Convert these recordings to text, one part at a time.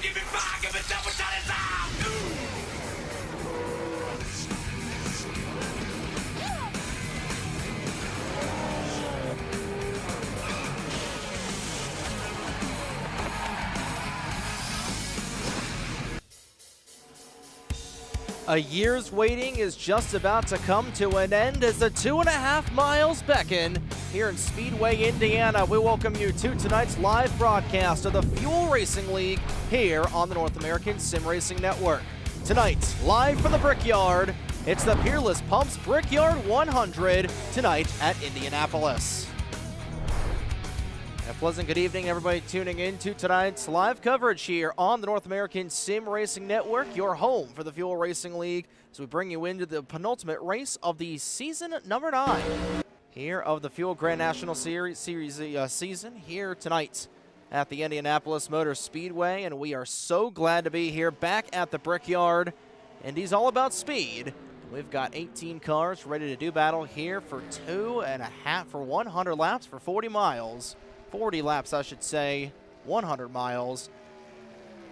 give me five, give me double shot it down. A year's waiting is just about to come to an end as the 2.5 miles beckon. Here in Speedway, Indiana, we welcome you to tonight's live broadcast of the Fuel Racing League here on the North American Sim Racing Network. Tonight, live from the Brickyard, it's the Peerless Pumps Brickyard 100 tonight at Indianapolis. A pleasant good evening, everybody tuning in to tonight's live coverage here on the North American Sim Racing Network, your home for the Fuel Racing League, as we bring you into the penultimate race of the season number 9 here of the Fuel Grand National Series season here tonight at the Indianapolis Motor Speedway, and we are so glad to be here back at the Brickyard. Indy's all about speed. We've got 18 cars ready to do battle here for 100 laps for 40 miles. 40 laps, I should say, 100 miles.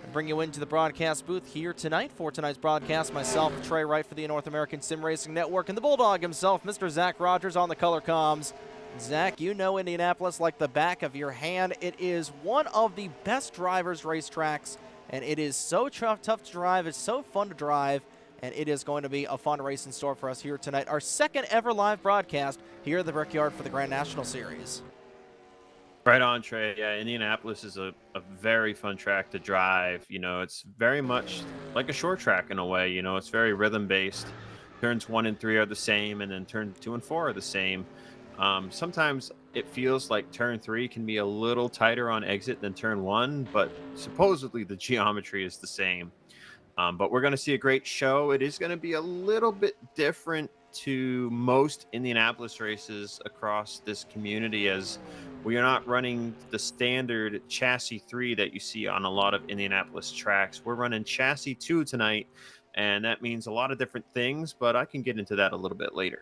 I bring you into the broadcast booth here tonight for tonight's broadcast. Myself, Trey Wright for the North American Sim Racing Network, and the Bulldog himself, Mr. Zach Rogers on the color comms. Zach, you know Indianapolis like the back of your hand. It is one of the best drivers' racetracks, and it is so tough to drive. It's so fun to drive, and it is going to be a fun race in store for us here tonight. Our second ever live broadcast here at the Brickyard for the Grand National Series. Right on, Trey. Yeah, Indianapolis is a very fun track to drive. You know, it's very much like a short track in a way. You know, it's very rhythm-based. Turns 1 and 3 are the same, and then turns 2 and 4 are the same. Sometimes it feels like turn 3 can be a little tighter on exit than turn 1, but supposedly the geometry is the same. But we're going to see a great show. It is going to be a little bit different to most Indianapolis races across this community, as we are not running the standard chassis 3 that you see on a lot of Indianapolis tracks. We're running chassis 2 tonight, and that means a lot of different things, but I can get into that a little bit later.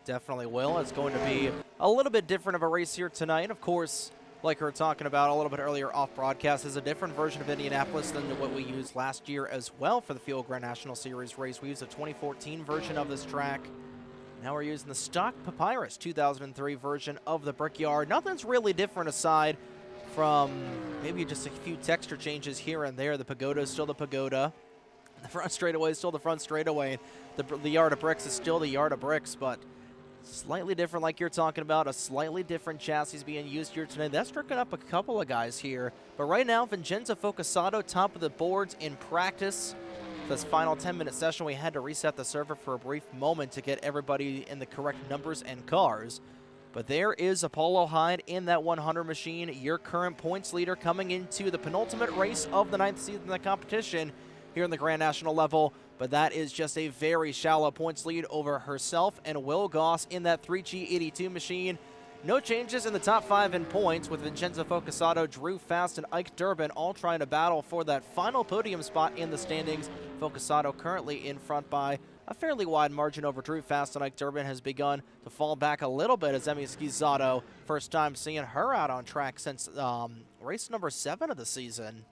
Definitely will. It's going to be a little bit different of a race here tonight. Of course, like we were talking about a little bit earlier off broadcast, is a different version of Indianapolis than what we used last year as well for the Fuel Grand National Series race. We used a 2014 version of this track. Now we're using the stock Papyrus 2003 version of the Brickyard. Nothing's really different aside from maybe just a few texture changes here and there. The pagoda is still the pagoda. The front straightaway is still the front straightaway. The yard of bricks is still the yard of bricks, but slightly different, like you're talking about. A slightly different chassis being used here today. That's tricking up a couple of guys here. But right now, Vincenzo Focusato, top of the boards in practice. This final 10-minute session, we had to reset the server for a brief moment to get everybody in the correct numbers and cars. But there is Apollo Hyde in that 100 machine, your current points leader, coming into the penultimate race of the 9th season of the competition here in the Grand National level. But that is just a very shallow points lead over herself and Will Goss in that 3G82 machine. No changes in the top 5 in points, with Vincenzo Focusato, Drew Fast, and Ike Durbin all trying to battle for that final podium spot in the standings. Focusato currently in front by a fairly wide margin over Drew Fast, and Ike Durbin has begun to fall back a little bit as Emi Schizzato, first time seeing her out on track since race number 7 of the season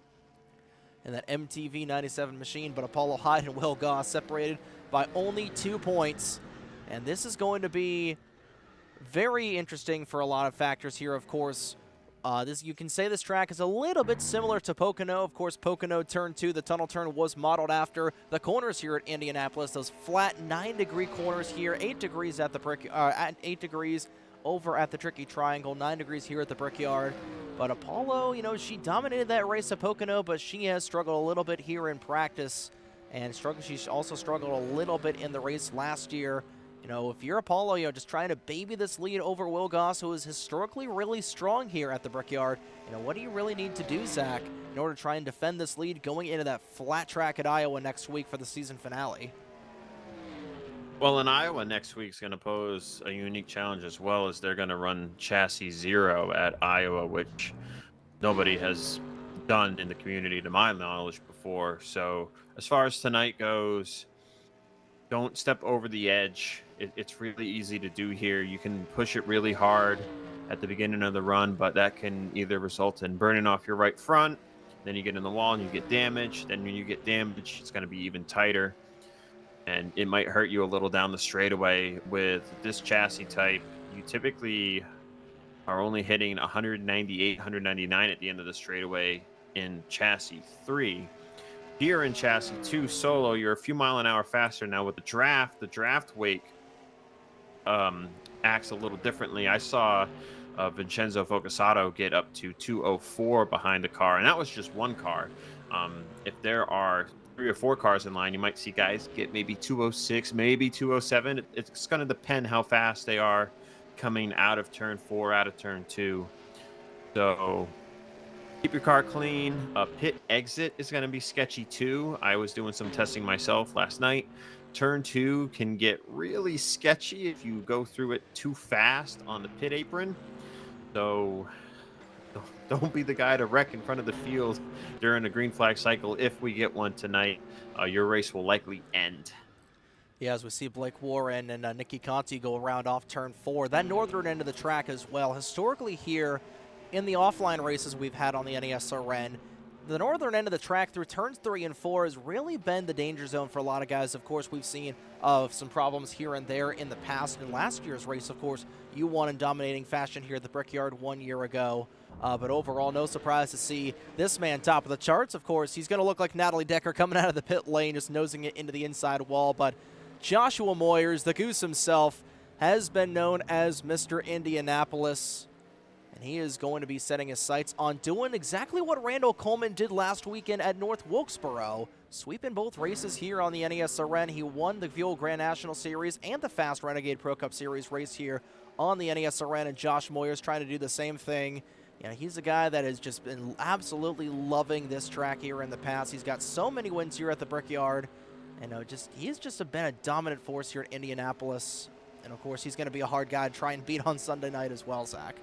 in that MTV 97 machine. But Apollo Hyde and Will Goss separated by only 2 points, and this is going to be very interesting for a lot of factors here. Of course, you can say this track is a little bit similar to Pocono. Of course, Pocono Turn 2, the tunnel turn, was modeled after the corners here at Indianapolis. Those flat 9-degree corners here, 8 degrees at the 8 degrees over at the Tricky Triangle, 9 degrees here at the Brickyard. But Apollo, you know, she dominated that race at Pocono, but she has struggled a little bit here in practice, and she's also struggled a little bit in the race last year. You know, if you're Apollo, you know, just trying to baby this lead over Will Goss, who is historically really strong here at the Brickyard, you know, what do you really need to do, Zach, in order to try and defend this lead going into that flat track at Iowa next week for the season finale? Well, in Iowa, next week's going to pose a unique challenge as well, as they're going to run chassis 0 at Iowa, which nobody has done in the community to my knowledge before. So as far as tonight goes, don't step over the edge. It's really easy to do here. You can push it really hard at the beginning of the run, but that can either result in burning off your right front, Then you get in the wall and you get damaged. Then when you get damaged, it's going to be even tighter. And it might hurt you a little down the straightaway. With this chassis type, you typically are only hitting 198, 199 at the end of the straightaway in chassis 3. Here in chassis 2 solo, you're a few mile an hour faster. Now with the draft wake acts a little differently. I saw Vincenzo Focasato get up to 204 behind the car, and that was just one car. If there are 3 or 4 cars in line, you might see guys get maybe 206, maybe 207. It's going to depend how fast they are coming out of turn 4, out of turn 2. So keep your car clean. Pit exit is going to be sketchy too. I was doing some testing myself last night. Turn 2 can get really sketchy if you go through it too fast on the pit apron. So don't be the guy to wreck in front of the field during the green flag cycle. If we get one tonight, your race will likely end. Yeah, as we see Blake Warren and Nicky Conti go around off turn 4. That northern end of the track as well. Historically here in the offline races we've had on the NESRN, the northern end of the track through turns 3 and 4 has really been the danger zone for a lot of guys. Of course, we've seen some problems here and there in the past. In last year's race, of course, you won in dominating fashion here at the Brickyard 1 year ago. But overall, no surprise to see this man top of the charts. Of course, he's going to look like Natalie Decker coming out of the pit lane, just nosing it into the inside wall. But Joshua Moyers, the Goose himself, has been known as Mr. Indianapolis. And he is going to be setting his sights on doing exactly what Randall Coleman did last weekend at North Wilkesboro, sweeping both races here on the NESRN. He won the Fuel Grand National Series and the Fast Renegade Pro Cup Series race here on the NESRN, and Josh Moyers trying to do the same thing. You know, he's a guy that has just been absolutely loving this track here in the past. He's got so many wins here at the Brickyard, and he's just been a dominant force here at Indianapolis. And of course, he's going to be a hard guy to try and beat on Sunday night as well, Zach.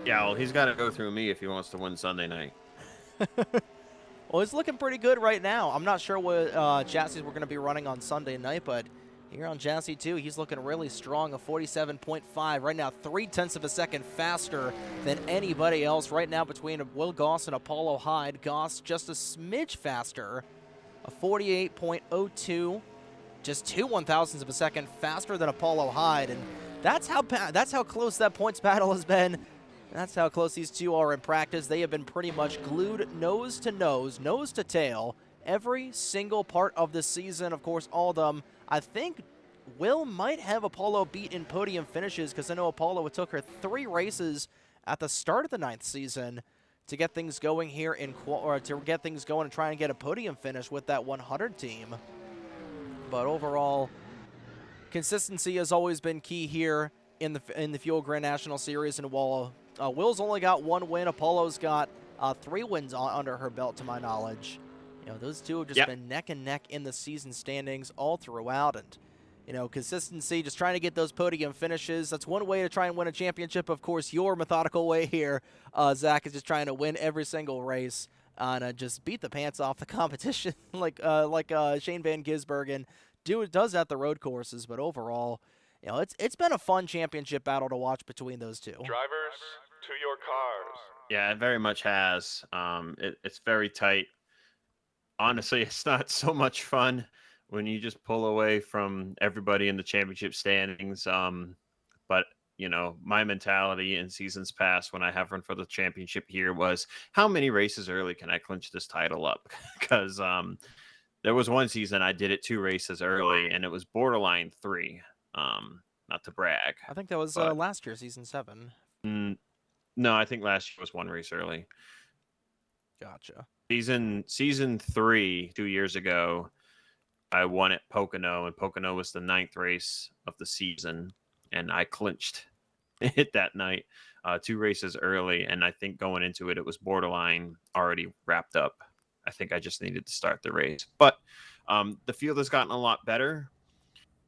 Yeah, well, he's got to go through me if he wants to win Sunday night. Well, he's looking pretty good right now. I'm not sure what chassis we're going to be running on Sunday night, but here on chassis 2, he's looking really strong, a 47.5. Right now, 0.3 of a second faster than anybody else right now between Will Goss and Apollo Hyde. Goss just a smidge faster, a 48.02, just 0.02 of a second faster than Apollo Hyde. And that's how close that points battle has been. That's how close these two are in practice. They have been pretty much glued nose to nose, nose to tail, every single part of the season. Of course, all of them. I think Will might have Apollo beat in podium finishes, because I know Apollo took her 3 races at the start of the 9th season to get things going here to get things going and try and get a podium finish with that 100 team. But overall, consistency has always been key here in the Fuel Grand National Series, and while Will's only got 1 win, Apollo's got 3 wins under her belt, to my knowledge. You know, those two have just been neck and neck in the season standings all throughout, and you know, consistency, just trying to get those podium finishes. That's one way to try and win a championship. Of course, your methodical way here, Zach, is just trying to win every single race and just beat the pants off the competition, like Shane Van Gisbergen does at the road courses. But overall, you know, it's been a fun championship battle to watch between those two. Drivers, to your cars. Yeah, it very much has. It's very tight. Honestly, it's not so much fun when you just pull away from everybody in the championship standings. But, you know, my mentality in seasons past when I have run for the championship here was, how many races early can I clinch this title up? Because there was one season I did it 2 races early, and it was borderline 3. Not to brag. I think that was last year, season 7. No, I think last year was 1 race early. Gotcha. Season 3, 2 years ago, I won at Pocono, and Pocono was the 9th race of the season, and I clinched it that night, 2 races early, and I think going into it, it was borderline already wrapped up. I think I just needed to start the race. But the field has gotten a lot better.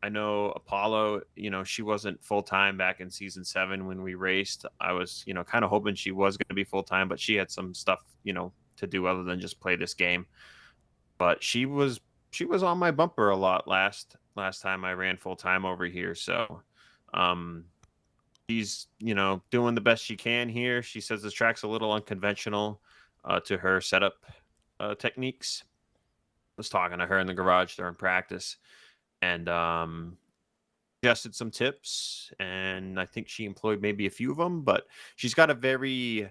I know Apollo, you know, she wasn't full-time back in season 7 when we raced. I was, you know, kind of hoping she was going to be full-time, but she had some stuff, you know, to do other than just play this game. But she was on my bumper a lot last time I ran full-time over here. So she's, you know, doing the best she can here. She says the track's a little unconventional. to her setup techniques. Was talking to her in the garage during practice, and suggested some tips, and I think she employed maybe a few of them, but she's got a very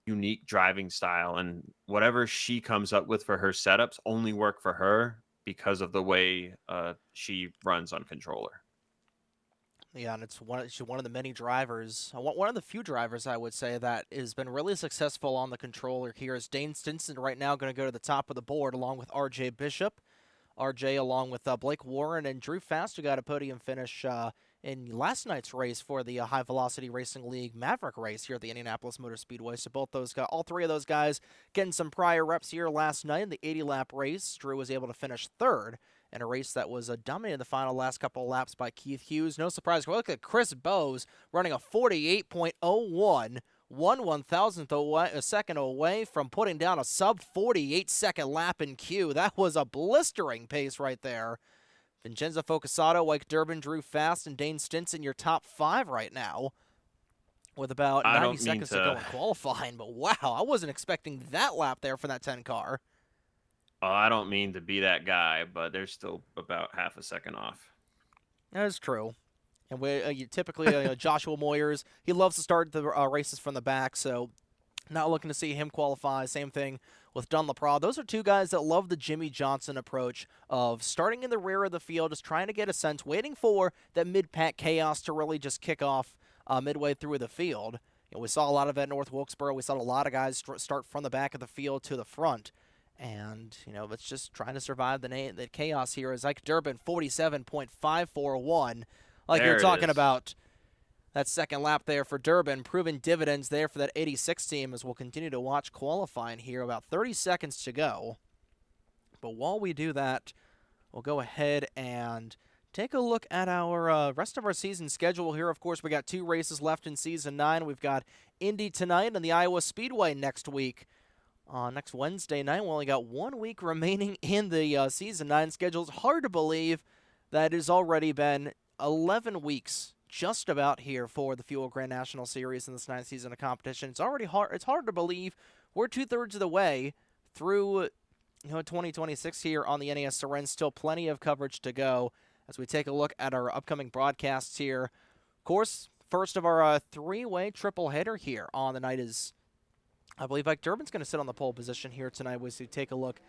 unique driving style, and whatever she comes up with for her setups only work for her because of the way she runs on controller. Yeah, and she's one of the many drivers, one of the few drivers, I would say, that has been really successful on the controller here. Is Dane Stinson right now going to go to the top of the board along with R.J. Bishop. R.J. along with Blake Warren and Drew Fast, who got a podium finish in last night's race for the High Velocity Racing League Maverick race here at the Indianapolis Motor Speedway. So all three of those guys getting some prior reps here last night in the 80-lap race. Drew was able to finish third in a race that was dominated in the final last couple of laps by Keith Hughes. No surprise. Look at Chris Bowes running a 48.01, 1/1000th a second away from putting down a sub 48-second lap in Q. That was a blistering pace right there. Vincenzo Focasato, Mike Durbin, Drew Fast, and Dane Stinson, your top five right now, with about 90 seconds to go in qualifying. But wow, I wasn't expecting that lap there for that 10 car. I don't mean to be that guy, but they're still about half a second off. That is true. And we typically Joshua Moyers, he loves to start the races from the back, so not looking to see him qualify. Same thing with Don LaPrade. Those are two guys that love the Jimmy Johnson approach of starting in the rear of the field, just trying to get a sense, waiting for that mid-pack chaos to really just kick off midway through the field. We saw a lot of that at North Wilkesboro. We saw a lot of guys start from the back of the field to the front. And, it's just trying to survive the chaos here. As Ike Durbin, 47.541. Like you're talking about, that second lap there for Durbin, proving dividends there for that 86 team as we'll continue to watch qualifying here. About 30 seconds to go. But while we do that, we'll go ahead and take a look at our rest of our season schedule here. Of course, we got 2 races left in Season 9. We've got Indy tonight and the Iowa Speedway next week. Next Wednesday night, we only got 1 week remaining in the Season 9 schedule. It's hard to believe that it has already been 11 weeks just about here for the Fuel Grand National Series in this 9th season of competition. It's already hard. It's hard to believe we're 2/3 of the way through 2026 here on the NAS Soren. Still plenty of coverage to go as we take a look at our upcoming broadcasts here. Of course, first of our 3-way triple header here on the night is, I believe, Mike Durbin's going to sit on the pole position here tonight as we take a look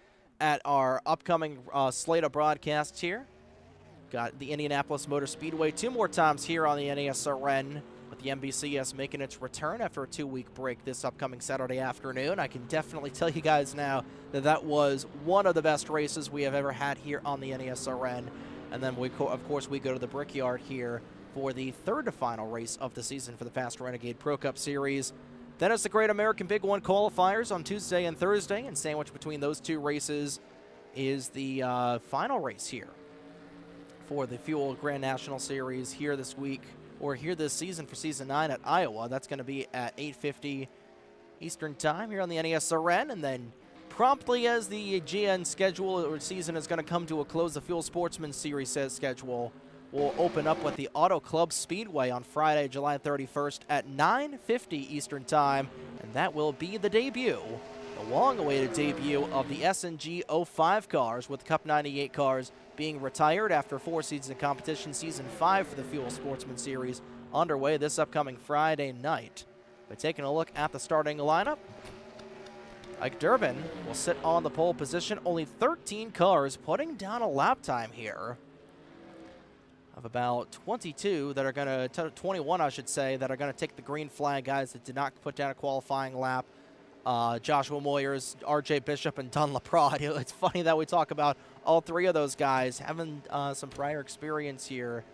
at our upcoming slate of broadcasts here. Got the Indianapolis Motor Speedway 2 more times here on the NASRN, with the MBCS making its return after a 2-week break this upcoming Saturday afternoon. I can definitely tell you guys now that was one of the best races we have ever had here on the NASRN. And then, of course, we go to the Brickyard here for the third to final race of the season for the Fast Renegade Pro Cup Series. Then it's the Great American Big One qualifiers on Tuesday and Thursday, and sandwiched between those 2 races is the final race here for the Fuel Grand National Series here this week, or here this season for Season 9 at Iowa. That's going to be at 8:50 Eastern Time here on the NASRN, and then promptly as the GN schedule or season is going to come to a close, the Fuel Sportsman Series schedule will open up with the Auto Club Speedway on Friday, July 31st at 9:50 Eastern Time, and that will be the debut, the long-awaited debut of the SNG 05 cars, with Cup 98 cars being retired after 4 seasons of competition. Season 5 for the Fuel Sportsman Series underway this upcoming Friday night. By taking a look at the starting lineup, Ike Durbin will sit on the pole position. Only 13 cars putting down a lap time here of about 22 that are going to, 21 I should say, that are going to take the green flag, guys that did not put down a qualifying lap. Joshua Moyers, R.J. Bishop, and Don LaPrade. It's funny that we talk about all 3 of those guys having some prior experience here.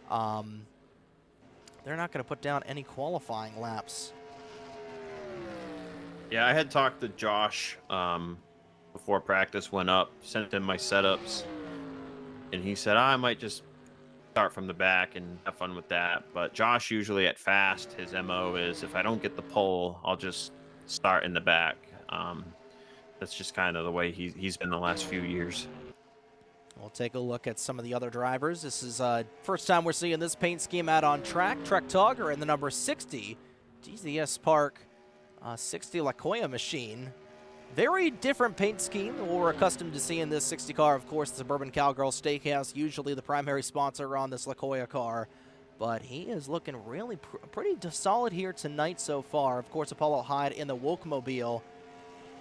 They're not going to put down any qualifying laps. Yeah, I had talked to Josh before practice went up, sent him my setups, and he said, I might just start from the back and have fun with that. But Josh usually at Fast, his MO is, if I don't get the pole, I'll just start in the back. That's just kind of the way he's been the last few years. We'll take a look at some of the other drivers. This is first time we're seeing this paint scheme out on track. Trek Togger in the number 60 GZS Park 60 Lacoya machine. Very different paint scheme than what we're accustomed to seeing this 60 car. Of course, the Suburban Cowgirl Steakhouse, usually the primary sponsor on this Lacoya car. But he is looking really pretty solid here tonight so far. Of course, Apollo Hyde in the Wolkmobile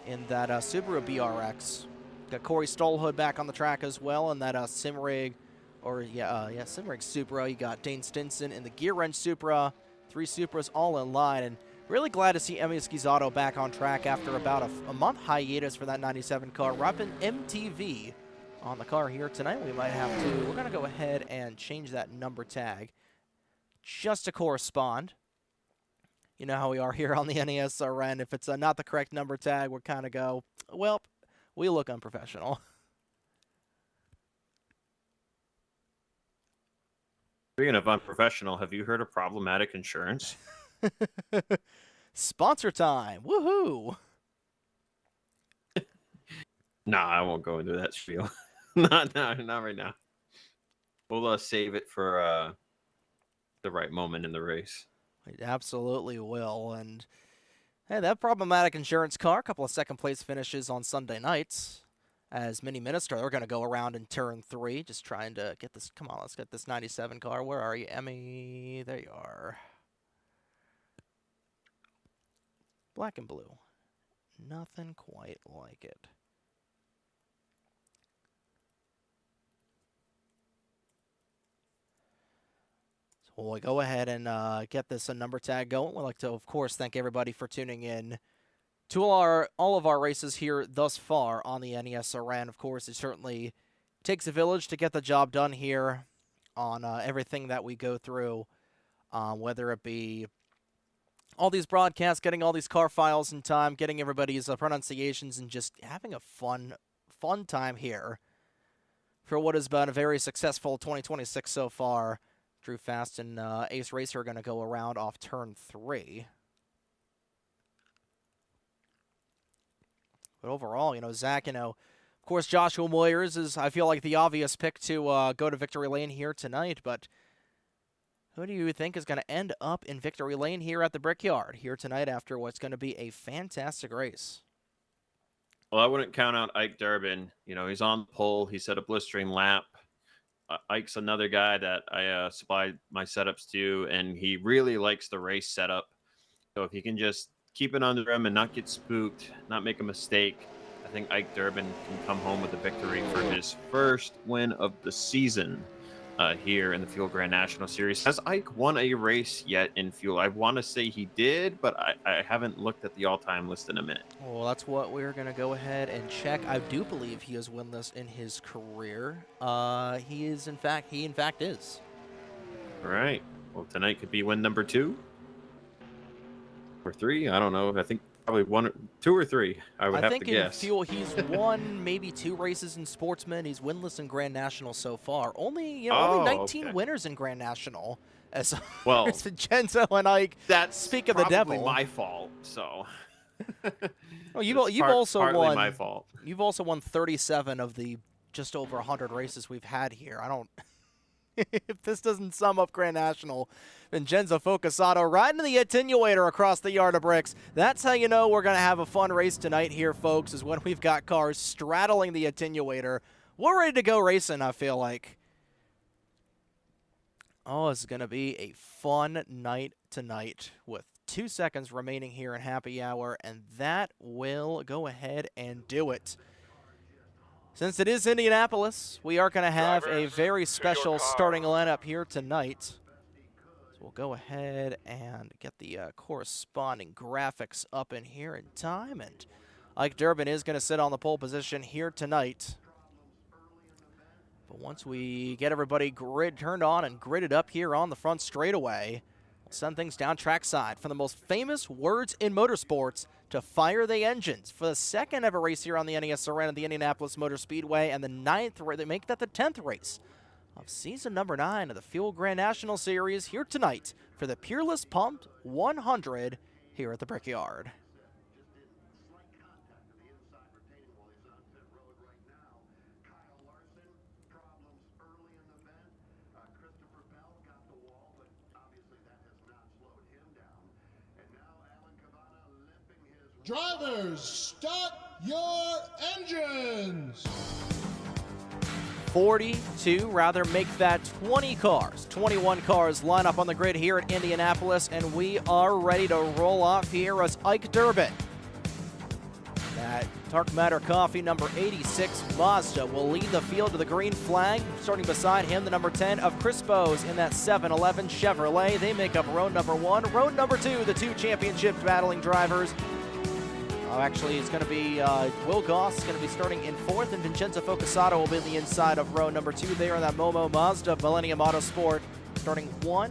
in that Subaru BRX. Got Corey Stolhood back on the track as well in that Simrig, Simrig Supra. You got Dane Stinson in the Gear Wrench Supra. 3 Supras all in line. And really glad to see Emmy Schizzato back on track after about a month hiatus for that 97 car. Repping MTV on the car here tonight. We're going to go ahead and change that number tag just to correspond. You know how we are here on the NESRN. If it's not the correct number tag, we're kind of go, well, we look unprofessional. Speaking of unprofessional, have you heard of problematic insurance? Sponsor time. Woohoo. Nah, I won't go into that spiel. not right now. We'll save it for the right moment in the race. It absolutely will. And hey, that problematic insurance car, a couple of second place finishes on Sunday nights. As Mini Minister, they're going to go around in turn 3, just trying to get this. Come on, let's get this 97 car. Where are you, Emmy? There you are. Black and blue. Nothing quite like it. So we'll go ahead and get this number tag going. We'd like to, of course, thank everybody for tuning in to all of our races here thus far on the NESRN. Of course, it certainly takes a village to get the job done here on everything that we go through, whether it be all these broadcasts, getting all these car files in time, getting everybody's pronunciations, and just having a fun time here for what has been a very successful 2026 so far. Drew Fast and Ace Racer are going to go around off turn 3. But overall, Zach, of course, Joshua Moyers is, I feel like, the obvious pick to go to victory lane here tonight. But who do you think is going to end up in victory lane here at the Brickyard here tonight after what's going to be a fantastic race? Well, I wouldn't count out Ike Durbin. He's on the pole. He set a blistering lap. Ike's another guy that I supplied my setups to, and he really likes the race setup. So if he can just keep it under him and not get spooked, not make a mistake, I think Ike Durbin can come home with a victory for his first win of the season here in the Fuel Grand National Series. Has Ike won a race yet in Fuel? I want to say he did, but I haven't looked at the all-time list in a minute. Well, that's what we're going to go ahead and check. I do believe he has winless in his career. He in fact is. All right. Well, tonight could be win number 2. Or 3, I don't know. I think probably 2 or 3. I would have to guess. In Fuel, he's won maybe 2 races in Sportsman. He's winless in Grand National so far. Only 19 winners in Grand National. As Genzo and Ike speak of the devil. That's probably my fault. So. Well, you've also won. My fault. You've also won 37 of the just over 100 races we've had here. I don't. If this doesn't sum up Grand National, then Genzo Focusato riding the attenuator across the yard of bricks. That's how you know we're going to have a fun race tonight here, folks, is when we've got cars straddling the attenuator. We're ready to go racing, I feel like. Oh, it's going to be a fun night tonight with 2 seconds remaining here in happy hour, and that will go ahead and do it. Since it is Indianapolis, we are going to have a very special starting lineup here tonight. So we'll go ahead and get the corresponding graphics up in here in time. And Ike Durbin is going to sit on the pole position here tonight. But once we get everybody turned on and gridded up here on the front straightaway, we'll send things down trackside for the most famous words in motorsports to fire the engines for the second ever race here on the NESRN at the Indianapolis Motor Speedway, and the 9th race. They make that the 10th race of season number 9 of the Fuel Grand National Series here tonight for the Peerless Pumped 100 here at the Brickyard. Drivers, start your engines! 42, rather make that 20 cars. 21 cars line up on the grid here at Indianapolis, and we are ready to roll off here as Ike Durbin. That Dark Matter Coffee number 86 Mazda will lead the field to the green flag. Starting beside him, the number 10 of Chris Bose in that 711 Chevrolet. They make up row number 1. Row number 2, the 2 championship battling drivers. Actually, it's going to be Will Goss is going to be starting in 4th, and Vincenzo Focusato will be on the inside of row number 2 there in that Momo Mazda Millennium Autosport, starting 1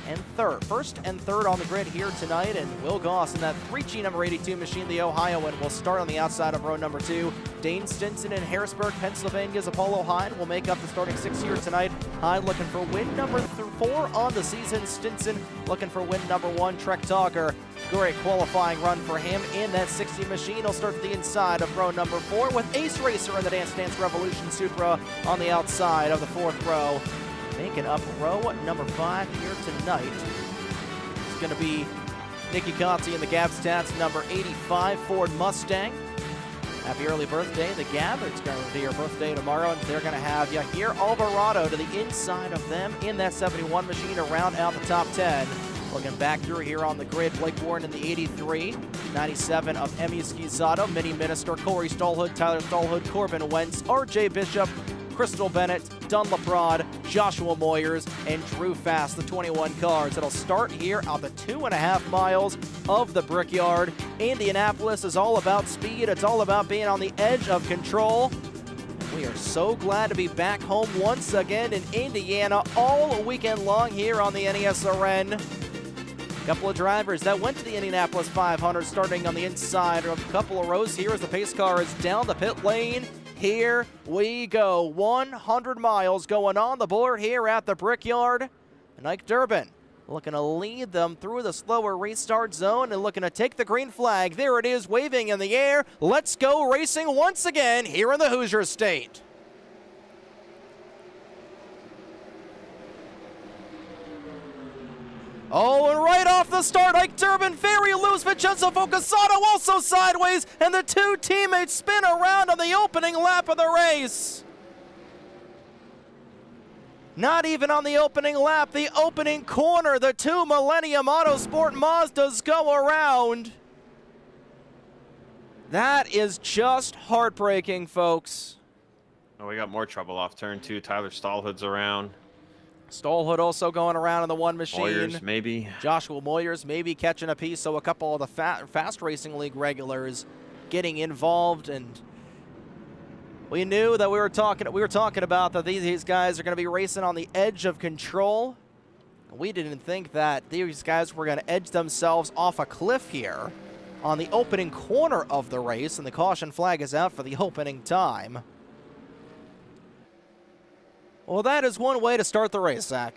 and 3rd. 1st and 3rd on the grid here tonight, and Will Goss in that 3G number 82 machine, the Ohioan, will start on the outside of row number 2. Dane Stinson in Harrisburg, Pennsylvania's Apollo Hyde will make up the starting 6 here tonight. Hyde looking for win number 4 on the season. Stinson looking for win number 1. Trek Talker, great qualifying run for him in that 60 machine. He'll start to the inside of row number 4 with Ace Racer in the Dance Dance Revolution Supra on the outside of the 4th row. Making up row number 5 here tonight. It's going to be Nikki Conti in the Gab Stats number 85 Ford Mustang. Happy early birthday, the Gab. It's going to be your birthday tomorrow, and they're going to have Yahir Alvarado to the inside of them in that 71 machine to round out the top 10. Looking back through here on the grid, Blake Warren in the 83, 97 of Emi Schizzato, Mini Minister, Corey Stallhood, Tyler Stallhood, Corbin Wentz, RJ Bishop, Crystal Bennett, Dunlap Rod, Joshua Moyers, and Drew Fast, the 21 cars. It'll start here on the 2.5 miles of the Brickyard. Indianapolis is all about speed. It's all about being on the edge of control. We are so glad to be back home once again in Indiana all weekend long here on the NESRN. A couple of drivers that went to the Indianapolis 500 starting on the inside of a couple of rows here as the pace car is down the pit lane. Here we go. 100 miles going on the board here at the Brickyard. And Ike Durbin looking to lead them through the slower restart zone and looking to take the green flag. There it is, waving in the air. Let's go racing once again here in the Hoosier State. Oh, and right off the start, Ike Durbin very loose. Vincenzo Focusato also sideways, and the 2 teammates spin around on the opening lap of the race. Not even on the opening lap, the opening corner, the 2 Millennium Autosport Mazdas go around. That is just heartbreaking, folks. Oh, we got more trouble off turn 2. Tyler Stallhood's around. Stallhood also going around in the 1 machine. Moyers, maybe. Joshua Moyers maybe catching a piece. So a couple of the Fast Racing League regulars getting involved, and we knew that we were talking about that these guys are going to be racing on the edge of control. We didn't think that these guys were going to edge themselves off a cliff here on the opening corner of the race, and the caution flag is out for the opening time. Well, that is one way to start the race, Zach.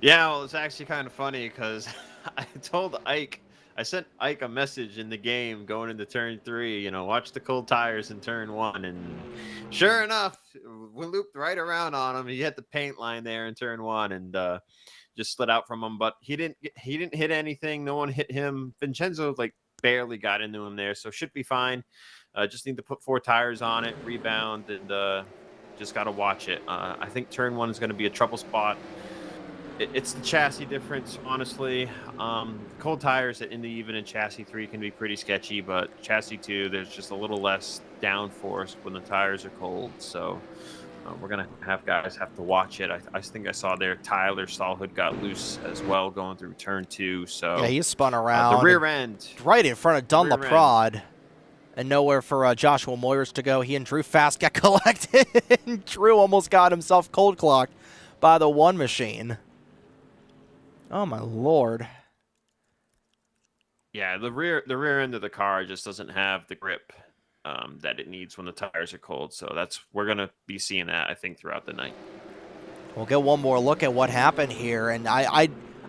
Yeah, well, it's actually kind of funny because I sent Ike a message in the game going into turn 3, watch the cold tires in turn 1. And sure enough, we looped right around on him. He hit the paint line there in turn 1 and just slid out from him. But he didn't hit anything. No one hit him. Vincenzo barely got into him there, so should be fine. Just need to put 4 tires on it, rebound, and just got to watch it. I think turn 1 is going to be a trouble spot. It's the chassis difference, honestly. Cold tires in the even in chassis 3 can be pretty sketchy, but chassis 2, there's just a little less downforce when the tires are cold. So we're going to have guys have to watch it. I think I saw there Tyler Stallhood got loose as well going through turn 2. So yeah, he spun around. The rear end. Right in front of Dunlap Rod. And nowhere for Joshua Moyers to go. He and Drew Fast got collected. And Drew almost got himself cold clocked by the 1 machine. Oh, my Lord. Yeah, the rear end of the car just doesn't have the grip that it needs when the tires are cold. So we're going to be seeing that, I think, throughout the night. We'll get one more look at what happened here. And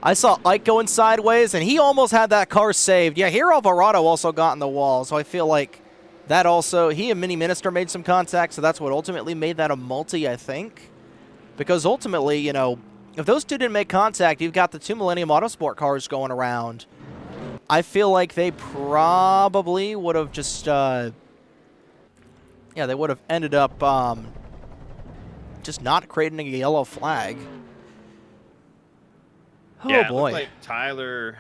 I saw Ike going sideways, and he almost had that car saved. Yeah, here Alvarado also got in the wall, so I feel like that also, he and Mini Minister made some contact, so that's what ultimately made that a multi, I think. Because ultimately, if those two didn't make contact, you've got the 2 Millennium Autosport cars going around. I feel like they probably would have just, they would have ended up just not creating a yellow flag. Oh, yeah, it boy. looked like Tyler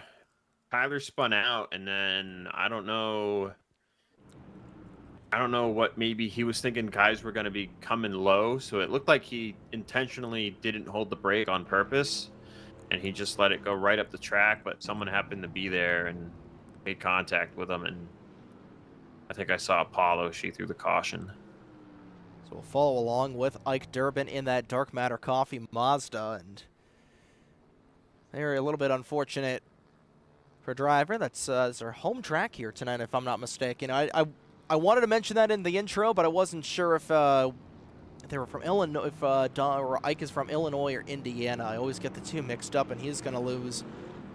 spun out, and then I don't know what, maybe he was thinking guys were going to be coming low, so it looked like he intentionally didn't hold the brake on purpose, and he just let it go right up the track, but someone happened to be there and made contact with him, and I think I saw Apollo shoot through the caution. So we'll follow along with Ike Durbin in that Dark Matter Coffee Mazda, and they're a little bit unfortunate for driver. That's their home track here tonight, if I'm not mistaken. I wanted to mention that in the intro, but I wasn't sure if they were from Illinois, if or Ike is from Illinois or Indiana. I always get the two mixed up, and he's going to lose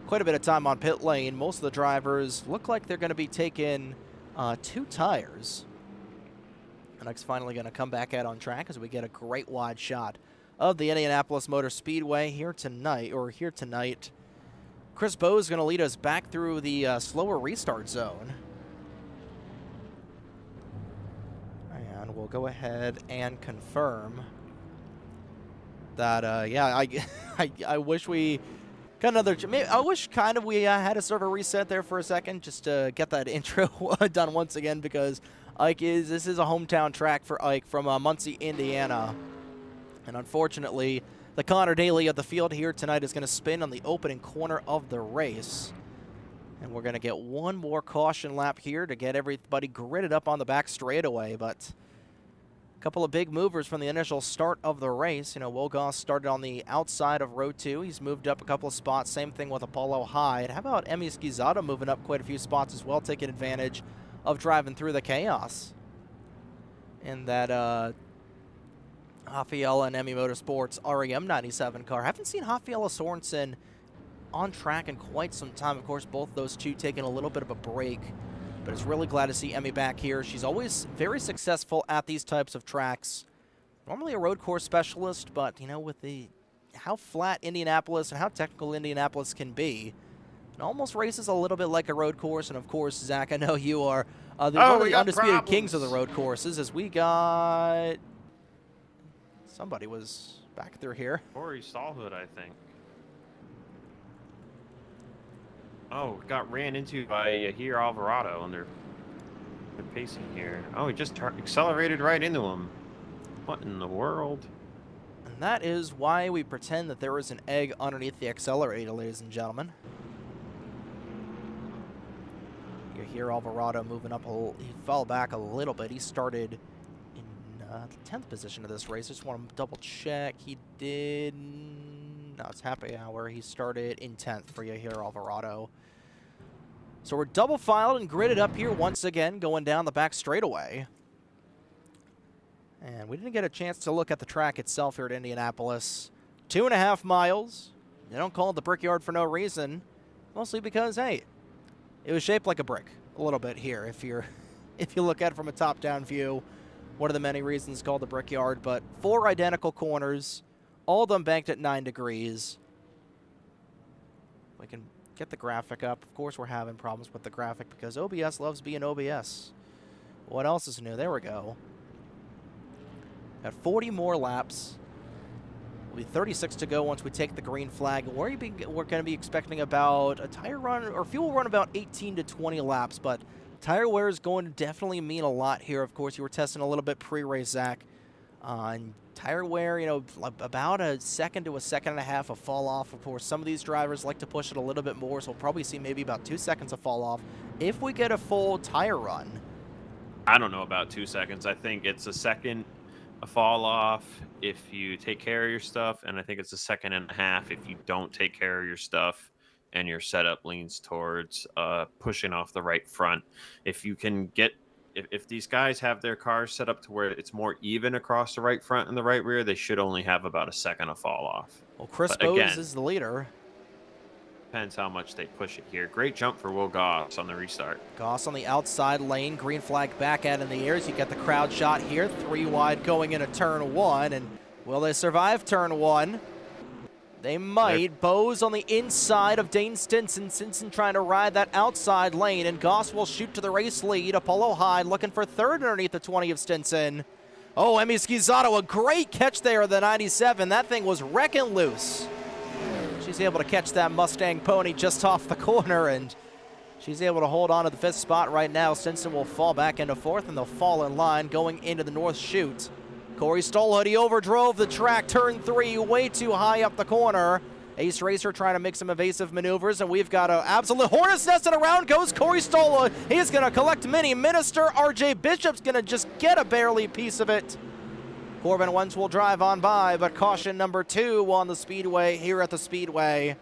quite a bit of time on pit lane. Most of the drivers look like they're going to be taking 2 tires. And Ike's finally going to come back out on track as we get a great wide shot of the Indianapolis Motor Speedway here tonight. Chris Bowe is going to lead us back through the slower restart zone. And we'll go ahead and confirm that, I wish we got another, I wish kind of we had a server reset there for a second just to get that intro done once again, because this is a hometown track for Ike from Muncie, Indiana. And unfortunately, the Connor Daly of the field here tonight is going to spin on the opening corner of the race. And we're going to get one more caution lap here to get everybody gridded up on the back straightaway. But a couple of big movers from the initial start of the race. You know, Wogoss started on the outside of row 2. He's moved up a couple of spots. Same thing with Apollo High. And how about Emi Schizzato moving up quite a few spots as well, taking advantage of driving through the chaos in that Rafaela and Emmy Motorsports REM 97 car. Haven't seen Rafaela Sorensen on track in quite some time. Of course, both those two taking a little bit of a break, but it's really glad to see Emmy back here. She's always very successful at these types of tracks. Normally a road course specialist, but, you know, with how flat Indianapolis and how technical Indianapolis can be, it almost races a little bit like a road course. And of course, Zach, I know you are one of the undisputed kings of the road courses, as we got... Somebody was back through here. Corey Stallhood, I think. Oh, got ran into by here Alvarado, and they're pacing here. Oh, he just accelerated right into him. What in the world? And that is why we pretend that there is an egg underneath the accelerator, ladies and gentlemen. You hear Alvarado moving up. He fell back a little bit. He started in the 10th position of this race. Just want to double check. He did... No, it's happy hour. He started in 10th for Yahir Alvarado. So we're double filed and gridded up here once again, going down the back straightaway. And we didn't get a chance to look at the track itself here at Indianapolis. 2.5 miles. They don't call it the Brickyard for no reason. Mostly because, hey, it was shaped like a brick a little bit here. If you look at it from a top-down view, one of the many reasons called the Brickyard. But 4 identical corners, all of them banked at 9 degrees. We can get the graphic up. Of course, we're having problems with the graphic because OBS loves being OBS. What else is new? There we go. Got 40 more laps. Will be 36 to go once we take the green flag. We're going to be expecting about a tire run or fuel run about 18 to 20 laps, but tire wear is going to definitely mean a lot here. Of course, you were testing a little bit pre-race, Zach. And tire wear, you know, about a second to a second and a half of fall off. Of course, some of these drivers like to push it a little bit more, so we'll probably see maybe about 2 seconds of fall off if we get a full tire run. I don't know about 2 seconds. I think it's a second a fall off if you take care of your stuff, and I think it's a second and a half if you don't take care of your stuff and your setup leans towards pushing off the right front. If you can get, if these guys have their cars set up to where it's more even across the right front and the right rear, they should only have about a second of fall off. Well, Chris Bowes is the leader. Depends how much they push it here. Great jump for Will Goss on the restart. Goss on the outside lane. Green flag back out in the air as you get the crowd shot here. 3 wide going into turn 1. And will they survive turn 1? They might. Bose on the inside of Dane Stinson. Stinson trying to ride that outside lane, and Goss will shoot to the race lead. Apollo Hyde looking for third underneath the 20 of Stinson. Oh, Emmy Schizzato, a great catch there of the 97. That thing was wrecking loose. She's able to catch that Mustang pony just off the corner, and she's able to hold on to the 5th spot right now. Stinson will fall back into 4th, and they'll fall in line going into the North Chute. Corey Stolhood, he overdrove the track, turn 3, way too high up the corner. Ace Racer trying to make some evasive maneuvers, and we've got an absolute hornet's nest, and around goes Corey Stolhood. He's going to collect Mini Minister. RJ Bishop's going to just get a barely piece of it. Corbin Wentz will drive on by, but caution number 2 on the speedway here at the speedway.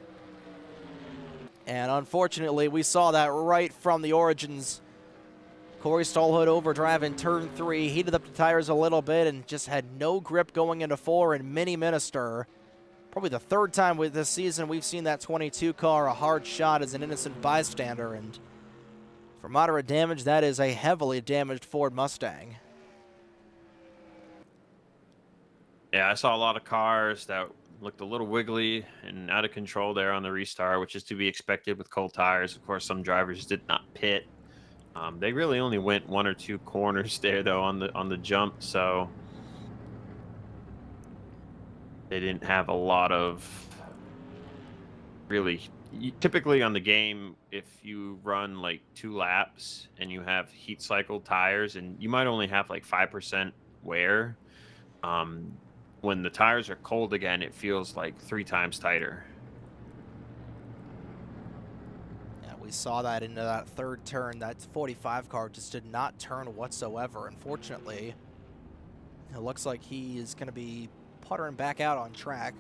And unfortunately, we saw that right from the origins. Corey Stolhood overdrive in turn 3, heated up the tires a little bit and just had no grip going into 4, and Mini Minister, probably the 3rd time with this season we've seen that 22 car a hard shot as an innocent bystander, and for moderate damage, that is a heavily damaged Ford Mustang. Yeah, I saw a lot of cars that looked a little wiggly and out of control there on the restart, which is to be expected with cold tires. Of course, some drivers did not pit. They really only went 1 or 2 corners there, though, on the jump, so they didn't have a lot of really. Typically on the game, if you run like 2 laps and you have heat cycle tires, and you might only have like 5% wear, when the tires are cold again, it feels like 3 times tighter. We saw that into that 3rd turn. That 45 car just did not turn whatsoever. Unfortunately, it looks like he is going to be puttering back out on track.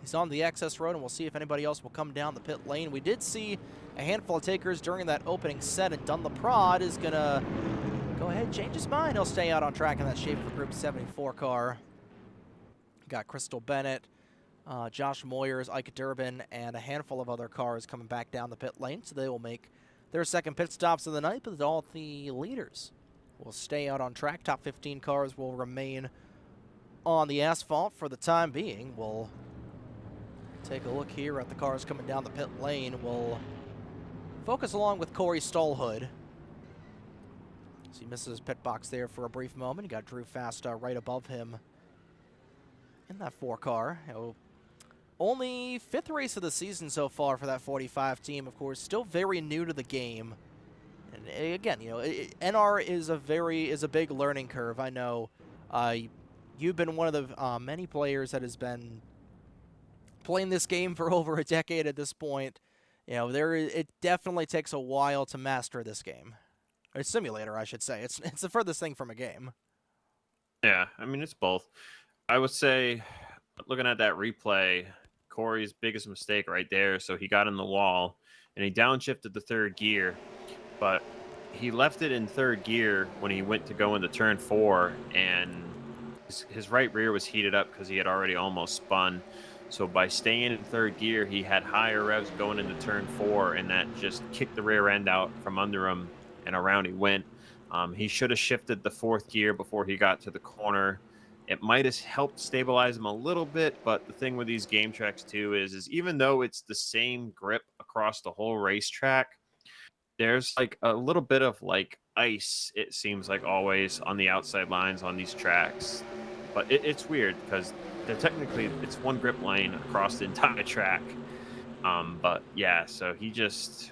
He's on the access road, and we'll see if anybody else will come down the pit lane. We did see a handful of takers during that opening set, and Dunlop Prod is going to go ahead and change his mind. He'll stay out on track in that Schaefer Group 74 car. Got Crystal Bennett, Josh Moyers, Ike Durbin, and a handful of other cars coming back down the pit lane, so they will make their 2nd pit stops of the night, but all the leaders will stay out on track. Top 15 cars will remain on the asphalt for the time being. We'll take a look here at the cars coming down the pit lane. We'll focus along with Corey Stolhood. So he misses his pit box there for a brief moment. He got Drew Fast right above him in that 4 car. Only 5th race of the season so far for that 45 team, of course, still very new to the game. And again, you know, NR is a big learning curve. I know you've been one of the many players that has been playing this game for over a decade at this point. You know, it definitely takes a while to master this game. Or simulator, I should say. It's the furthest thing from a game. Yeah, I mean, it's both. I would say, looking at that replay, Corey's biggest mistake right there. So he got in the wall and he downshifted the 3rd gear, but he left it in 3rd gear when he went to go into turn 4, and his right rear was heated up because he had already almost spun. So by staying in 3rd gear, he had higher revs going into turn 4, and that just kicked the rear end out from under him, and around he went. He should have shifted the 4th gear before he got to the corner. It might have helped stabilize him a little bit, but the thing with these game tracks too is even though it's the same grip across the whole racetrack, there's like a little bit of like ice, it seems like, always on the outside lines on these tracks. But it's weird because it's one grip lane across the entire track. But yeah, so he just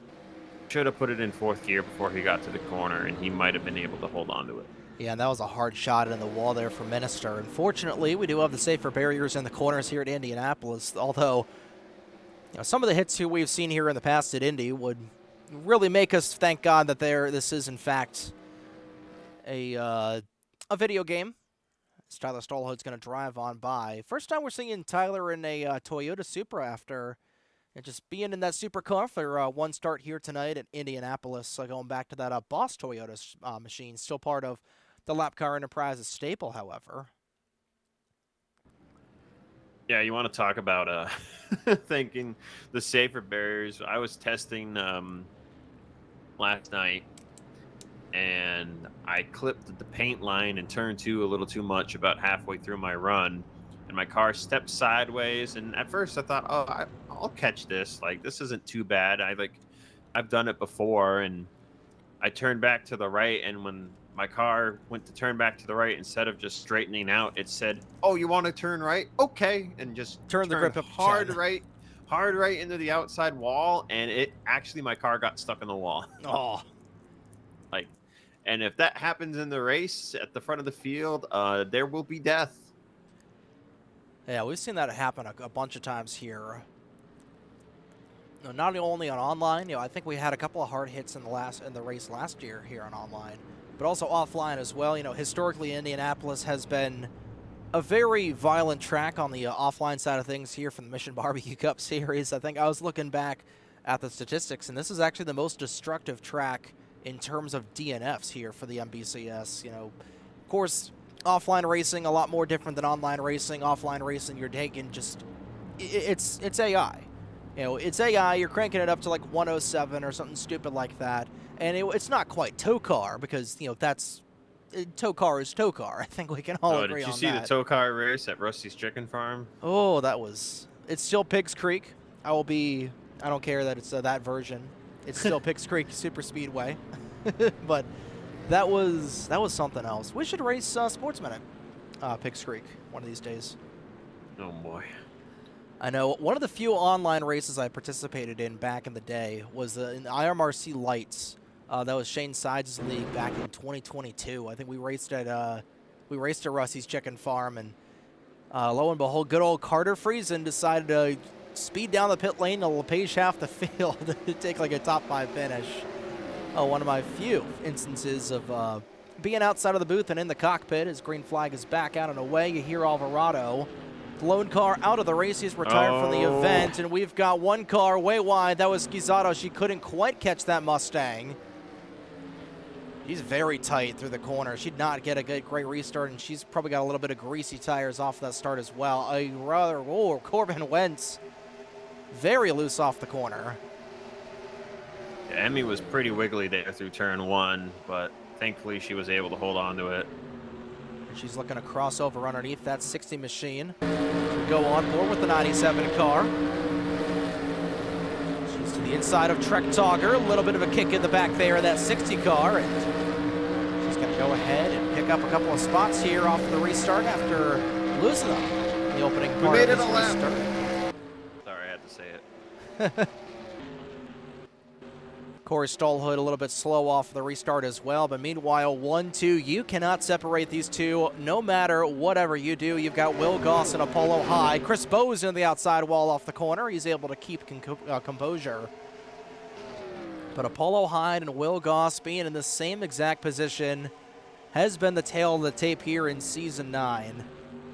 should have put it in 4th gear before he got to the corner, and he might have been able to hold on to it. Yeah, and that was a hard shot in the wall there for Minister. Unfortunately, we do have the safer barriers in the corners here at Indianapolis, although some of the hits we've seen here in the past at Indy would really make us thank God that this is, in fact, a video game. As Tyler Stolhood's going to drive on by. First time we're seeing Tyler in a Toyota Supra after just being in that supercar for one start here tonight at Indianapolis. Going back to that Boss Toyota machine, still part of the Lap Car Enterprises staple, however. Yeah, you want to talk about thinking the safer barriers. I was testing last night, and I clipped the paint line in turn 2 a little too much about halfway through my run. and my car stepped sideways. And at first I thought, oh, I'll catch this. Like, this isn't too bad. I've done it before. And I turned back to the right, and when my car went to turn back to the right, instead of just straightening out, it said, "Oh, you want to turn right? Okay," and just Turn the grip up hard 10. right into the outside wall, and my car got stuck in the wall. Oh, Like, and if that happens in the race at the front of the field, there will be death. yeah, we've seen that happen a bunch of times here. No, not only on online, I think we had a couple of hard hits in the race last year here on online, but also offline as well. Historically, Indianapolis has been a very violent track on the offline side of things here from the Mission Barbecue Cup Series. I think I was looking back at the statistics, and this is actually the most destructive track in terms of DNFs here for the MBCS. Of course, offline racing a lot more different than online racing. Offline racing, you're taking it's AI. It's AI. You're cranking it up to like 107 or something stupid like that, and it's not quite tow car because tow car is tow car. I think we can all agree on that. Did you see the tow car race at Rusty's Chicken Farm? Oh, it's still Pigs Creek. I don't care that it's that version. It's still Pigs Creek Super Speedway, but that was something else. We should race Sports Minute, Pigs Creek one of these days. Oh boy. I know one of the few online races I participated in back in the day was in the IRMRC Lights. That was Shane Sides' league back in 2022. I think we raced at Rusty's Chicken Farm, and lo and behold, good old Carter Friesen decided to speed down the pit lane to LePage half the field to take like a top 5 finish. One of my few instances of being outside of the booth and in the cockpit. His green flag is back out and away. You hear Alvarado. Lone car out of the race. He's retired from the event, and we've got one car way wide. That was Schizzato. She couldn't quite catch that Mustang. She's very tight through the corner. She'd not get a great restart, and she's probably got a little bit of greasy tires off that start as well. Corbin Wentz very loose off the corner. Yeah, Emmy was pretty wiggly there through turn 1, but thankfully she was able to hold on to it. She's looking to cross over underneath that 60 machine. We go on board with the 97 car. She's to the inside of Trek Togger. A little bit of a kick in the back there of that 60 car, and she's going to go ahead and pick up a couple of spots here off the restart after losing them in the opening part of this restart. Sorry, I had to say it. Corey Stallhood a little bit slow off the restart as well, but meanwhile, 1-2, you cannot separate these two no matter whatever you do. You've got Will Goss and Apollo High. Chris Bowes in the outside wall off the corner. He's able to keep composure. But Apollo Hyde and Will Goss being in the same exact position has been the tail of the tape here in Season 9.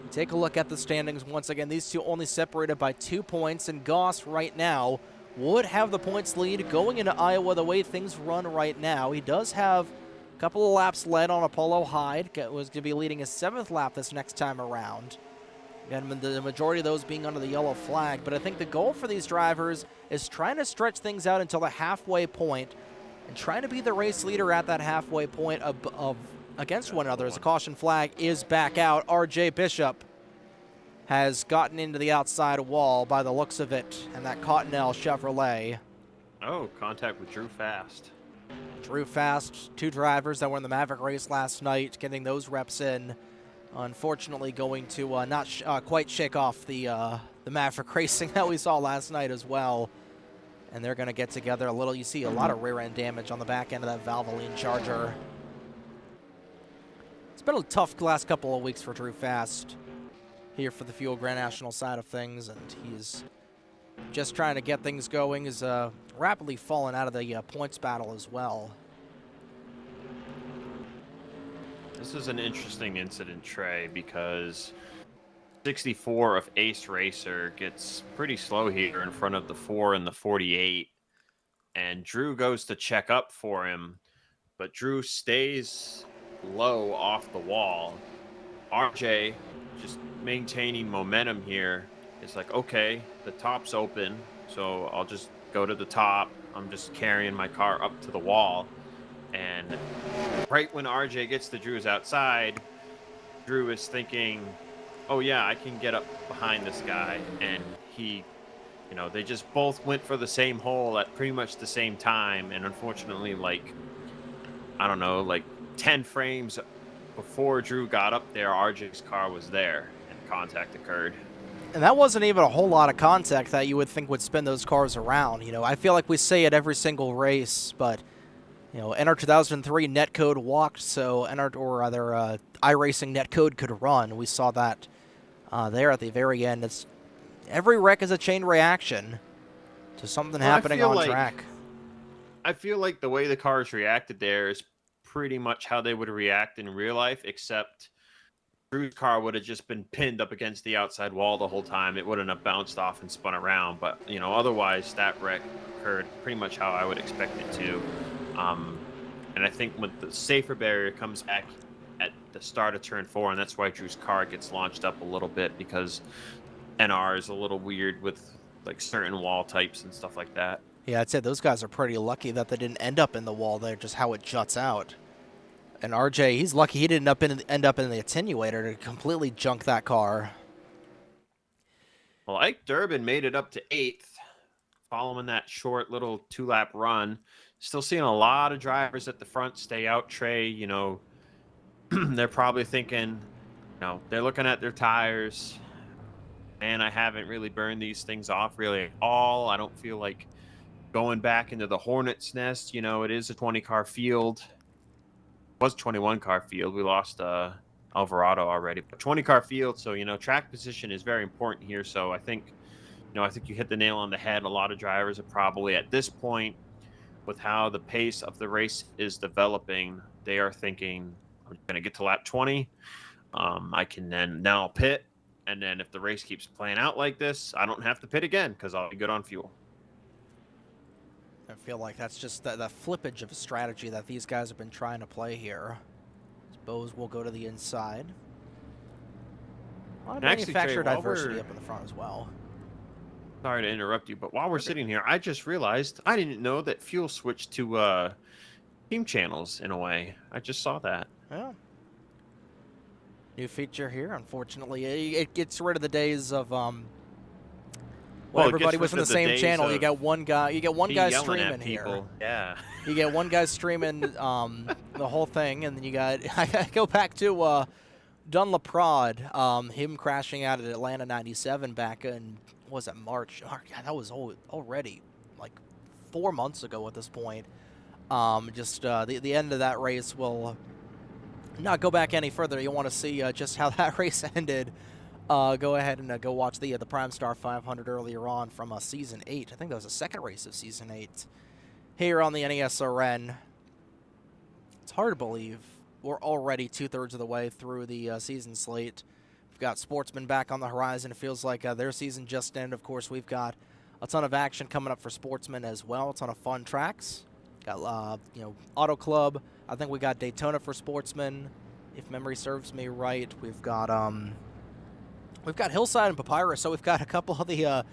Take a look at the standings once again. These two only separated by 2 points, and Goss right now would have the points lead going into Iowa the way things run right now. He does have a couple of laps led on Apollo Hyde. Was going to be leading his 7th lap this next time around. And the majority of those being under the yellow flag. But I think the goal for these drivers is trying to stretch things out until the halfway point and trying to be the race leader at that halfway point of against one another as a caution flag is back out. RJ Bishop has gotten into the outside wall by the looks of it, and that Cottonelle Chevrolet. Oh, contact with Drew Fast. Drew Fast, 2 drivers that were in the Maverick race last night, getting those reps in. Unfortunately, going to not quite shake off the Maverick racing that we saw last night as well. And they're going to get together a little. You see a lot of rear end damage on the back end of that Valvoline Charger. It's been a tough last couple of weeks for Drew Fast here for the Fuel Grand National side of things, and he's just trying to get things going. He's rapidly fallen out of the points battle as well. This is an interesting incident, Trey, because 64 of Ace Racer gets pretty slow here in front of the 4 and the 48, and Drew goes to check up for him, but Drew stays low off the wall. RJ, just maintaining momentum here, it's like, okay, the top's open, so I'll just go to the top. I'm just carrying my car up to the wall. And right when RJ gets to Drew's outside, Drew is thinking, oh yeah, I can get up behind this guy, and he, you know, they just both went for the same hole at pretty much the same time, and unfortunately, like, I don't know, like 10 frames before Drew got up there, RJ's car was there, and contact occurred. And that wasn't even a whole lot of contact that you would think would spin those cars around. You know, I feel like we say it every single race, but, you know, NR2003 netcode walked, so iRacing netcode could run. We saw that there at the very end. It's every wreck is a chain reaction to something happening on track. I feel like the way the cars reacted there is pretty much how they would react in real life, except Drew's car would have just been pinned up against the outside wall the whole time. It wouldn't have bounced off and spun around. But, you know, otherwise that wreck occurred pretty much how I would expect it to. And I think when the safer barrier comes back at the start of turn 4, and that's why Drew's car gets launched up a little bit, because NR is a little weird with like certain wall types and stuff like that. Yeah, I'd say those guys are pretty lucky that they didn't end up in the wall there, just how it juts out. And RJ, he's lucky he didn't end up in the attenuator to completely junk that car. Well, Ike Durbin made it up to 8th, following that short little 2-lap run. Still seeing a lot of drivers at the front stay out, Trey. You know, they're probably thinking, you know, they're looking at their tires. Man, I haven't really burned these things off really at all. I don't feel like going back into the Hornet's nest. You know, it is a 20-car field. Was 21-car field. We lost Alvarado already, but 20-car field. So, you know, track position is very important here. So I think, you know, I think you hit the nail on the head. A lot of drivers are probably at this point, with how the pace of the race is developing, they are thinking, I'm going to get to lap 20. I can then now pit. And then if the race keeps playing out like this, I don't have to pit again because I'll be good on fuel. I feel like that's just the flippage of a strategy that these guys have been trying to play here. Bose will go to the inside. A lot of manufacturer diversity up in the front as well. Sorry to interrupt you, but while we're sitting here, I just realized I didn't know that fuel switched to team channels in a way. I just saw that. Yeah. New feature here. Unfortunately, it gets rid of the days of everybody was in the same channel. You got one guy. You get one guy streaming here. Yeah. You get one guy streaming the whole thing, and then you got. I go back to Dun LaPrade, him crashing out at Atlanta '97 back in was it March? Oh, yeah, that was already like 4 months ago at this point. The end of that race will not go back any further. You want to see just how that race ended. Go ahead and go watch the Prime Star 500 earlier on from Season 8. I think that was the second race of Season 8 here on the NESRN. It's hard to believe we're already 2/3 of the way through the season slate. We've got Sportsman back on the horizon. It feels like their season just ended. Of course, we've got a ton of action coming up for Sportsman as well. A ton of fun tracks. Got Auto Club. I think we got Daytona for Sportsman, if memory serves me right. We've got Hillside and Papyrus. So we've got a couple of the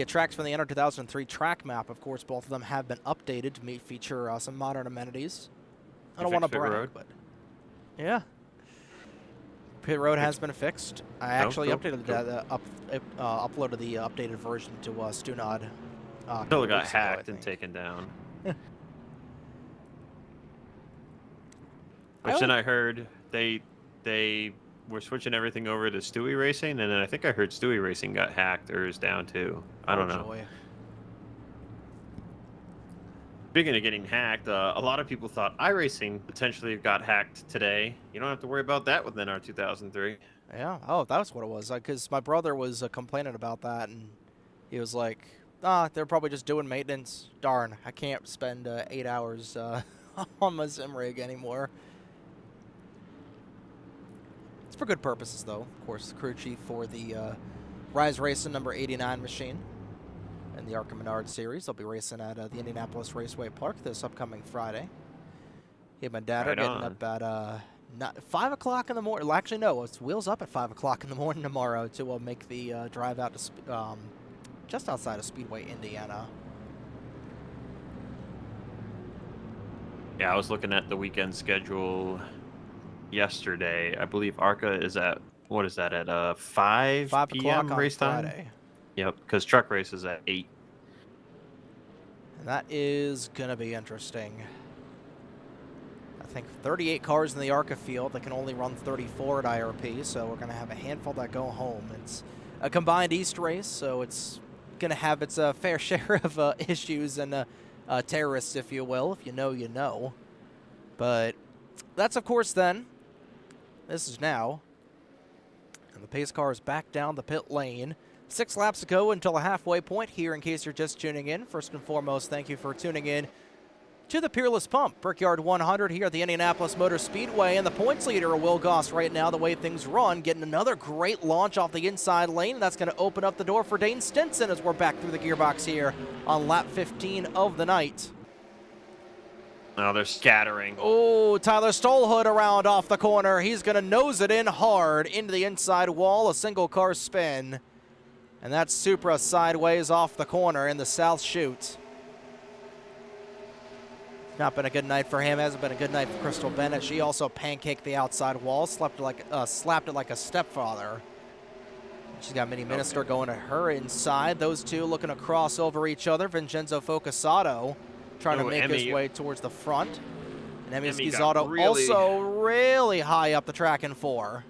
tracks from the NR2003 track map. Of course, both of them have been updated to feature some modern amenities. I don't want to brag, but yeah. Pit Road has been fixed. I actually uploaded the updated version to Stunod. Still got hacked and taken down. Which then I heard they were switching everything over to Stewie Racing, and then I think I heard Stewie Racing got hacked or is down too. I don't know. Joy. Speaking of getting hacked, a lot of people thought iRacing potentially got hacked today. You don't have to worry about that with NR2003. Yeah. Oh, that's what it was. Because my brother was complaining about that, and he was like, they're probably just doing maintenance. Darn, I can't spend 8 hours on my sim rig anymore. It's for good purposes, though. Of course, crew chief for the Rise Racing number 89 machine in the Arkham Menard series. They'll be racing at the Indianapolis Raceway Park this upcoming Friday. He and my dad are getting up at 5 o'clock in the morning. Well, actually, no, it's wheels up at 5 o'clock in the morning tomorrow to make the drive out to just outside of Speedway, Indiana. Yeah, I was looking at the weekend schedule yesterday. I believe ARCA is at What is that at 5 5 p.m. o'clock on race time? Friday. Yep, because truck race is at 8. And that is going to be interesting. I think 38 cars in the ARCA field. They can only run 34 at IRP, so we're going to have a handful that go home. It's a combined East race, so it's going to have its fair share of issues and terrorists, if you will. If you know, you know. But that's, of course, then. This is now. And the pace car is back down the pit lane. 6 laps to go until the halfway point here in case you're just tuning in. First and foremost, thank you for tuning in to the Peerless Pump. Brickyard 100 here at the Indianapolis Motor Speedway. And the points leader, Will Goss, right now, the way things run, getting another great launch off the inside lane. That's going to open up the door for Dane Stinson as we're back through the gearbox here on lap 15 of the night. Oh, they're scattering. Oh, Tyler Stolhood around off the corner. He's going to nose it in hard into the inside wall, a single car spin. And that's Supra sideways off the corner in the south chute. Not been a good night for him. Hasn't been a good night for Crystal Bennett. She also pancaked the outside wall, slapped it like a stepfather. She's got Mini Minister going to her inside. Those two looking to cross over each other. Vincenzo Focasato trying to make his way towards the front. And Emmy Schizzato also really high up the track in 4.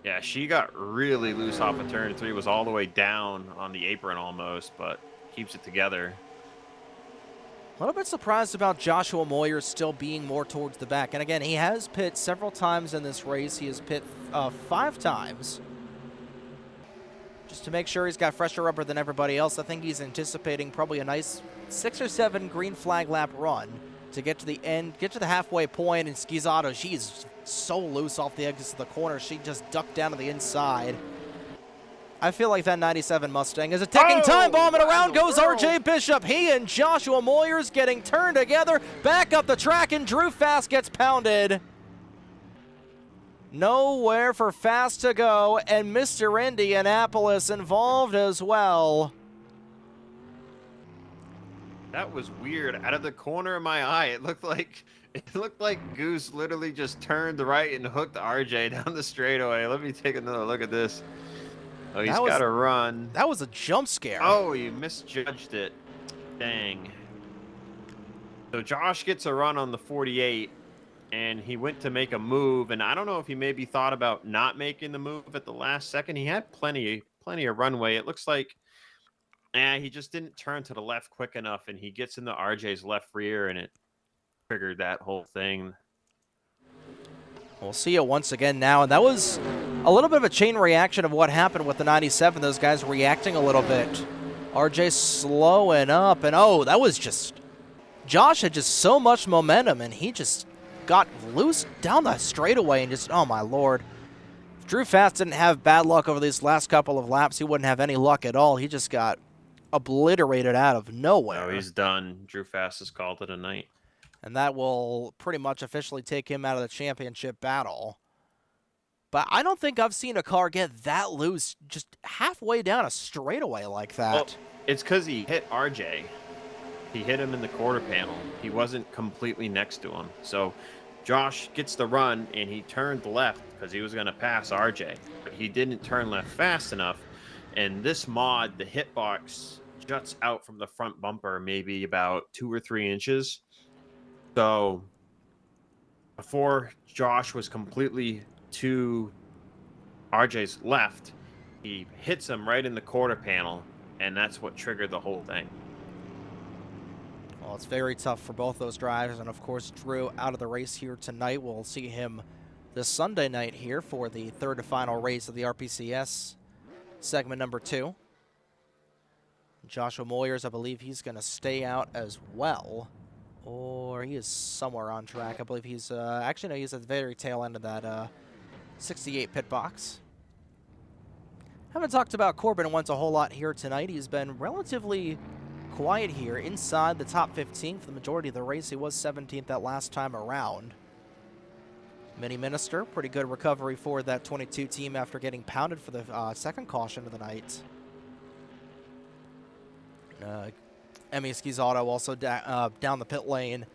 Yeah, she got really loose off of turn 3. Was all the way down on the apron almost, but keeps it together. A little bit surprised about Joshua Moyer still being more towards the back. And again, he has pit several times in this race. He has pit 5 times. Just to make sure he's got fresher rubber than everybody else. I think he's anticipating probably a nice 6 or 7 green flag lap run to get to the end, get to the halfway point. And Schizzato, she's so loose off the exits of the corner. She just ducked down to the inside. I feel like that 97 Mustang is a ticking time bomb, and around goes RJ Bishop. He and Joshua Moyers getting turned together. Back up the track, and Drew Fast gets pounded. Nowhere for Fast to go, and Mr. Indianapolis involved as well. That was weird. Out of the corner of my eye, it looked like Goose literally just turned right and hooked RJ down the straightaway. Let me take another look at this. Oh, he's got to run. That was a jump scare. Oh, you misjudged it. Dang. So Josh gets a run on the 48, and he went to make a move, and I don't know if he maybe thought about not making the move at the last second. He had plenty of runway. It looks like he just didn't turn to the left quick enough, and he gets into RJ's left rear, and it triggered that whole thing. We'll see it once again now, and that was a little bit of a chain reaction of what happened with the 97. Those guys reacting a little bit. RJ slowing up, and oh, that was just... Josh had just so much momentum, and he just got loose down the straightaway and just, oh my lord. If Drew Fast didn't have bad luck over these last couple of laps, he wouldn't have any luck at all. He just got obliterated out of nowhere. Oh, he's done. Drew Fast has called it a night. And that will pretty much officially take him out of the championship battle. But I don't think I've seen a car get that loose just halfway down a straightaway like that. Well, it's because he hit RJ. He hit him in the quarter panel. He wasn't completely next to him. So Josh gets the run, and he turned left because he was going to pass RJ. But he didn't turn left fast enough. And this mod, the hitbox, juts out from the front bumper maybe about 2 or 3 inches. So before Josh was completely to RJ's left, he hits him right in the quarter panel, and that's what triggered the whole thing. Well, it's very tough for both those drivers, and of course Drew out of the race here tonight. We'll see him this Sunday night here for the third and final race of the RPCS segment number 2. Joshua Moyers, I believe he's going to stay out as well. Or he is somewhere on track. I believe he's, actually, no, he's at the very tail end of that 68 pit box. Haven't talked about Corbin Wentz a whole lot here tonight. He's been relatively quiet here inside the top 15 for the majority of the race. He was 17th that last time around. Mini Minister, pretty good recovery for that 22 team after getting pounded for the second caution of the night. Emmy Schizzato also down the pit lane,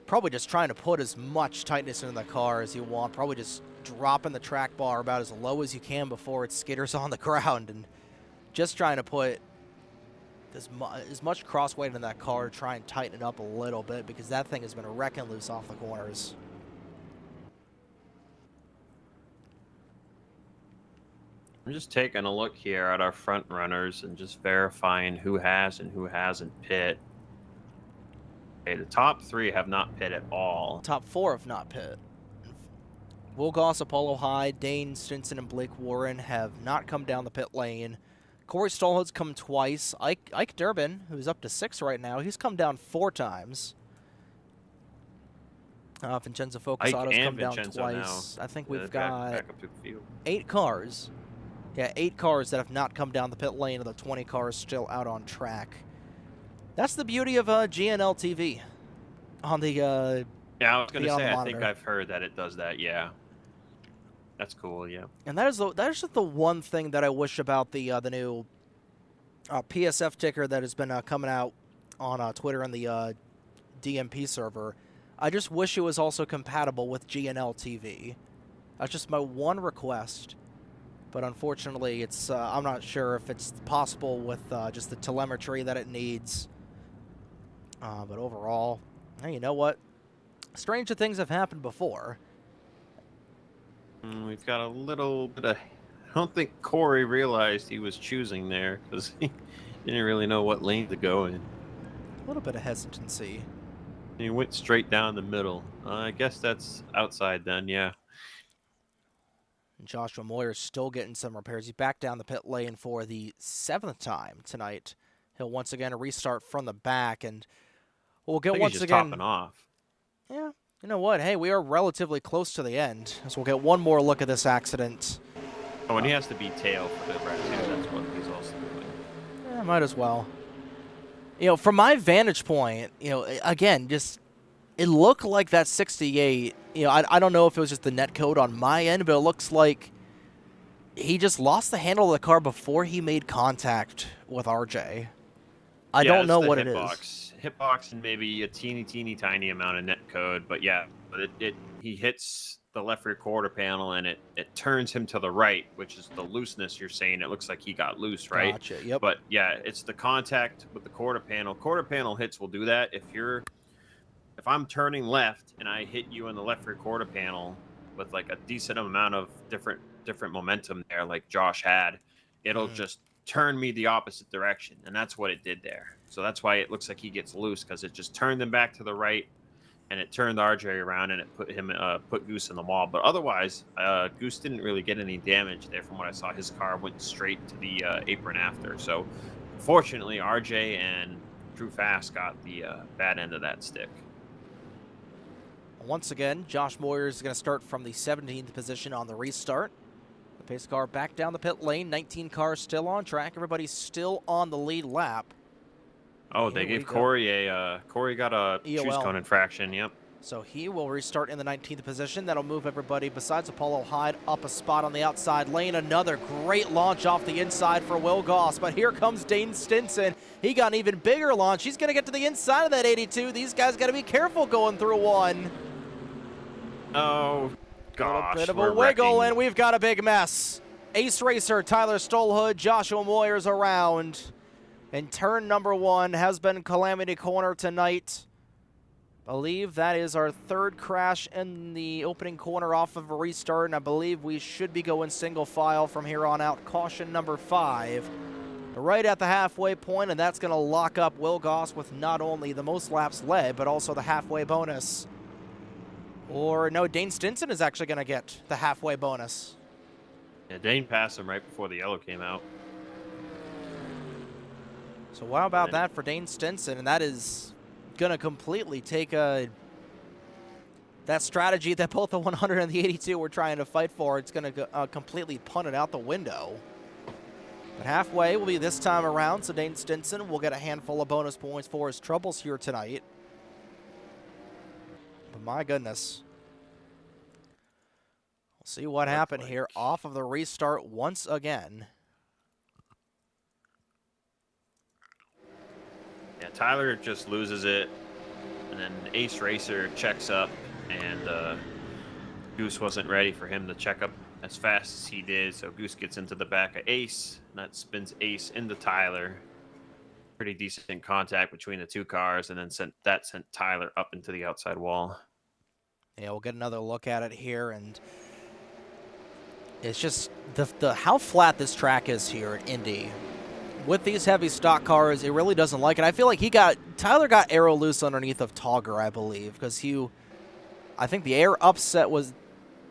probably just trying to put as much tightness into the car as you want, probably just dropping the track bar about as low as you can before it skitters on the ground, and just trying to put as much cross weight in that car to try and tighten it up a little bit, because that thing has been wrecking loose off the corners. I'm just taking a look here at our front runners and just verifying who has and who hasn't pit. Okay, the top 3 have not pit at all. Top 4 have not pit. Will Goss, Apollo Hyde, Dane Stinson, and Blake Warren have not come down the pit lane. Corey Stallhood's come twice. Ike Durbin, who's up to 6 right now, he's come down 4 times. Vincenzo Focusato's come down twice. Now. I think we've got back up to the field. 8 cars. Yeah, 8 cars that have not come down the pit lane, and the 20 cars still out on track. That's the beauty of GNL TV on the yeah, I was going to say, I monitor. think I've heard that it does that, yeah. That's cool, yeah. And that is just the one thing that I wish about the new PSF ticker that has been coming out on Twitter and the DMP server. I just wish it was also compatible with GNL TV. That's just my one request. But unfortunately, it's I'm not sure if it's possible with just the telemetry that it needs. But overall, hey, you know what? Stranger things have happened before. We've got a little bit of... I don't think Corey realized he was choosing there, because he didn't really know what lane to go in. A little bit of hesitancy. He went straight down the middle. I guess that's outside then, yeah. Joshua Moyer's still getting some repairs. He's back down the pit lane for the 7th time tonight. He'll once again restart from the back, and we'll get once again topping off. Yeah, you know what? Hey, we are relatively close to the end, so we'll get one more look at this accident. Oh, and he has to be tail for the wreck too. That's what he's also doing. Yeah, might as well. You know, from my vantage point, you know, again, just it looked like that 68. You know, I don't know if it was just the net code on my end, but it looks like he just lost the handle of the car before he made contact with RJ. I don't know what it is. Hitbox and maybe a teeny tiny amount of net code, but yeah, but he hits the left rear quarter panel and it turns him to the right, which is the looseness you're saying. It looks like he got loose, right? Gotcha. Yep. But yeah, it's the contact with the quarter panel. Quarter panel hits will do that. If I'm turning left and I hit you in the left rear quarter panel with like a decent amount of different momentum there, like Josh had, it'll just turn me the opposite direction, and that's what it did there. So that's why it looks like he gets loose, because it just turned him back to the right, and it turned RJ around, and it put Goose in the wall. But otherwise, Goose didn't really get any damage there. From what I saw, his car went straight to the apron after. So fortunately, RJ and Drew Fast got the bad end of that stick. Once again, Josh Moyer is going to start from the 17th position on the restart. The pace car back down the pit lane. 19 cars still on track. Everybody's still on the lead lap. Oh, they gave Corey Corey got a EOL. choose cone infraction. Yep. So he will restart in the 19th position. That'll move everybody besides Apollo Hyde up a spot on the outside lane. Another great launch off the inside for Will Goss. But here comes Dane Stinson. He got an even bigger launch. He's going to get to the inside of that 82. These guys got to be careful going through one. Oh, gosh. A bit of a wiggle, and we've got a big mess. Ace Racer, Tyler Stolhood, Joshua Moyers around. And turn number 1 has been Calamity Corner tonight. I believe that is our 3rd crash in the opening corner off of a restart, and I believe we should be going single file from here on out. Caution number 5. Right at the halfway point, and that's going to lock up Will Goss with not only the most laps led, but also the halfway bonus. Or no, Dane Stinson is actually going to get the halfway bonus. Yeah, Dane passed him right before the yellow came out. So how about that for Dane Stinson? And that is going to completely take that strategy that both the 100 and the 82 were trying to fight for. It's going to completely punt it out the window. But halfway will be this time around, so Dane Stinson will get a handful of bonus points for his troubles here tonight. But my goodness. We'll see what happened here off of the restart once again. Yeah, Tyler just loses it, and then Ace Racer checks up and Goose wasn't ready for him to check up as fast as he did, so Goose gets into the back of Ace, and that spins Ace into Tyler. Pretty decent contact between the two cars, and then sent Tyler up into the outside wall. Yeah, we'll get another look at it here, and it's just the how flat this track is here at Indy. With these heavy stock cars, it really doesn't like it. I feel like Tyler got aero loose underneath of Togger, I believe, because I think the air upset was,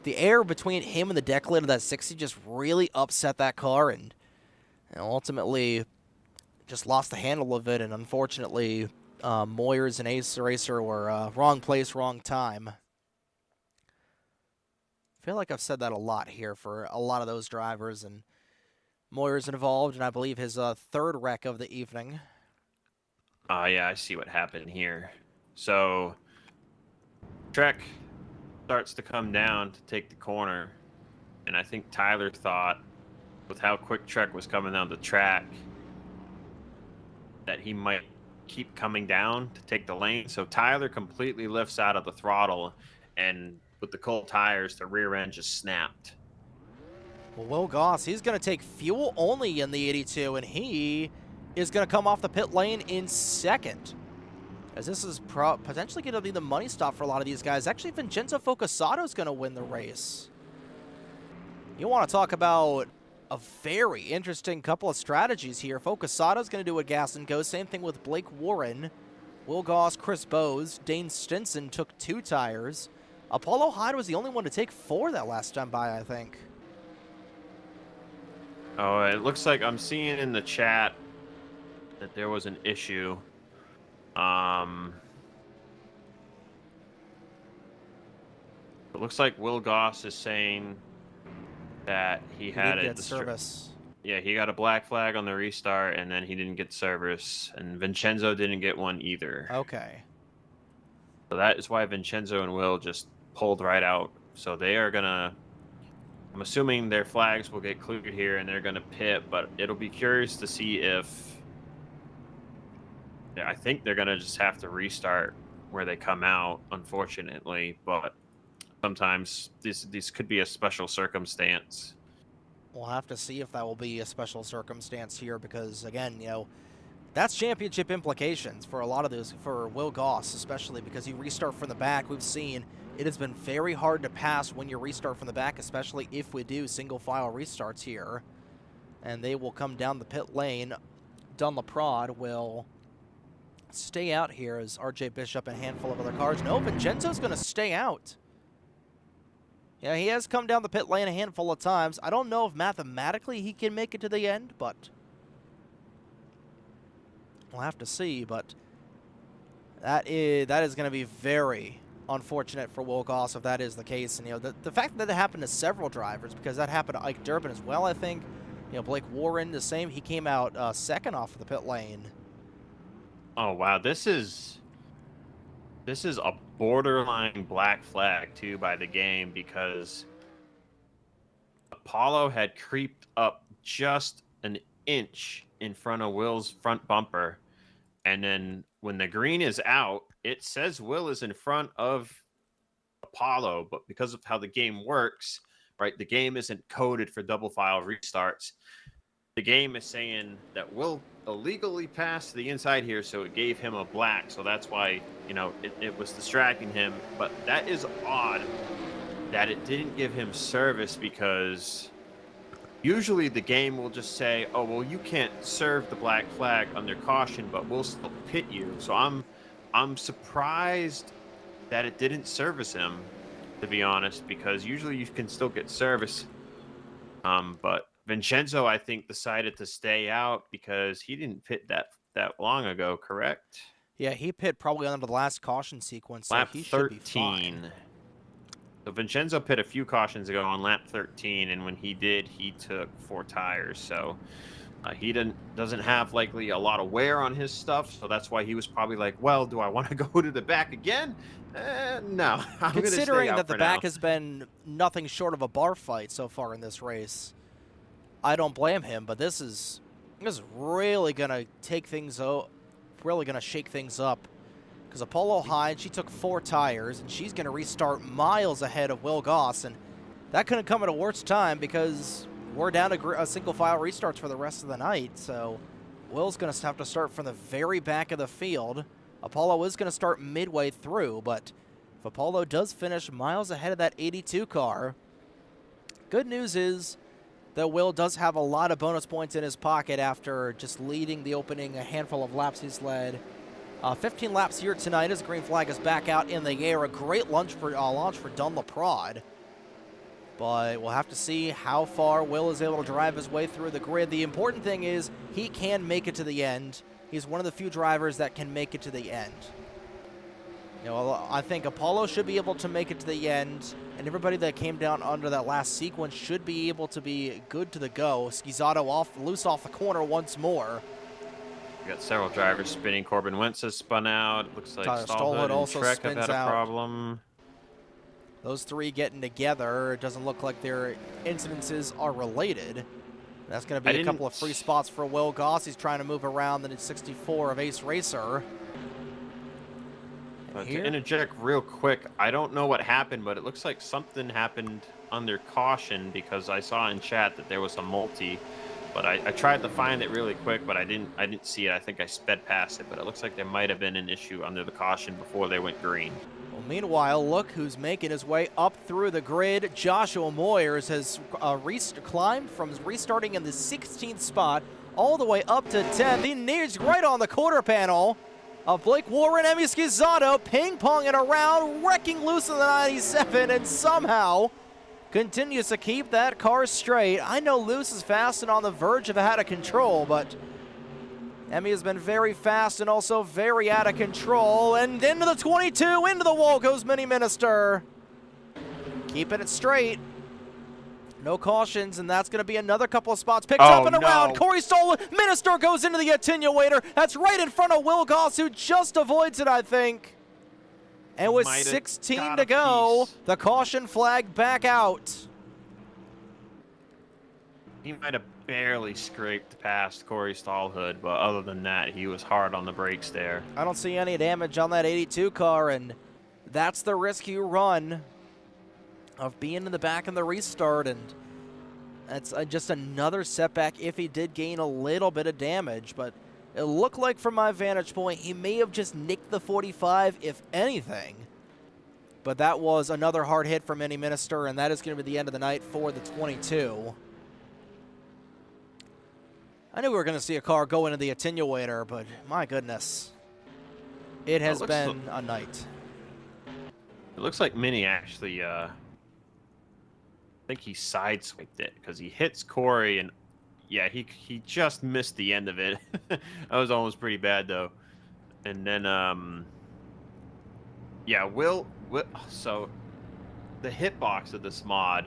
the air between him and the deck lid of that 60 just really upset that car, and ultimately just lost the handle of it, and unfortunately, Moyers and Ace Racer were wrong place, wrong time. I feel like I've said that a lot here for a lot of those drivers, and Moyer's involved, and I believe his third wreck of the evening. Yeah, I see what happened here. So, Trek starts to come down to take the corner, and I think Tyler thought, with how quick Trek was coming down the track, that he might keep coming down to take the lane. So Tyler completely lifts out of the throttle, and with the cold tires, the rear end just snapped. Well, Will Goss, he's going to take fuel only in the 82, and he is going to come off the pit lane in second. As this is potentially going to be the money stop for a lot of these guys. Actually, Vincenzo Focasato is going to win the race. You want to talk about a very interesting couple of strategies here. Focasato is going to do what Gaston goes. Same thing with Blake Warren. Will Goss, Chris Bowes, Dane Stinson took 2 tires. Apollo Hyde was the only one to take 4 that last time by, I think. Oh, it looks like I'm seeing in the chat that there was an issue. It looks like Will Goss is saying that he had a service. Yeah, he got a black flag on the restart, and then he didn't get service, and Vincenzo didn't get one either. Okay. So that is why Vincenzo and Will just pulled right out. So they are gonna, I'm assuming their flags will get cleared here, and they're gonna pit. But it'll be curious to see if, I think they're gonna just have to restart where they come out, unfortunately. But sometimes this could be a special circumstance. We'll have to see if that will be a special circumstance here, because again, that's championship implications for a lot of those, for Will Goss especially, because you restart from the back. We've seen it has been very hard to pass when you restart from the back, especially if we do single file restarts here. And they will come down the pit lane. Dunlaprod will stay out here as RJ Bishop and a handful of other cars. No, Vincenzo's going to stay out. Yeah, he has come down the pit lane a handful of times. I don't know if mathematically he can make it to the end, but we'll have to see. But that is going to be very unfortunate for Will Goss if that is the case. And the fact that it happened to several drivers, because that happened to Ike Durbin as well, I think. Blake Warren the same. He came out second off of the pit lane. Oh wow, this is a borderline black flag too by the game, because Apollo had creeped up just an inch in front of Will's front bumper, and then when the green is out, it says Will is in front of Apollo, but because of how the game works, right, the game isn't coded for double file restarts. The game is saying that Will illegally passed the inside here, so it gave him a black. So that's why, it was distracting him. But that is odd that it didn't give him service, because usually the game will just say, oh, well, you can't serve the black flag under caution, but we'll still pit you. So I'm surprised that it didn't service him, to be honest, because usually you can still get service. But Vincenzo, I think, decided to stay out because he didn't pit that long ago, correct? Yeah, he pit probably under the last caution sequence, so lap he 13. should be fine. So Vincenzo pit a few cautions ago on lap 13, and when he did, he took 4 tires. So he doesn't have likely a lot of wear on his stuff, so that's why he was probably like, well, do I want to go to the back again? No. Considering that the back has been nothing short of a bar fight so far in this race, I don't blame him, but this is really going to take things really going to shake things up, because Apollo Hyde, she took 4 tires, and she's going to restart miles ahead of Will Goss, and that couldn't come at a worse time because we're down to single file restarts for the rest of the night, so Will's going to have to start from the very back of the field. Apollo is going to start midway through, but if Apollo does finish miles ahead of that 82 car, good news is that Will does have a lot of bonus points in his pocket after just leading the opening a handful of laps he's led. 15 laps here tonight as the green flag is back out in the air. A great launch for Don LaPrade. But we'll have to see how far Will is able to drive his way through the grid. The important thing is he can make it to the end. He's one of the few drivers that can make it to the end. You know, I think Apollo should be able to make it to the end, and everybody that came down under that last sequence should be able to be good to the go. Schizzato loose off the corner once more. We got several drivers spinning. Corbin Wentz has spun out. Looks like Stallhood and also Trek have spins had a out. problem. Those 3 getting together, it doesn't look like their incidences are related. That's going to be a couple of free spots for Will Goss. He's trying to move around the 64 of Ace Racer. To interject real quick, I don't know what happened, but it looks like something happened under caution because I saw in chat that there was a multi. But I tried to find it really quick, but I didn't see it. I think I sped past it, but it looks like there might have been an issue under the caution before they went green. Well, meanwhile, look who's making his way up through the grid. Joshua Moyers has climbed from restarting in the 16th spot all the way up to 10th. He needs right on the quarter panel of Blake Warren, Emmy Schizzato, ping-ponging around, wrecking loose in the 97, and somehow continues to keep that car straight. I know Luce is fast and on the verge of out of control, but Emmy has been very fast and also very out of control. And into the 22, into the wall goes Mini Minister. Keeping it straight. No cautions, and that's going to be another couple of spots picked up and around. Corey Stoll, Minister goes into the attenuator. That's right in front of Will Goss, who just avoids it, I think. And with 16 to go, the caution flag back out. He might have barely scraped past Corey Stallhood, but other than that, he was hard on the brakes there. I don't see any damage on that 82 car, and that's the risk you run of being in the back in the restart, and that's just another setback if he did gain a little bit of damage, but it looked like from my vantage point, he may have just nicked the 45, if anything. But that was another hard hit from Mini Minister, and that is going to be the end of the night for the 22. I knew we were going to see a car go into the attenuator, but my goodness. It has been a night. It looks like Mini actually, I think he sideswiped it because he hits Corey, and yeah, he just missed the end of it. That was almost pretty bad, though. And then, yeah, Will, so the hitbox of this mod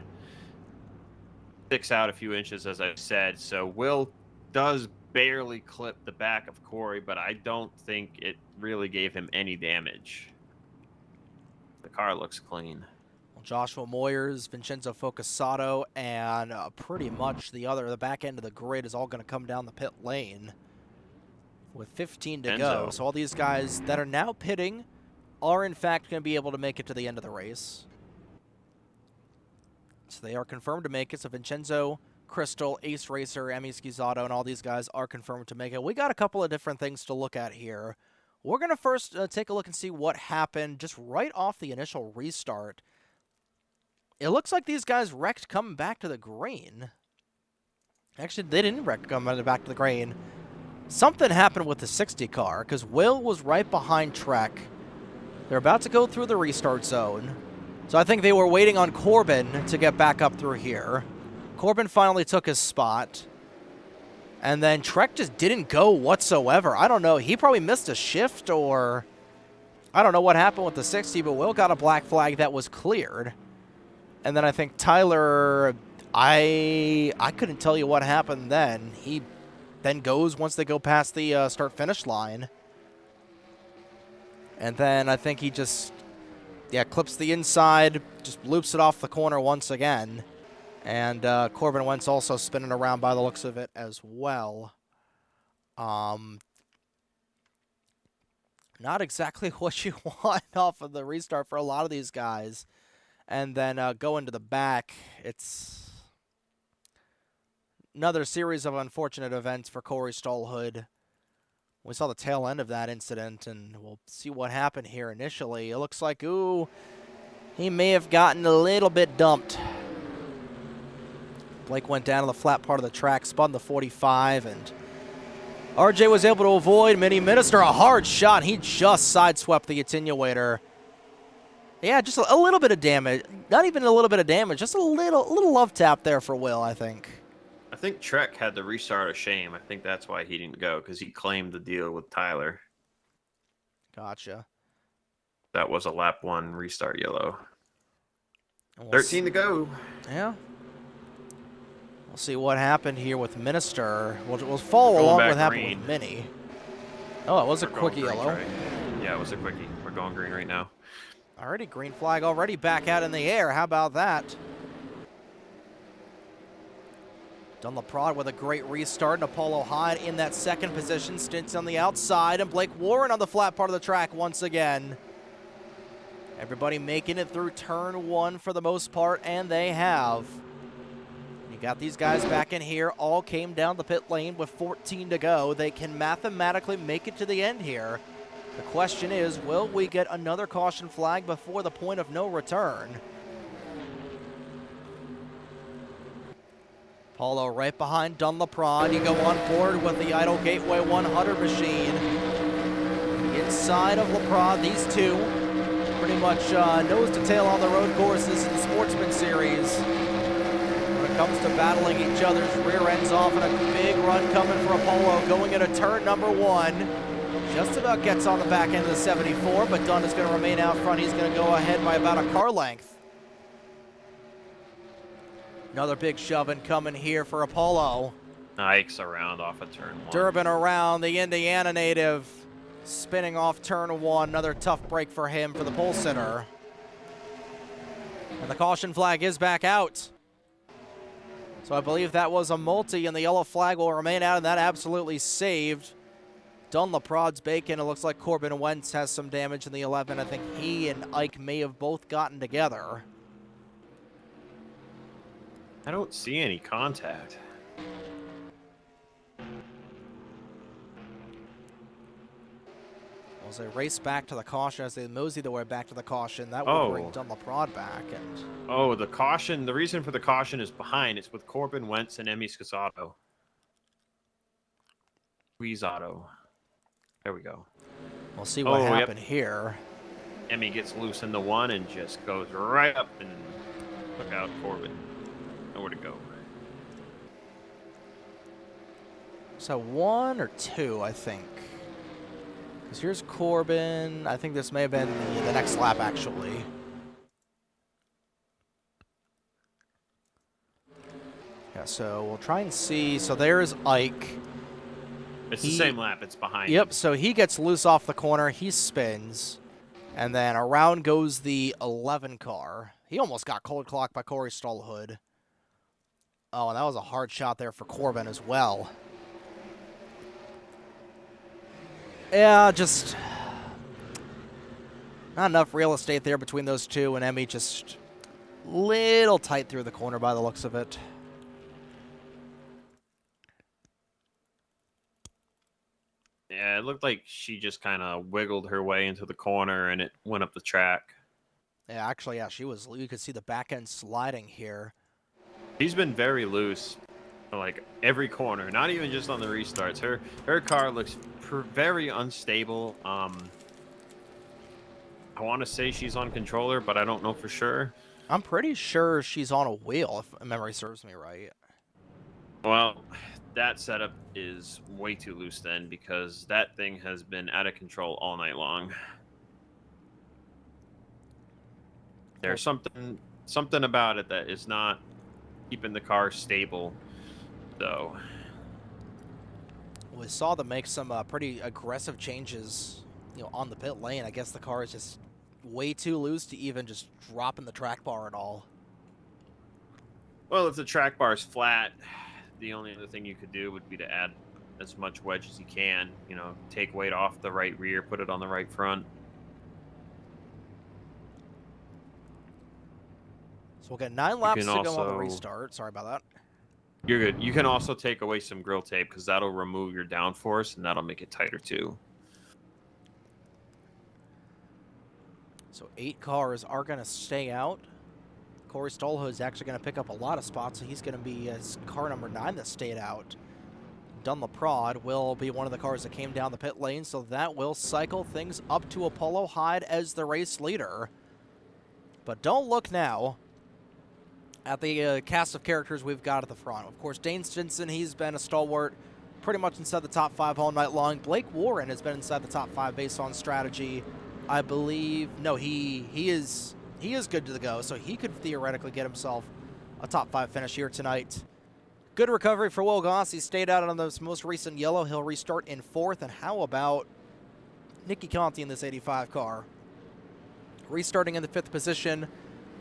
sticks out a few inches, as I said. So Will does barely clip the back of Corey, but I don't think it really gave him any damage. The car looks clean. Joshua Moyers, Vincenzo Focasato, and pretty much the back end of the grid is all going to come down the pit lane with 15 to go. So all these guys that are now pitting are in fact going to be able to make it to the end of the race. So they are confirmed to make it. So Vincenzo, Crystal, Ace Racer, Emmy Schizzato, and all these guys are confirmed to make it. We got a couple of different things to look at here. We're going to first take a look and see what happened just right off the initial restart. It looks like these guys wrecked coming back to the green. Actually, they didn't wreck coming back to the green. Something happened with the 60 car, because Will was right behind Trek. They're about to go through the restart zone. So I think they were waiting on Corbin to get back up through here. Corbin finally took his spot. And then Trek just didn't go whatsoever. I don't know. He probably missed a shift, or I don't know what happened with the 60, but Will got a black flag that was cleared. And then I think Tyler, I couldn't tell you what happened then. He then goes once they go past the start-finish line. And then I think he just, clips the inside, just loops it off the corner once again. And Corbin Wentz also spinning around by the looks of it as well. Not exactly what you want off of the restart for a lot of these guys. And then go into the back. It's another series of unfortunate events for Corey Stallhood. We saw the tail end of that incident, and we'll see what happened here initially. It looks like, ooh, he may have gotten a little bit dumped. Blake went down to the flat part of the track, spun the 45, and RJ was able to avoid Mini Minister. A hard shot. He just sideswept the attenuator. Yeah, just a little bit of damage. Not even a little bit of damage, just a little love tap there for Will, I think. I think Trek had the restart of shame. I think that's why he didn't go, because he claimed the deal with Tyler. Gotcha. That was a lap 1 restart yellow. 13 to go. Yeah. We'll see what happened here with Minister. We'll follow along what happened with Mini. Oh, it was a quick yellow. Right? Yeah, it was a quickie. We're going green right now. Already green flag already back out in the air. How about that? Dunlop with a great restart, and Apollo Hyde in that second position, stints on the outside, and Blake Warren on the flat part of the track once again. Everybody making it through turn 1 for the most part, and they have. You got these guys back in here, all came down the pit lane with 14 to go. They can mathematically make it to the end here. The question is, will we get another caution flag before the point of no return? Paulo right behind Dunlop. You go on board with the Idle Gateway 100 machine. Inside of LaPrade, these two pretty much nose to tail on the road courses in the Sportsman Series. When it comes to battling each other's rear ends off, and a big run coming for Apollo going into turn number 1. Just about gets on the back end of the 74, but Dunn is going to remain out front. He's going to go ahead by about a car length. Another big shoving coming here for Apollo. Ike's around off of turn 1. Durbin around, the Indiana native spinning off turn 1. Another tough break for him for the pole sitter. And the caution flag is back out. So I believe that was a multi, and the yellow flag will remain out, and that absolutely saved Dunloprod's bacon. It looks like Corbin Wentz has some damage in the 11. I think he and Ike may have both gotten together. I don't see any contact. As they race back to the caution, as they mosey their way back to the caution, that will bring Dunlop back. And oh, the caution. The reason for the caution is behind. It's with Corbin Wentz and Emmy Scasato. Squeezato. There we go. We'll see what happened here. Emmy gets loose in the 1 and just goes right up and took out Corbin. Nowhere to go. So 1 or 2, I think. Because here's Corbin. I think this may have been the next lap, actually. Yeah, so we'll try and see. So there's Ike. It's the same lap. It's behind. Yep, him. so he gets loose off the corner. He spins. And then around goes the 11 car. He almost got cold clocked by Corey Stallhood. Oh, and that was a hard shot there for Corbin as well. Yeah, just not enough real estate there between those two, and Emmy just little tight through the corner by the looks of it. Yeah, it looked like she just kind of wiggled her way into the corner and it went up the track. Yeah, actually, yeah, she was. You could see the back end sliding here. She's been very loose, like every corner, not even just on the restarts. Her car looks very unstable. I want to say she's on controller, but I don't know for sure. I'm pretty sure she's on a wheel, if memory serves me right. Well, that setup is way too loose then, because that thing has been out of control all night long. There's something about it that is not keeping the car stable, though. We saw them make some pretty aggressive changes, on the pit lane. I guess the car is just way too loose to even just drop in the track bar at all. Well, if the track bar is flat, the only other thing you could do would be to add as much wedge as you can. You know, take weight off the right rear, put it on the right front. So we'll get 9 laps to go on the also- restart. Sorry about that. You're good. You can also take away some grill tape because that'll remove your downforce and that'll make it tighter too. So 8 cars are going to stay out. Corey Stolho is actually going to pick up a lot of spots, so he's going to be as car number 9 that stayed out. Dunlop will be one of the cars that came down the pit lane, so that will cycle things up to Apollo Hyde as the race leader. But don't look now at the cast of characters we've got at the front. Of course, Dane Stinson, he's been a stalwart pretty much inside the top 5 all night long. Blake Warren has been inside the top 5 based on strategy. I believe, no, he is good to go, so he could theoretically get himself a top 5 finish here tonight. Good recovery for Will Goss. He stayed out on this most recent yellow. He'll restart in 4th. And how about Nicky Conti in this 85 car? Restarting in the 5th position.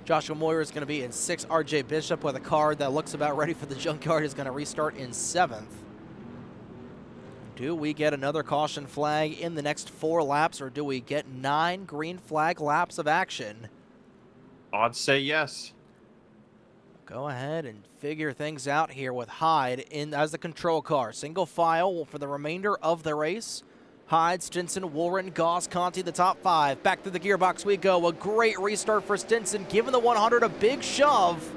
Joshua Moyer is going to be in 6th. RJ Bishop with a car that looks about ready for the junkyard is going to restart in 7th. Do we get another caution flag in the next 4 laps, or do we get 9 green flag laps of action? I'd say yes. Go ahead and figure things out here with Hyde in as the control car. Single file for the remainder of the race. Hyde, Stinson, Warren, Goss, Conti, the top 5. Back to the gearbox we go. A great restart for Stinson, giving the 100 a big shove.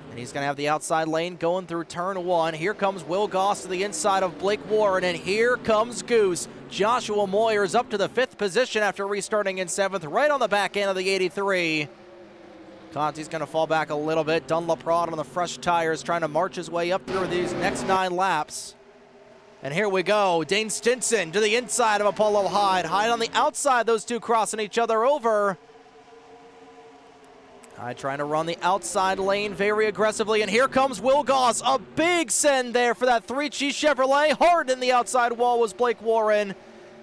And he's going to have the outside lane going through turn 1. Here comes Will Goss to the inside of Blake Warren, and here comes Goose. Joshua Moyer is up to the 5th position after restarting in 7th, right on the back end of the 83. Conti's going to fall back a little bit. Dunlop on the fresh tires, trying to march his way up through these next 9 laps. And here we go. Dane Stinson to the inside of Apollo Hyde. Hyde on the outside, those two crossing each other over. Hyde trying to run the outside lane very aggressively. And here comes Will Goss. A big send there for that 3-Chi Chevrolet. Hard in the outside wall was Blake Warren.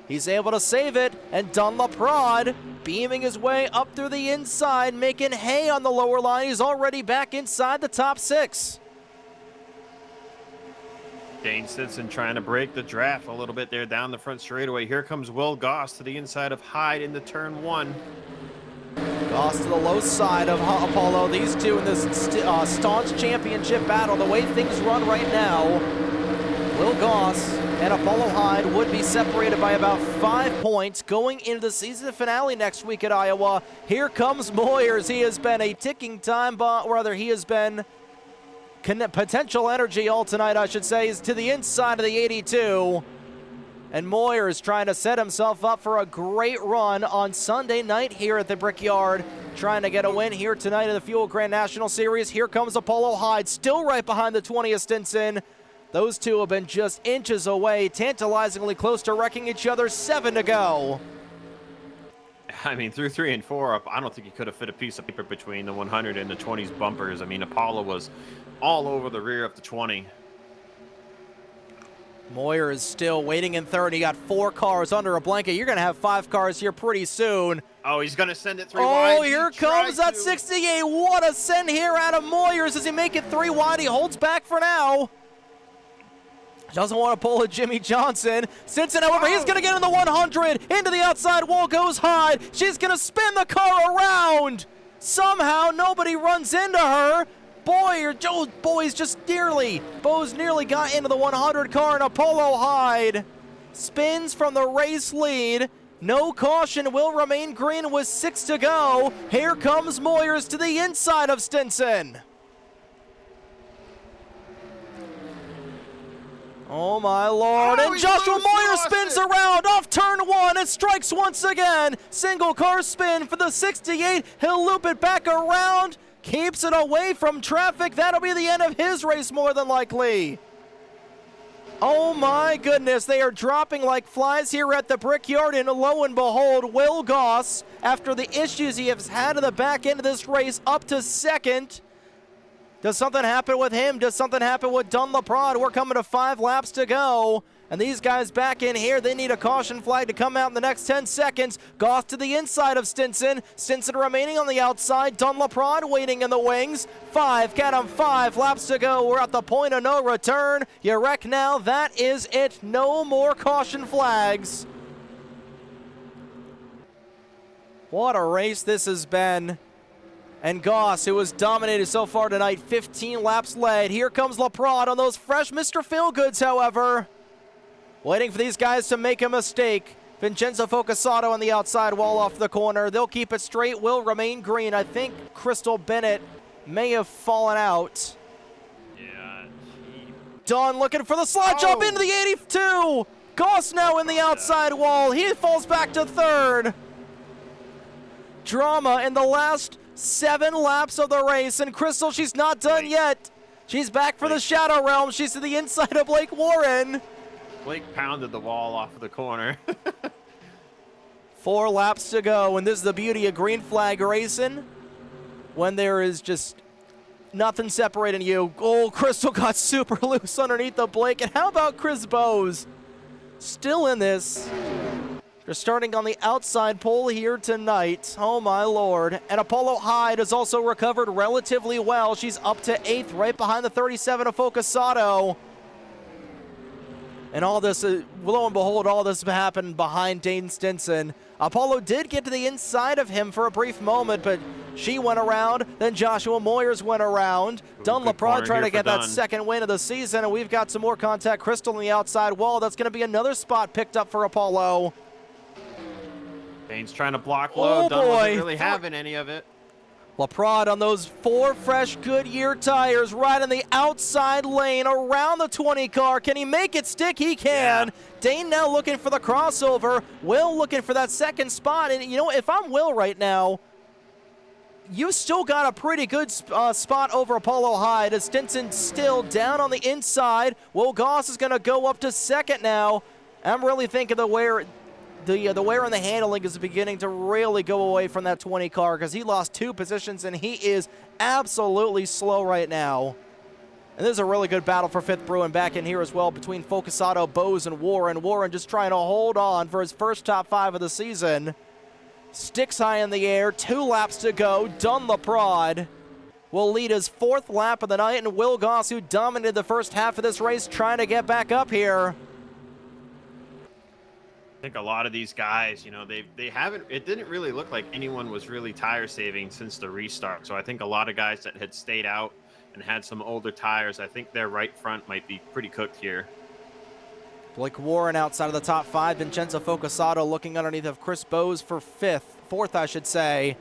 He's able to save it. And Dunlop beaming his way up through the inside, making hay on the lower line. He's already back inside the top 6. Dane Stinson trying to break the draft a little bit there down the front straightaway. Here comes Will Goss to the inside of Hyde into turn 1. Goss to the low side of Apollo. These two in this staunch championship battle. The way things run right now, Will Goss and Apollo Hyde would be separated by about 5 points going into the season finale next week at Iowa. Here comes Moyers. He has been a ticking time bomb, or rather he has been potential energy all tonight, I should say. Is to the inside of the 82. And Moyers trying to set himself up for a great run on Sunday night here at the Brickyard. Trying to get a win here tonight in the Fuel Grand National Series. Here comes Apollo Hyde, still right behind the 20th Stinson. Those two have been just inches away, tantalizingly close to wrecking each other. 7 to go. I mean, through 3 and 4 up, I don't think he could have fit a piece of paper between the 100 and the 20's bumpers. I mean, Apollo was all over the rear of the 20. Moyer is still waiting in 3rd. He got 4 cars under a blanket. You're going to have 5 cars here pretty soon. Oh, he's going to send it 3 wide. Oh, here comes that 68. What a send here out of Moyers. Does he make it 3 wide? He holds back for now. Doesn't want to pull a Jimmy Johnson. Stinson, however, he's going to get in the 100. Into the outside wall goes Hyde. She's going to spin the car around. Somehow, nobody runs into her. Bo's nearly got into the 100 car, and Apollo Hyde spins from the race lead. No caution will remain green with 6 to go. Here comes Moyers to the inside of Stinson. Oh my Lord, and Joshua Moyer spins around off turn 1 and strikes once again. Single car spin for the 68. He'll loop it back around, keeps it away from traffic. That'll be the end of his race more than likely. Oh my goodness, they are dropping like flies here at the Brickyard, and lo and behold, Will Goss, after the issues he has had in the back end of this race, up to 2nd. Does something happen with him? Does something happen with Dunlop? We're coming to 5 laps to go. And these guys back in here, they need a caution flag to come out in the next 10 seconds. Goss to the inside of Stinson. Stinson remaining on the outside. Dunlop waiting in the wings. 5 laps to go. We're at the point of no return. You wreck now. That is it. No more caution flags. What a race this has been. And Goss, who has dominated so far tonight, 15 laps led. Here comes Laprade on those fresh Mr. Feelgoods, however. Waiting for these guys to make a mistake. Vincenzo Focasato on the outside wall off the corner. They'll keep it straight, will remain green. I think Crystal Bennett may have fallen out. Yeah. Dunn looking for the slide jump into the 82. Goss now in the outside wall. He falls back to third. Drama in the last 7 laps of the race, and Crystal, she's not done yet. She's back for the Shadow Realm. She's to the inside of Blake Warren. Blake pounded the wall off of the corner. 4 laps to go, and this is the beauty of green flag racing, when there is just nothing separating you. Oh, Crystal got super loose underneath the Blake, and how about Chris Bowes? Still in this. They're starting on the outside pole here tonight. Oh, my Lord. And Apollo Hyde has also recovered relatively well. She's up to 8th, right behind the 37 of Focasato. And all this, lo and behold, all this happened behind Dane Stinson. Apollo did get to the inside of him for a brief moment, but she went around. Then Joshua Moyers went around. Dunlop trying to get that second win of the season, and we've got some more contact. Crystal on the outside wall. That's going to be another spot picked up for Apollo. Dane's trying to block low. Dunn wasn't really having any of it. Laprade on those 4 fresh Goodyear tires right in the outside lane around the 20 car. Can he make it stick? He can. Yeah. Dane now looking for the crossover. Will looking for that second spot. And, you know, if I'm Will right now, you still got a pretty good spot over Apollo Hyde. As Stinson still down on the inside. Will Goss is going to go up to second now. I'm really thinking the wear and the handling is beginning to really go away from that 20 car, because he lost 2 positions and he is absolutely slow right now. And this is a really good battle for 5th Bruin back in here as well between Focasato, Bowes, and Warren. Warren just trying to hold on for his first top 5 of the season. Sticks high in the air, 2 laps to go. Dunlop will lead his 4th lap of the night, and Will Goss, who dominated the first half of this race, trying to get back up here. I think a lot of these guys, you know, they haven't, it didn't really look like anyone was really tire saving since the restart. So I think a lot of guys that had stayed out and had some older tires, I think their right front might be pretty cooked here. Blake Warren outside of the top 5. Vincenzo Focasato looking underneath of Chris Bowes for 4th, I should say.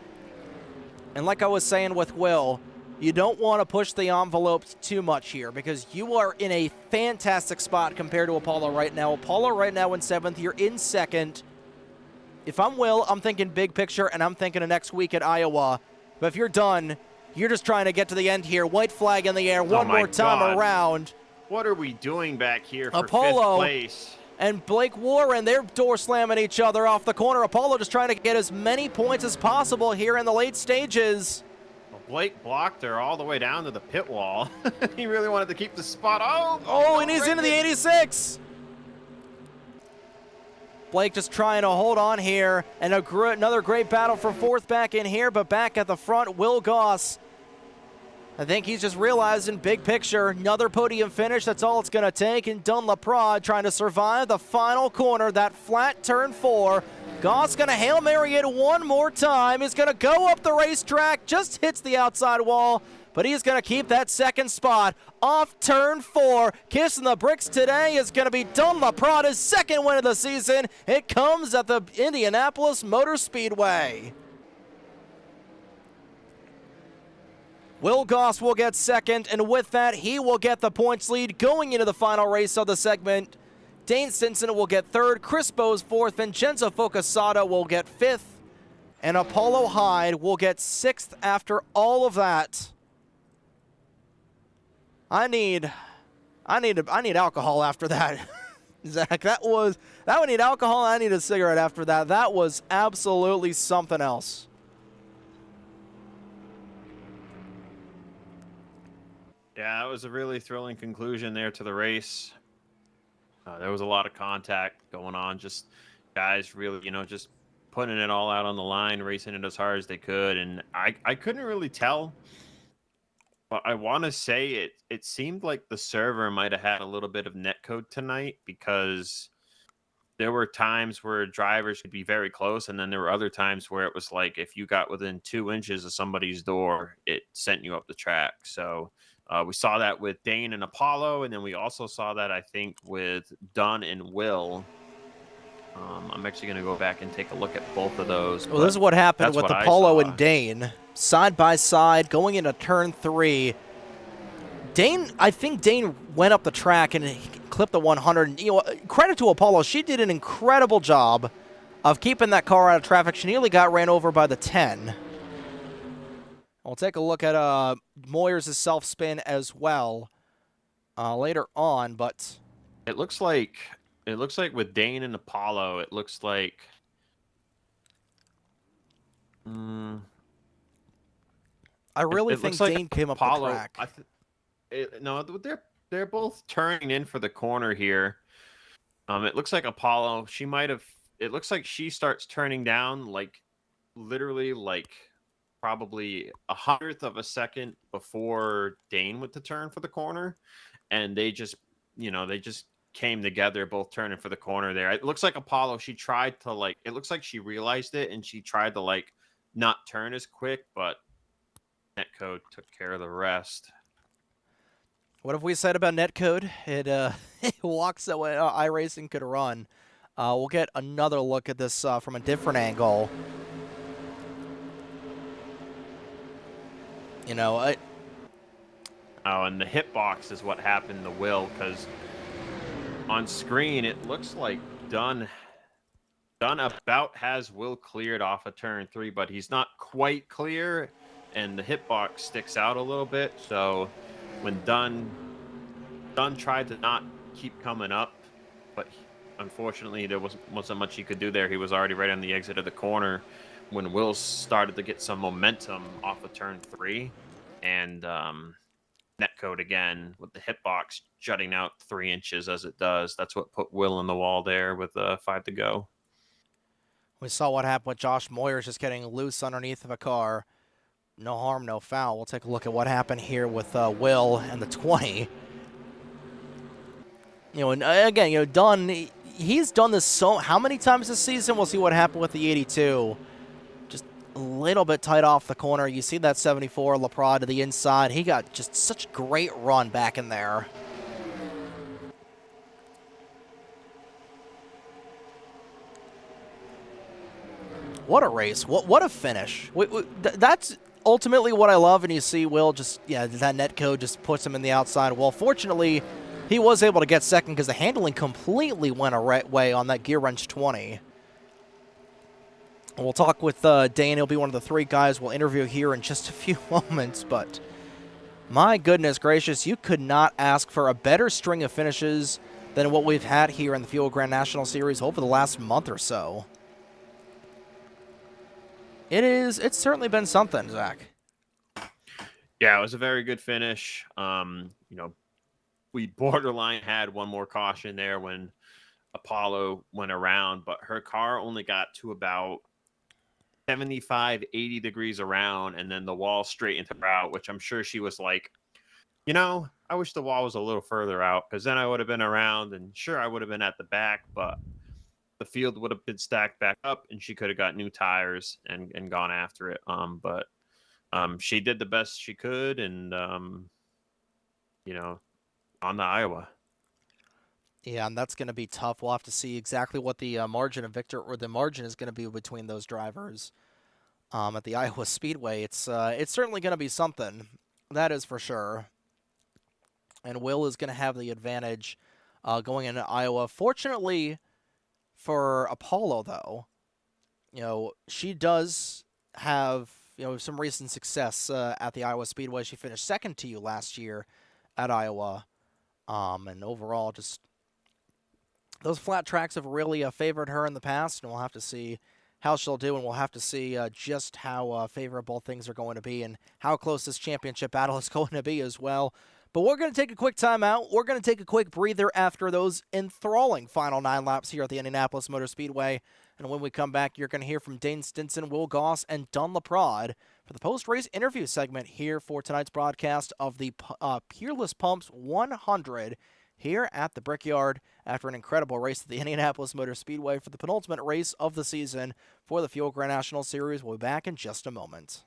And like I was saying with Will, you don't want to push the envelopes too much here, because you are in a fantastic spot compared to Apollo right now. Apollo right now in 7th. You're in 2nd. If I'm Will, I'm thinking big picture, and I'm thinking of next week at Iowa. But if you're done, you're just trying to get to the end here. White flag in the air one more time around. What are we doing back here for Apollo 5th place? And Blake Warren, they're door slamming each other off the corner. Apollo just trying to get as many points as possible here in the late stages. Blake blocked her all the way down to the pit wall. He really wanted to keep the spot. And he's into the 86. Blake just trying to hold on here. And another great battle for 4th back in here, but back at the front, Will Goss. I think he's just realizing big picture. Another podium finish, that's all it's going to take. And Dunlop trying to survive the final corner, that flat turn 4. Goss going to Hail Mary it one more time. He's going to go up the racetrack, just hits the outside wall, but he's going to keep that 2nd spot off turn 4. Kissing the bricks today is going to be Dunlop, his 2nd win of the season. It comes at the Indianapolis Motor Speedway. Will Goss will get 2nd, and with that, he will get the points lead going into the final race of the segment. Dane Stinson will get 3rd, Chris Bowes 4th, Vincenzo Focasato will get 5th, and Apollo Hyde will get 6th after all of that. I need alcohol after that. Zach, that would need alcohol. I need a cigarette after that. That was absolutely something else. Yeah, it was a really thrilling conclusion there to the race. There was a lot of contact going on. Just guys really, just putting it all out on the line, racing it as hard as they could. And I couldn't really tell, but I want to say it seemed like the server might have had a little bit of netcode tonight, because there were times where drivers could be very close, and then there were other times where it was like if you got within 2 inches of somebody's door, it sent you up the track. So we saw that with Dane and Apollo, and then we also saw that, I think, with Dunn and Will. I'm actually going to go back and take a look at both of those. Well, this is what happened with Apollo and Dane. Dane. Side by side, going into turn 3. I think Dane went up the track and clipped the 100. Credit to Apollo. She did an incredible job of keeping that car out of traffic. She nearly got ran over by the 10. We'll take a look at Moyers' self-spin as well later on, but It looks like with Dane and Apollo, it looks like I really it think looks like Dane came up Apollo, the track. no, they're both turning in for the corner here. It looks like Apollo, it looks like she starts turning down like literally like probably 100th of a second before Dane went to turn for the corner, and they just came together, both turning for the corner there. It looks like Apollo, she tried to it looks like she realized it and she tried to not turn as quick, but netcode took care of the rest. What have we said about netcode? It it walks that way iRacing could run. We'll get another look at this from a different angle. And the hitbox is what happened to Will, because on screen it looks like Dunn about has Will cleared off of turn 3, but he's not quite clear, and the hitbox sticks out a little bit. So when Dunn tried to not keep coming up, but unfortunately there wasn't much he could do there. He was already right on the exit of the corner when Will started to get some momentum off of turn 3, and netcode again with the hitbox jutting out 3 inches as it does. That's what put Will in the wall there with 5 to go. We saw what happened with Josh Moyers just getting loose underneath of a car. No harm, no foul. We'll take a look at what happened here with Will and the 20. And again, Dunn, he's done this how many times this season? We'll see what happened with the 82. Just a little bit tight off the corner. You see that 74 LaPrade to the inside. He got just such a great run back in there. What a race. What a finish. That's ultimately what I love, and you see Will that netcode just puts him in the outside. Well, fortunately, he was able to get second because the handling completely went away on that gear wrench 20. We'll talk with Dane. He'll be one of the 3 guys we'll interview here in just a few moments, but my goodness gracious, you could not ask for a better string of finishes than what we've had here in the Fuel Grand National Series over the last month or so. It's certainly been something, Zach. Yeah, it was a very good finish. We borderline had one more caution there when Apollo went around, but her car only got to about 75, 80 degrees around, and then the wall straightened her out, which I'm sure she was like, I wish the wall was a little further out, because then I would have been around, and sure, I would have been at the back, but the field would have been stacked back up, and she could have got new tires and gone after it. But she did the best she could, and on the Iowa. Yeah, and that's going to be tough. We'll have to see exactly what the margin of victory or the margin is going to be between those drivers at the Iowa Speedway. It's certainly going to be something, that is for sure. And Will is going to have the advantage going into Iowa. Fortunately for Apollo, though, she does have some recent success at the Iowa Speedway. She finished second to you last year at Iowa, and overall, just those flat tracks have really favored her in the past, and we'll have to see how she'll do, and we'll have to see just how favorable things are going to be and how close this championship battle is going to be as well. But we're going to take a quick timeout. We're going to take a quick breather after those enthralling final 9 laps here at the Indianapolis Motor Speedway. And when we come back, you're going to hear from Dane Stinson, Will Goss, and Don LaPrade for the post-race interview segment here for tonight's broadcast of the Peerless Pumps 100 here at the Brickyard after an incredible race at the Indianapolis Motor Speedway for the penultimate race of the season for the Fuel Grand National Series. We'll be back in just a moment.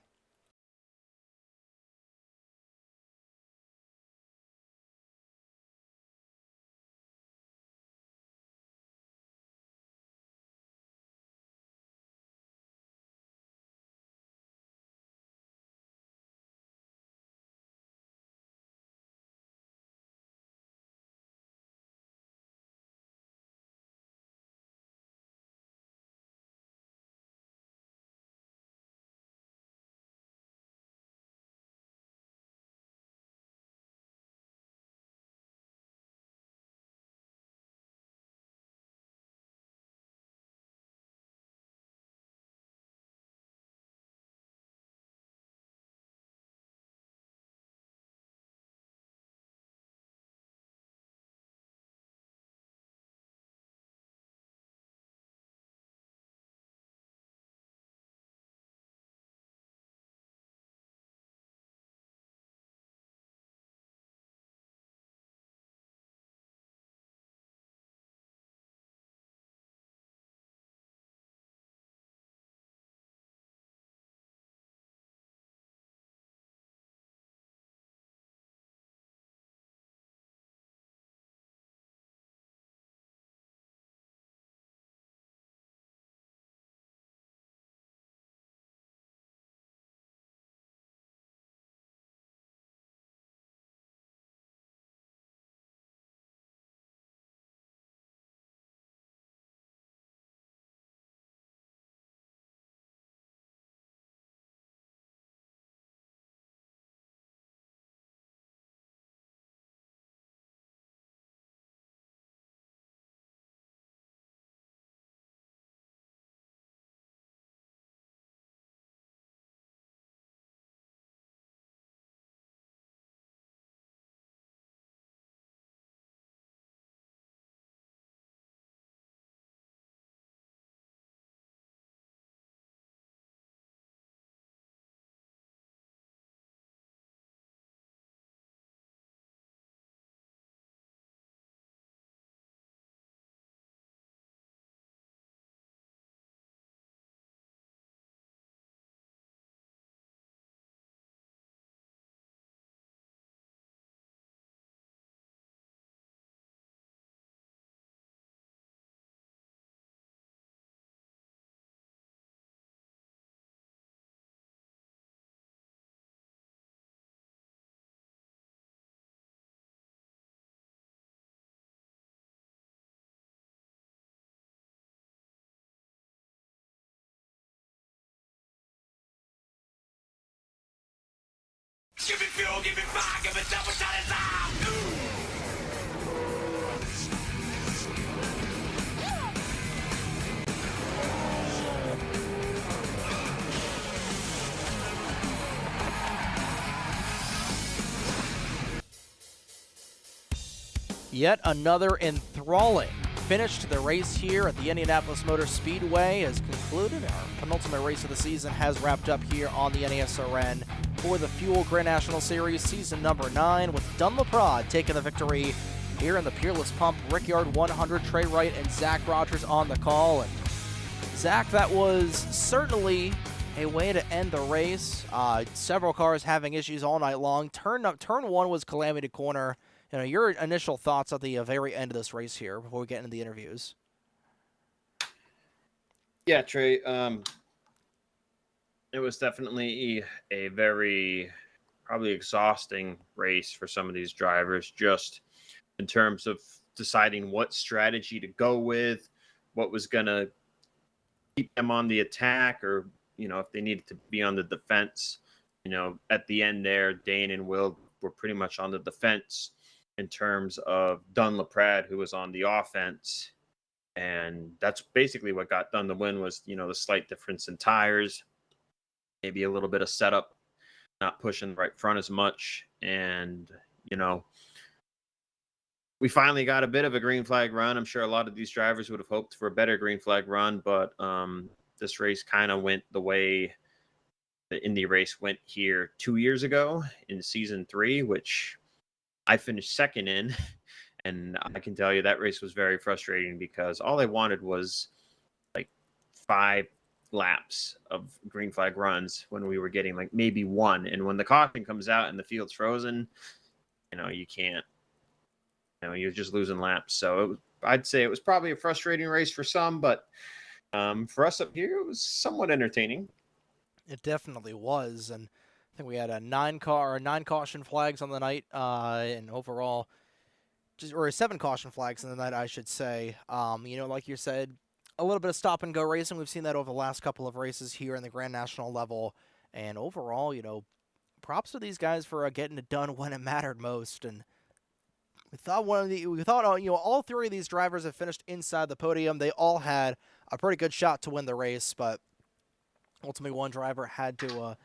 Give me fuel, give me fire, give me double shot is out. Yet another enthralling finish to the race here at the Indianapolis Motor Speedway has concluded. Our penultimate race of the season has wrapped up here on the NASRN for the Fuel Grand National Series season number 9, with Don LaPrade taking the victory here in the Peerless Pump Brickyard 100. Trey Wright and Zach Rogers on the call. And Zach, that was certainly a way to end the race. Several cars having issues all night long. Turn 1 was Calamity Corner. You know, your initial thoughts at the very end of this race here before we get into the interviews. Yeah, Trey. It was definitely a very probably exhausting race for some of these drivers, just in terms of deciding what strategy to go with, what was going to keep them on the attack, or, you know, if they needed to be on the defense. You know, at the end there, Dane and Will were pretty much on the defense in terms of Don LaPrade, who was on the offense. And that's basically what got Don the win, was, you know, the slight difference in tires, maybe a little bit of setup, not pushing right front as much. And, you know, we finally got a bit of a green flag run. I'm sure a lot of these drivers would have hoped for a better green flag run, but this race kind of went the way the Indy race went here 2 years ago in season 3, which I finished second in. And I can tell you that race was very frustrating because all I wanted was like 5 laps of green flag runs when we were getting like maybe 1. And when the caution comes out and the field's frozen, you can't, you're just losing laps. So I'd say it was probably a frustrating race for some, but for us up here, it was somewhat entertaining. It definitely was, and I think we had a 9 caution flags on the night, and overall, or 7 caution flags on the night, I should say. Like you said, a little bit of stop and go racing. We've seen that over the last couple of races here in the Grand National level, and overall, props to these guys for getting it done when it mattered most. And we thought all 3 of these drivers have finished inside the podium. They all had a pretty good shot to win the race, but ultimately one driver had to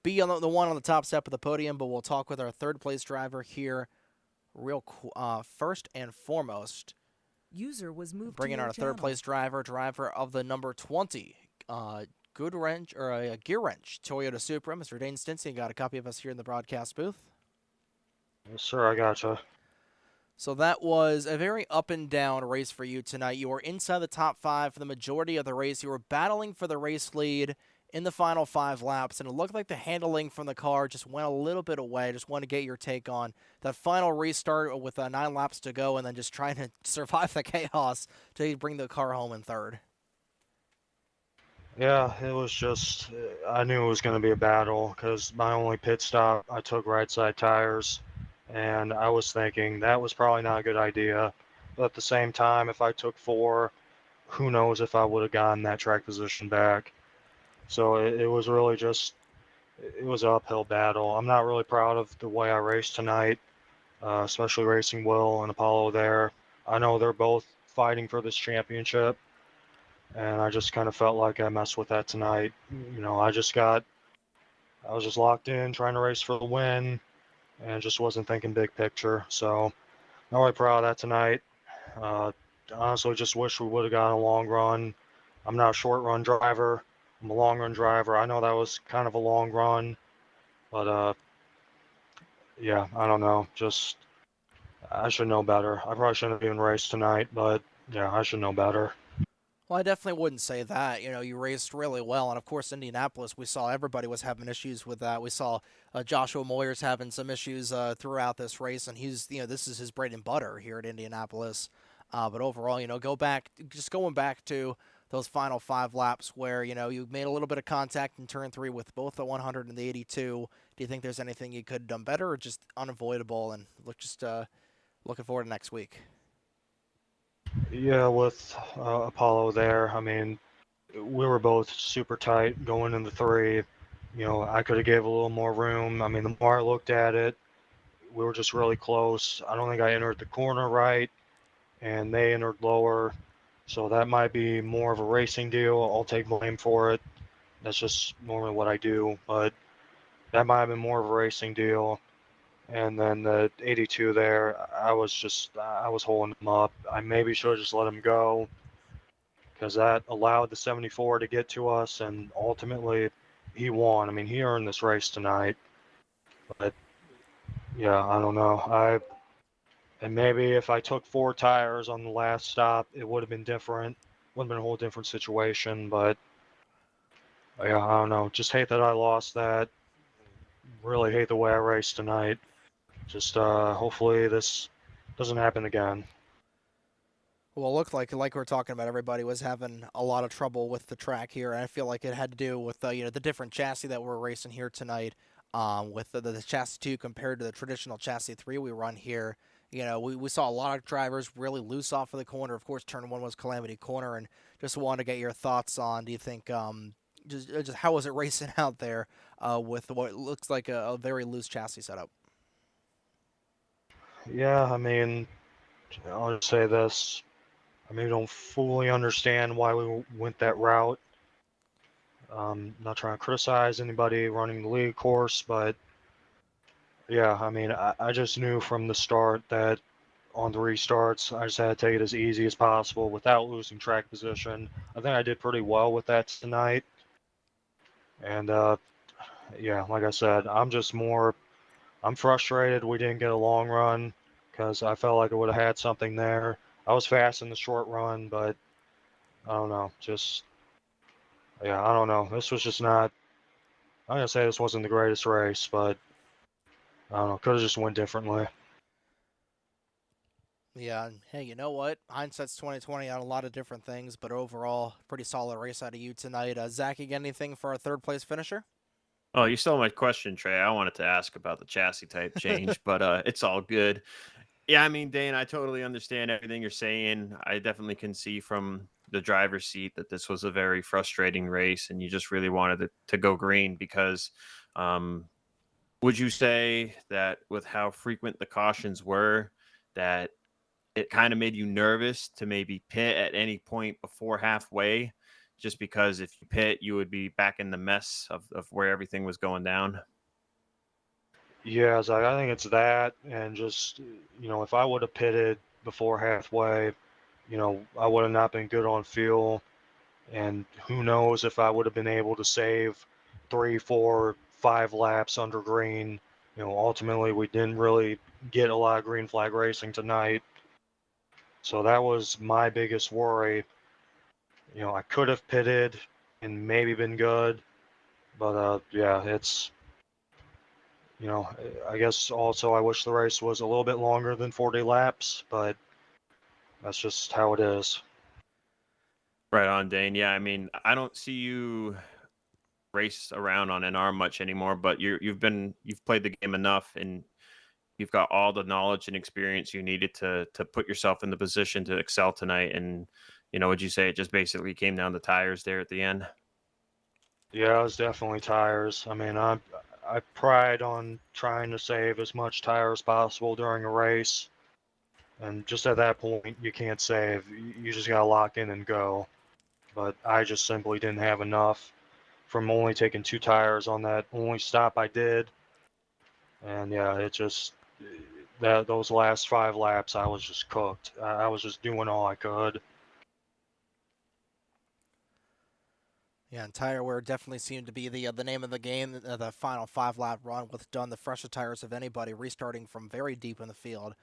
be on the one on the top step of the podium. But we'll talk with our 3rd place driver here first and foremost. User was moved bringing to our your 3rd place channel. driver of the number 20 Gear Wrench Toyota Supra. Mr. Dane Stinson got a copy of us here in the broadcast booth. Yes, sir, I gotcha. So that was a very up and down race for you tonight. You were inside the top 5 for the majority of the race. You were battling for the race lead in the final 5 laps, and it looked like the handling from the car just went a little bit away. Just want to get your take on that final restart with 9 laps to go, and then just trying to survive the chaos to bring the car home in 3rd. Yeah, it was just, I knew it was going to be a battle because my only pit stop, I took right side tires, and I was thinking that was probably not a good idea. But at the same time, if I took 4, who knows if I would have gotten that track position back. So it was really just, it was an uphill battle. I'm not really proud of the way I raced tonight, especially racing Will and Apollo there. I know they're both fighting for this championship, and I just kind of felt like I messed with that tonight. I was just locked in, trying to race for the win, and just wasn't thinking big picture. So, not really proud of that tonight. Honestly, just wish we would have gotten a long run. I'm not a short run driver. I'm a long run driver. I know that was kind of a long run, but yeah, I don't know. Just I should know better. I probably shouldn't have even raced tonight, but yeah, I should know better. Well, I definitely wouldn't say that. You raced really well, and of course, Indianapolis, we saw everybody was having issues with that. We saw Joshua Moyers having some issues throughout this race, and this is his bread and butter here at Indianapolis. But overall, going back to those final 5 laps where, you made a little bit of contact in turn 3 with both the 100 and the 82. Do you think there's anything you could have done better, or just unavoidable and looking forward to next week? Yeah, with Apollo there, I mean, we were both super tight going into 3. I could have gave a little more room. I mean, the more I looked at it, we were just really close. I don't think I entered the corner right, and they entered lower. So that might be more of a racing deal. I'll take blame for it. That's just normally what I do, but that might have been more of a racing deal. And then the 82 there, I was holding him up. I maybe should have just let him go because that allowed the 74 to get to us, and ultimately he won. I mean, he earned this race tonight. But yeah, I don't know. And maybe if I took 4 tires on the last stop, it would have been different. Would have been a whole different situation. But yeah, I don't know. Just hate that I lost that. Really hate the way I raced tonight. Just hopefully this doesn't happen again. Well, it looked like we were talking about, everybody was having a lot of trouble with the track here, and I feel like it had to do with the different chassis that we're racing here tonight, with the chassis 2 compared to the traditional chassis 3 we run here. We saw a lot of drivers really loose off of the corner. Of course, turn 1 was Calamity Corner, and just wanted to get your thoughts on, do you think, just how was it racing out there with what looks like a very loose chassis setup? Yeah, I mean, I'll just say this. I maybe don't fully understand why we went that route. Not trying to criticize anybody running the league course, but Yeah, I mean, I just knew from the start that on the restarts, I just had to take it as easy as possible without losing track position. I think I did pretty well with that tonight. And yeah, like I said, I'm frustrated we didn't get a long run because I felt like I would have had something there. I was fast in the short run, but I don't know. Just, yeah, I don't know. This was just not, I'm going to say this wasn't the greatest race, but I don't know. Could have just went differently. Yeah, and hey, you know what? Hindsight's 2020 on a lot of different things, but overall, pretty solid race out of you tonight. Zach, you got anything for our third place finisher? Oh, you stole my question, Trey. I wanted to ask about the chassis type change, but it's all good. Yeah, I mean, Dane, I totally understand everything you're saying. I definitely can see from the driver's seat that this was a very frustrating race, and you just really wanted it to go green because um, would you say that with how frequent the cautions were, that it kind of made you nervous to maybe pit at any point before halfway, just because if you pit, you would be back in the mess of where everything was going down? Yeah, Zach, I think it's that, and just, if I would have pitted before halfway, I would have not been good on fuel, and who knows if I would have been able to save 3, 4, 5 laps under green. Ultimately, we didn't really get a lot of green flag racing tonight, so that was my biggest worry. I could have pitted and maybe been good, but yeah, it's. I guess also I wish the race was a little bit longer than 40 laps, but that's just how it is. Right on, Dane. Yeah, I mean, I don't see you race around on NR much anymore, but you've played the game enough, and you've got all the knowledge and experience you needed to put yourself in the position to excel tonight. And would you say it just basically came down to tires there at the end? Yeah, it was definitely tires. I mean, I pride on trying to save as much tire as possible during a race, and just at that point, you can't save. You just gotta lock in and go. But I just simply didn't have enough from only taking 2 tires on that only stop I did, and yeah, it just that those last 5 laps, I was just cooked. I was just doing all I could. Yeah, and tire wear definitely seemed to be the name of the game. The final 5 lap run with done the freshest tires of anybody, restarting from very deep in the field,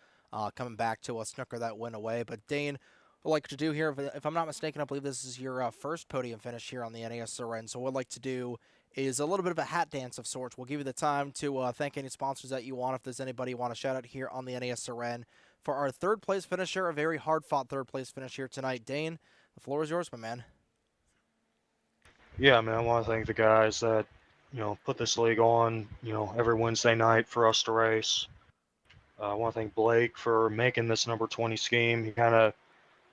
coming back to a snooker that went away. But Dane, what I'd like to do here, if I'm not mistaken, I believe this is your first podium finish here on the NASRN. So what I'd like to do is a little bit of a hat dance of sorts. We'll give you the time to thank any sponsors that you want. If there's anybody you want to shout out here on the NASRN for our third place finisher, a very hard fought third place finish here tonight. Dane, the floor is yours, my man. Yeah, man, I want to thank the guys that, put this league on, every Wednesday night for us to race. I want to thank Blake for making this number 20 scheme. He kind of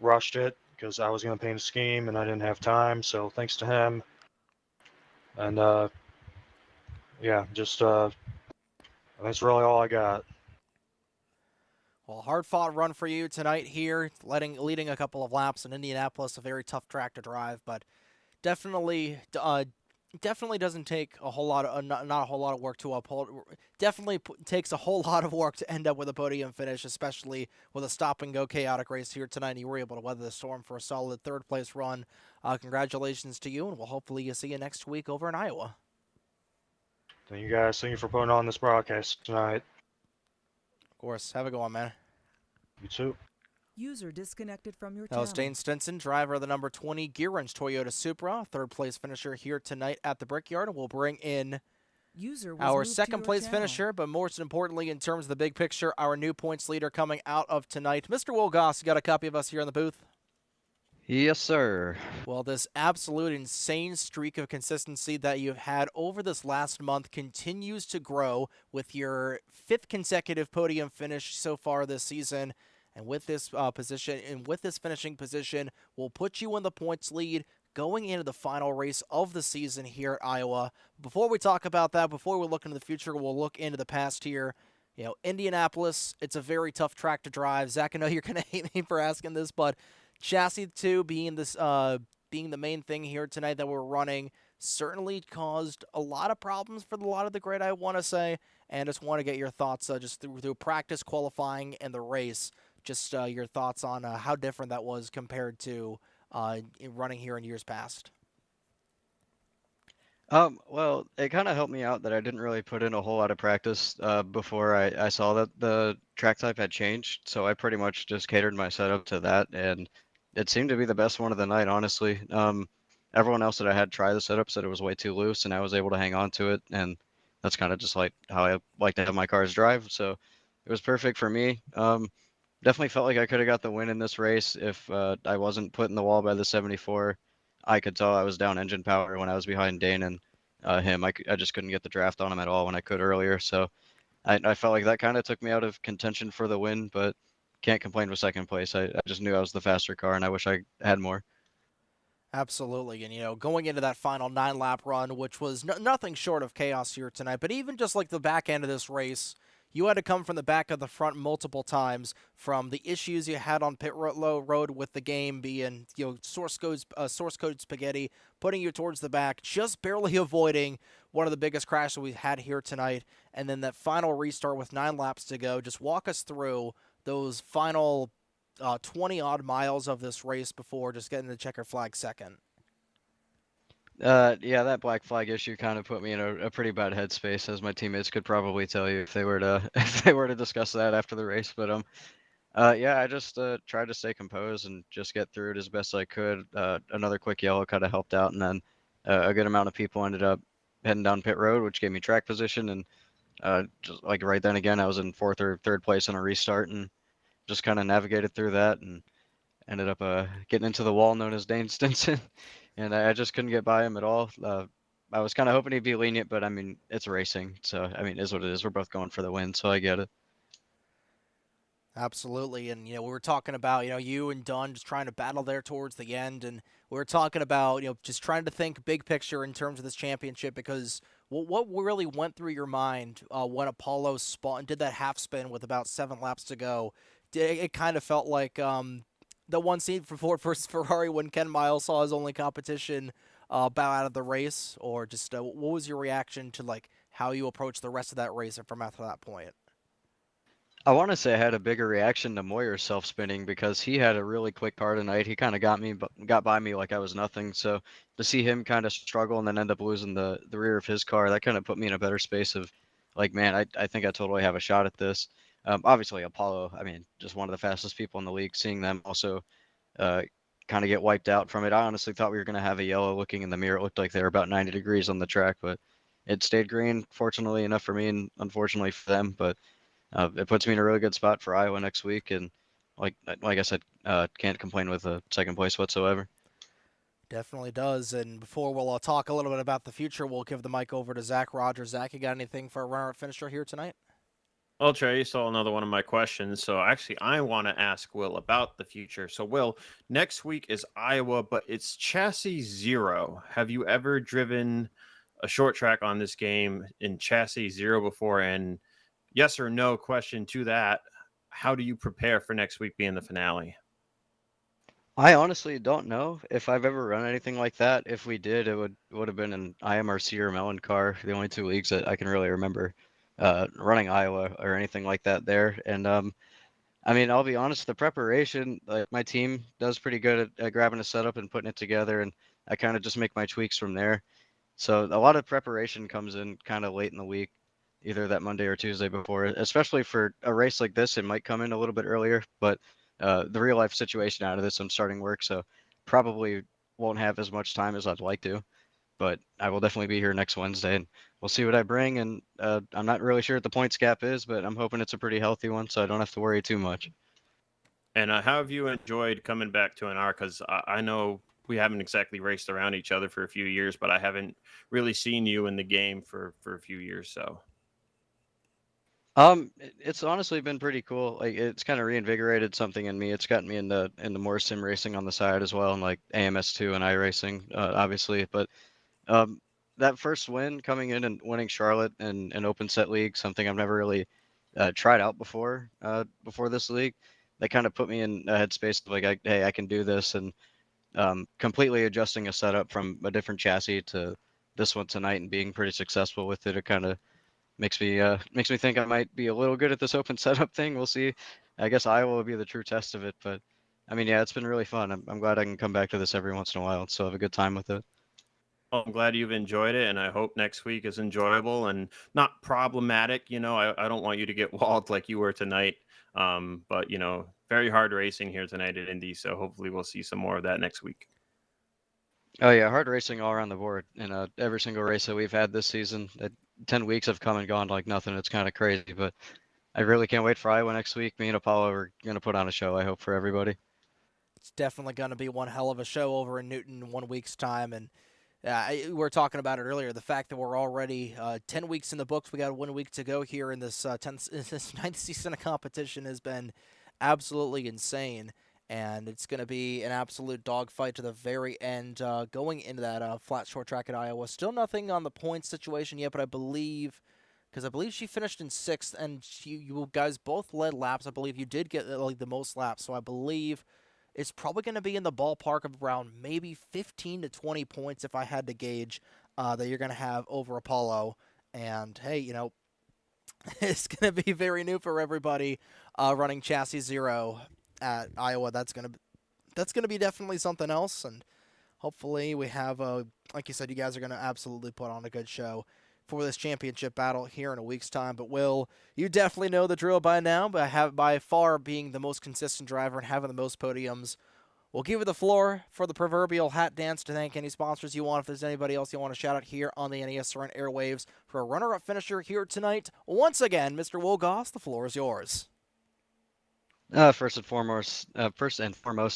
rushed it because I was going to paint a scheme and I didn't have time. So thanks to him. And yeah, just that's really all I got. Well, hard-fought run for you tonight here, leading a couple of laps in Indianapolis, a very tough track to drive, but definitely doesn't take a whole lot of not a whole lot of work to uphold. Definitely takes a whole lot of work to end up with a podium finish, especially with a stop-and-go chaotic race here tonight. You were able to weather the storm for a solid third-place run. Congratulations to you, and we'll hopefully see you next week over in Iowa. Thank you guys. Thank you for putting on this broadcast tonight. Of course. Have a good one, man. You too. User disconnected from your That was channel. Dane Stinson, driver of the number 20 Gearwrench Toyota Supra, third-place finisher here tonight at the Brickyard. And we'll bring in our second-place finisher, but most importantly, in terms of the big picture, our new points leader coming out of tonight. Mr. Will Goss, you got a copy of us here in the booth? Yes, sir. Well, this absolute insane streak of consistency that you've had over this last month continues to grow with your 5th consecutive podium finish so far this season. And with this position and with this finishing position, will put you in the points lead going into the final race of the season here at Iowa. Before we talk about that, before we look into the future, we'll look into the past here. Indianapolis, it's a very tough track to drive. Zach, I know you're going to hate me for asking this, but chassis 2 being the main thing here tonight that we're running, certainly caused a lot of problems for a lot of the grid, I want to say. And just want to get your thoughts just through practice, qualifying, and the race. Just your thoughts on how different that was compared to running here in years past. Well, it kind of helped me out that I didn't really put in a whole lot of practice before I saw that the track type had changed. So I pretty much just catered my setup to that, and it seemed to be the best one of the night, honestly. Everyone else that I had try the setup said it was way too loose, and I was able to hang on to it, and that's kind of just like how I like to have my cars drive. So it was perfect for me. Definitely felt like I could have got the win in this race if I wasn't put in the wall by the 74. I could tell I was down engine power when I was behind Dane and him. I just couldn't get the draft on him at all when I could earlier. So I felt like that kind of took me out of contention for the win, but can't complain with second place. I just knew I was the faster car, and I wish I had more. Absolutely. And, going into that final 9-lap run, which was nothing short of chaos here tonight, but even just like the back end of this race, you had to come from the back of the front multiple times from the issues you had on pit road with the game being, source code spaghetti, putting you towards the back, just barely avoiding one of the biggest crashes we've had here tonight. And then that final restart with 9 laps to go. Just walk us through those final 20-odd miles of this race before just getting the checker flag second. Yeah, that black flag issue kind of put me in a pretty bad headspace, as my teammates could probably tell you if they were to if they were to discuss that after the race. But yeah, I just tried to stay composed and just get through it as best I could. Another quick yellow kind of helped out, and then a good amount of people ended up heading down pit road, which gave me track position. And just like right then again, I was in fourth or third place on a restart, and just kind of navigated through that and ended up getting into the wall known as Dane Stinson, and I just couldn't get by him at all. I was kind of hoping he'd be lenient, but I mean, it's racing, so I mean, it is what it is. We're both going for the win, so I get it. Absolutely. And, we were talking about, you and Dunn just trying to battle there towards the end. And we were talking about, just trying to think big picture in terms of this championship, because what really went through your mind when Apollo spun, did that half spin with about 7 laps to go? It kind of felt like the one scene for Ford versus Ferrari when Ken Miles saw his only competition bow out of the race, or just what was your reaction to like how you approached the rest of that race from after that point? I want to say I had a bigger reaction to Moyer's self spinning because he had a really quick car tonight. He kind of got by me like I was nothing. So to see him kind of struggle and then end up losing the rear of his car, that kind of put me in a better space of like, man, I think I totally have a shot at this. Obviously Apollo, I mean, just one of the fastest people in the league. Seeing them also kind of get wiped out from it, I honestly thought we were going to have a yellow. Looking in the mirror, it looked like they were about 90 degrees on the track, but it stayed green. Fortunately enough for me, and unfortunately for them, but. It puts me in a really good spot for Iowa next week, and like I said, can't complain with a second place whatsoever. Definitely does. And before we'll talk a little bit about the future, we'll give the mic over to Zach Rogers. Zach, you got anything for a runner-up finisher here tonight? Well, Trey, you stole another one of my questions. So actually, I want to ask Will about the future. So, Will, next week is Iowa, but it's chassis 0. Have you ever driven a short track on this game in chassis 0 before? And yes or no question to that, how do you prepare for next week being the finale? I honestly don't know if I've ever run anything like that. If we did, it would have been an IMRC or Mellon car, the only 2 leagues that I can really remember running Iowa or anything like that there. And I mean, I'll be honest, the preparation, my team does pretty good at grabbing a setup and putting it together, and I kind of just make my tweaks from there. So a lot of preparation comes in kind of late in the week, either that Monday or Tuesday before, especially for a race like this. It might come in a little bit earlier, but the real life situation out of this, I'm starting work, so probably won't have as much time as I'd like to, but I will definitely be here next Wednesday, and we'll see what I bring. And I'm not really sure what the points gap is, but I'm hoping it's a pretty healthy one, so I don't have to worry too much. And how have you enjoyed coming back to NR? Because I know we haven't exactly raced around each other for a few years, but I haven't really seen you in the game for a few years. So It's honestly been pretty cool. Like, it's kind of reinvigorated something in me. It's gotten me into more sim racing on the side as well, and like AMS2 and iRacing, obviously. But um, that first win coming in and winning Charlotte and an open set league, something I've never really tried out before this league, that kind of put me in a headspace of like, hey, I can do this, and completely adjusting a setup from a different chassis to this one tonight and being pretty successful with it. It kind of makes me think I might be a little good at this open setup thing. We'll see. I guess Iowa will be the true test of it, but I mean, yeah, it's been really fun. I'm glad I can come back to this every once in a while and still have a good time with it. Well, I'm glad you've enjoyed it, and I hope next week is enjoyable and not problematic. I don't want you to get walled like you were tonight. But very hard racing here tonight at Indy, so hopefully we'll see some more of that next week. Oh yeah, hard racing all around the board. In every single race that we've had this season, 10 weeks have come and gone like nothing. It's kind of crazy, but I really can't wait for Iowa next week. Me and Apollo are going to put on a show, I hope, for everybody. It's definitely going to be one hell of a show over in Newton in 1 week's time. And we were talking about it earlier, the fact that we're already 10 weeks in the books. We got 1 week to go here in this this ninth season of competition has been absolutely insane. And it's going to be an absolute dogfight to the very end going into that flat short track at Iowa. Still nothing on the points situation yet, but I believe she finished in 6th, and you guys both led laps. I believe you did get the most laps, so I believe it's probably going to be in the ballpark of around maybe 15 to 20 points if I had to gauge that you're going to have over Apollo. And, hey, it's going to be very new for everybody running Chassis 0 at Iowa. That's going to be definitely something else, and hopefully we have, like you said, you guys are going to absolutely put on a good show for this championship battle here in a week's time. But Will, you definitely know the drill by now, but by far being the most consistent driver and having the most podiums, we'll give you the floor for the proverbial hat dance to thank any sponsors you want. If there's anybody else you want to shout out here on the NES Run airwaves for a runner-up finisher here tonight, once again, Mr. Will Goss, the floor is yours. First and foremost,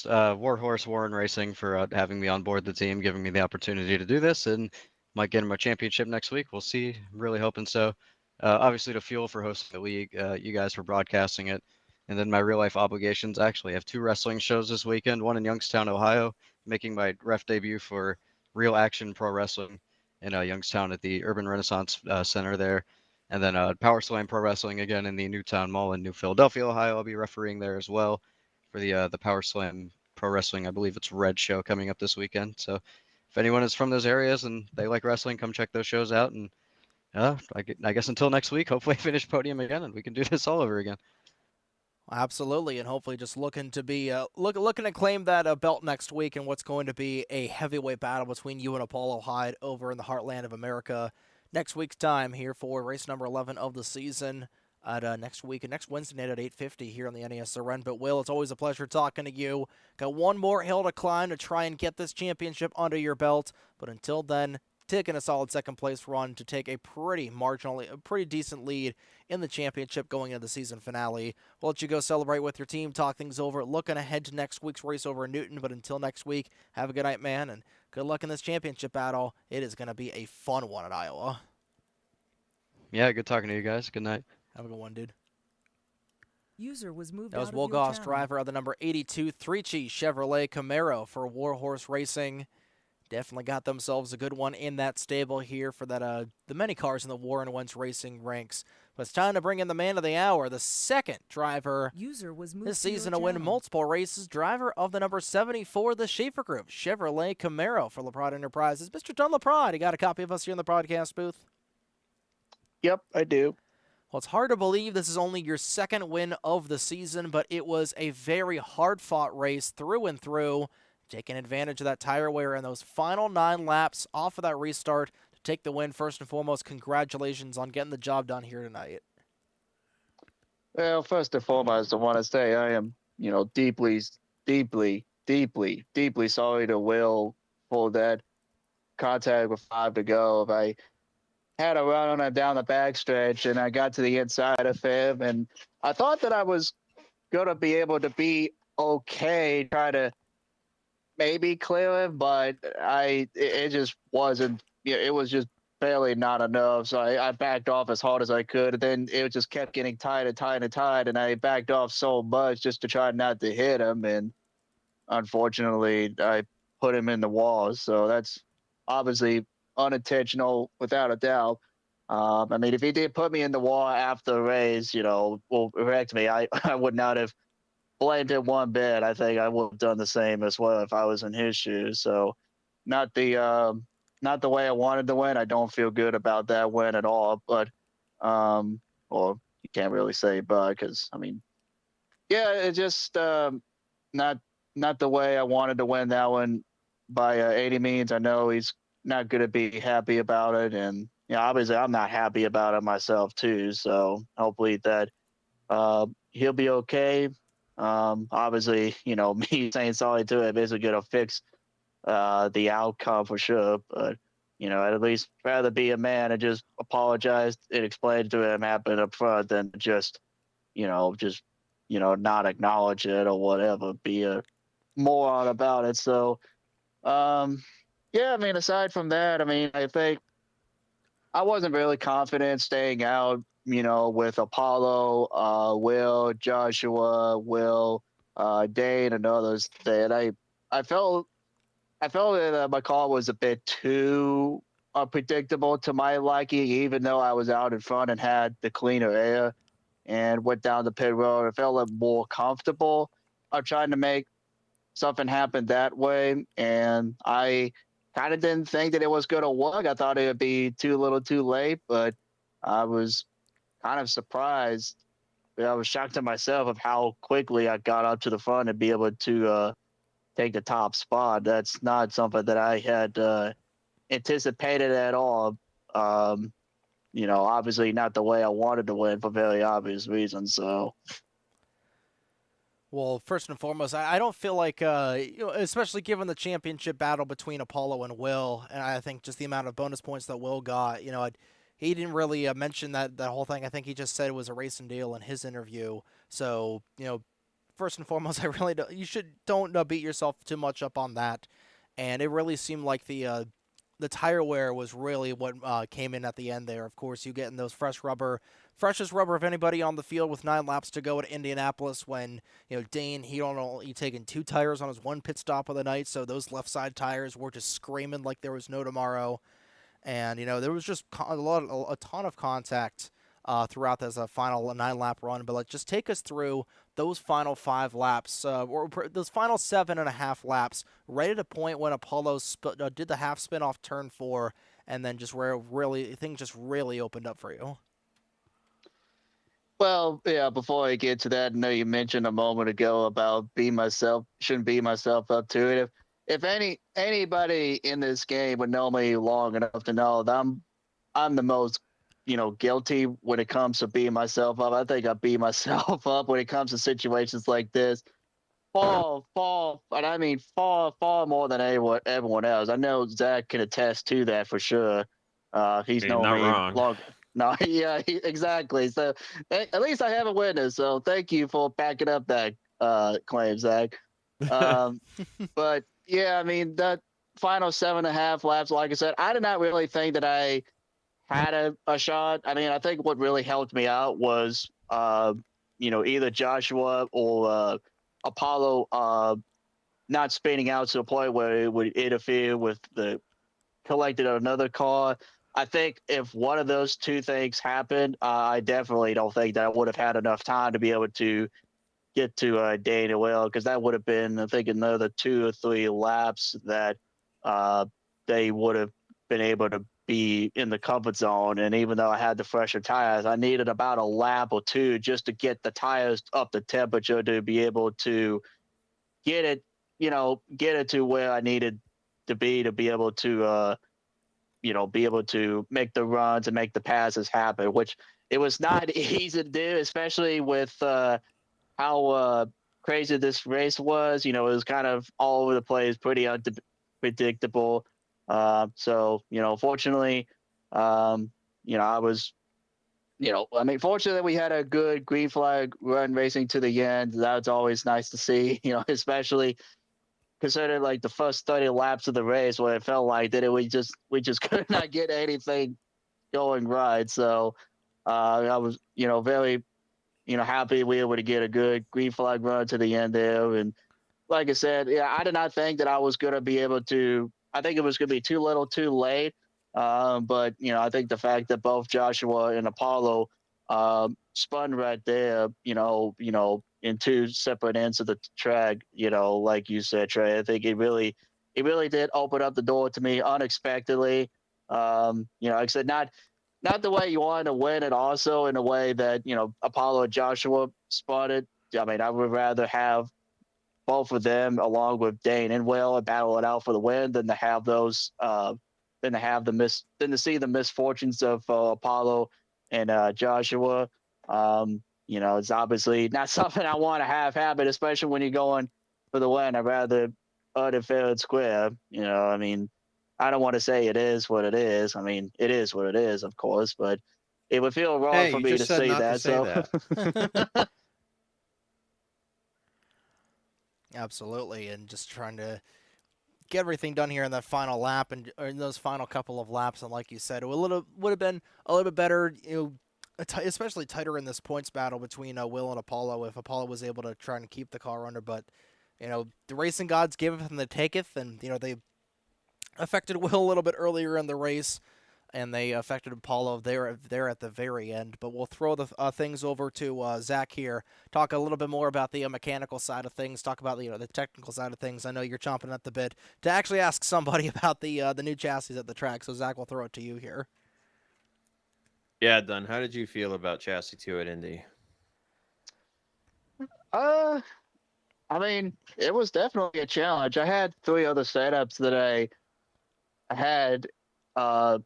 Warhorse Warren Racing for having me on board the team, giving me the opportunity to do this, and might get him a championship next week. We'll see. I'm really hoping so. Obviously, to Fuel for hosting the league, you guys for broadcasting it, and then my real life obligations. Actually, I have 2 wrestling shows this weekend. One in Youngstown, Ohio, making my ref debut for Real Action Pro Wrestling in Youngstown at the Urban Renaissance Center there. And then Power Slam Pro Wrestling again in the Newtown Mall in New Philadelphia, Ohio. I'll be refereeing there as well for the Power Slam Pro Wrestling. I believe it's Red show coming up this weekend. So if anyone is from those areas and they like wrestling, come check those shows out. And I guess until next week, hopefully I finish podium again and we can do this all over again. Absolutely, and hopefully just looking to be looking to claim that belt next week in what's going to be a heavyweight battle between you and Apollo Hyde over in the heartland of America. Next week's time here for race number 11 of the season at next Wednesday night at 8:50 here on the NES Run. But Will, it's always a pleasure talking to you. Got one more hill to climb to try and get this championship under your belt. But until then, taking a solid second place run to take a pretty decent lead in the championship going into the season finale. We'll let you go celebrate with your team, talk things over, looking ahead to next week's race over in Newton. But until next week, have a good night, man, and good luck in this championship battle. It is going to be a fun one at Iowa. Yeah, good talking to you guys. Good night. Have a good one, dude. User was moved That was out Will of your Goss, channel. driver of the number 82 3-Chi Chevrolet Camaro for Warhorse Racing. Definitely got themselves a good one in that stable here for that the many cars in the Warren Wentz Racing ranks. But it's time to bring in the man of the hour, the second driver User was moved this to your season to win channel. multiple races, driver of the number 74, the Schaefer Group Chevrolet Camaro for LaPrade Enterprises. Mr. Don LaPrade, you got a copy of us here in the broadcast booth? Yep, I do. Well, it's hard to believe this is only your second win of the season, but it was a very hard-fought race through and through, taking advantage of that tire wear in those final 9 laps off of that restart to take the win. First and foremost, congratulations on getting the job done here tonight. Well, first and foremost, I want to say I am, deeply, deeply, deeply, deeply sorry to Will for that contact with 5 to go. If I had a run on it down the backstretch and I got to the inside of him, and I thought that I was going to be able to be okay, try to maybe clear him, but it just wasn't, it was just barely not enough. So I backed off as hard as I could, and then it just kept getting tight and tight and tight, and I backed off so much just to try not to hit him, and unfortunately I put him in the wall. So that's obviously unintentional, without a doubt. I mean, if he did put me in the wall after the race, well, correct me, I would not have blamed him one bit. I think I would have done the same as well if I was in his shoes. So not the not the way I wanted to win. I don't feel good about that win at all. But, or you can't really say but because I mean, yeah, it just not not the way I wanted to win that one by 80 means. I know he's not going to be happy about it, and obviously I'm not happy about it myself too. So hopefully that he'll be okay. Obviously, me saying sorry to him isn't going to fix the outcome for sure, but I'd at least rather be a man and just apologize and explain to him happened up front than just not acknowledge it or whatever, be a moron about it. So, yeah, I mean, aside from that, I mean, I think I wasn't really confident staying out, with Apollo, Will, Joshua, Will, Dane, and others. That I felt that my call was a bit too unpredictable to my liking, even though I was out in front and had the cleaner air and went down the pit road. I felt a little more comfortable trying to make something happen that way. And I kind of didn't think that it was going to work. I thought it would be too little too late, but I was kind of surprised. I was shocked to myself of how quickly I got up to the front and be able to take the top spot. That's not something that I had anticipated at all. Obviously not the way I wanted to win for very obvious reasons. So, Well, first and foremost, I don't feel like, especially given the championship battle between Apollo and Will, and I think just the amount of bonus points that Will got, he didn't really mention that whole thing. I think he just said it was a racing deal in his interview. So, first and foremost, don't beat yourself too much up on that. And it really seemed like the tire wear was really what came in at the end there. Of course, you getting those freshest rubber of anybody on the field with 9 laps to go at Indianapolis when, Dane, he taking 2 tires on his 1 pit stop of the night, so those left side tires were just screaming like there was no tomorrow. And, there was just a ton of contact throughout this final 9-lap run. But just take us through those final 5 laps, or those final 7.5 laps, right at a point when Apollo did the half spin off turn 4, and then just where things just really opened up for you. well, yeah. Before I get to that, I know you mentioned a moment ago about shouldn't beat myself up to it. If anybody in this game would know me long enough to know that I'm the most guilty when it comes to beating myself up. I think I beat myself up when it comes to situations like this. And I mean far more than everyone else. I know Zach can attest to that for sure. He's You're known not me wrong. long. No, yeah, exactly. So at least I have a witness. So thank you for backing up that claim, Zach. Um, but yeah, I mean that final 7.5 laps. Like I said, I did not really think that I had a shot. I mean, I think what really helped me out was, either Joshua or Apollo not spinning out to a point where it would interfere with the collected another car. I think if one of those two things happened, I definitely don't think that I would have had enough time to be able to get to Dana Will, because that would have been, I think, another 2 or 3 laps that they would have been able to be in the comfort zone. And even though I had the fresher tires, I needed about a lap or 2 just to get the tires up to temperature to be able to get it, get it to where I needed to be able to, be able to make the runs and make the passes happen, which it was not easy to do, especially with how crazy this race was. It was kind of all over the place, pretty unpredictable. So, fortunately, I was, fortunately we had a good green flag run racing to the end. That's always nice to see, especially considering like the first 30 laps of the race where it felt like that we just could not get anything going right. So I was, very, happy we were able to get a good green flag run to the end there. And like I said, yeah, I did not think that I was going to be able to. I think it was going to be too little, too late. But I think the fact that both Joshua and Apollo spun right there, in 2 separate ends of the track, like you said, Trey, I think it he really did open up the door to me unexpectedly. You know, like I said, not the way you wanted to win it, also in a way that, you know, Apollo and Joshua spotted. I mean, I would rather have both of them along with Dane and Will and battle it out for the win than to have those than to see the misfortunes of Apollo and Joshua. You know, it's obviously not something I want to have happen, especially when you're going for the win. I'd rather it fair and square. You know, I mean, I don't want to say it is what it is. I mean, it is what it is, of course, but it would feel wrong Hey, for you me to just said say not that. to say that. Absolutely, and just trying to get everything done here in that final lap and or in those final couple of laps. And like you said, it would have been a little bit better, especially tighter in this points battle between Will and Apollo if Apollo was able to try and keep the car under. But the racing gods giveth and they taketh, and they affected Will a little bit earlier in the race, and they affected Apollo there at the very end. But we'll throw the things over to Zach here. Talk a little bit more about the mechanical side of things. Talk about the technical side of things. I know you're chomping at the bit to actually ask somebody about the new chassis at the track. So Zach, we'll throw it to you here. Yeah, Dunn, how did you feel about Chassis 2 at Indy? I mean, it was definitely a challenge. I had 3 other setups that I had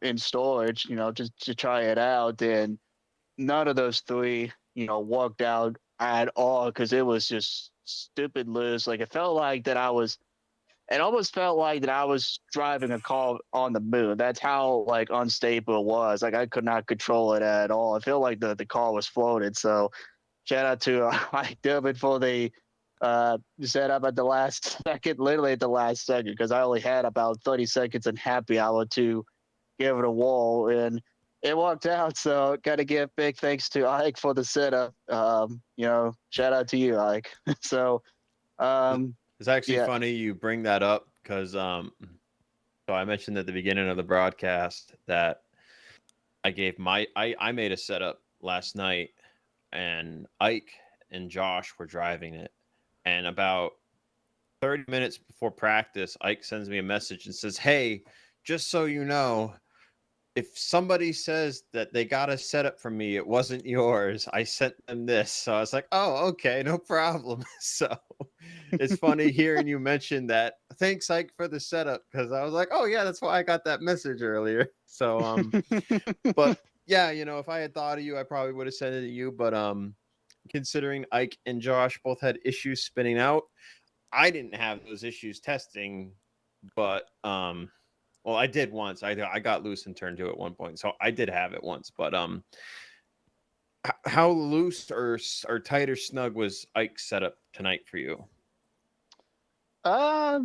in storage, just to try it out, and none of those 3, worked out at all because it was just stupid loose. Like it almost felt like that I was driving a car on the moon. That's how like unstable it was. Like I could not control it at all. I feel like the car was floated. So shout out to Mike Durbin for the setup at the last second, literally at the last second, because I only had about 30 seconds in happy hour to give it a wall, and it worked out. So got to give big thanks to Ike for the setup. Shout out to you, Ike. So It's actually yeah. funny you bring that up because so I mentioned at the beginning of the broadcast that I made a setup last night, and Ike and Josh were driving it, and about 30 minutes before practice, Ike sends me a message and says, "Hey, just so you know, if somebody says that they got a setup from me, it wasn't yours. I sent them this." So I was like, "Oh, okay, no problem." So it's funny hearing you mention that. Thanks, Ike, for the setup, because I was like, "Oh yeah, that's why I got that message earlier." So but yeah, if I had thought of you, I probably would have sent it to you. But considering Ike and Josh both had issues spinning out, I didn't have those issues testing, but well, I did once. I got loose in turn 2 at one point, so I did have it once. But how loose or tight or snug was Ike's setup tonight for you? I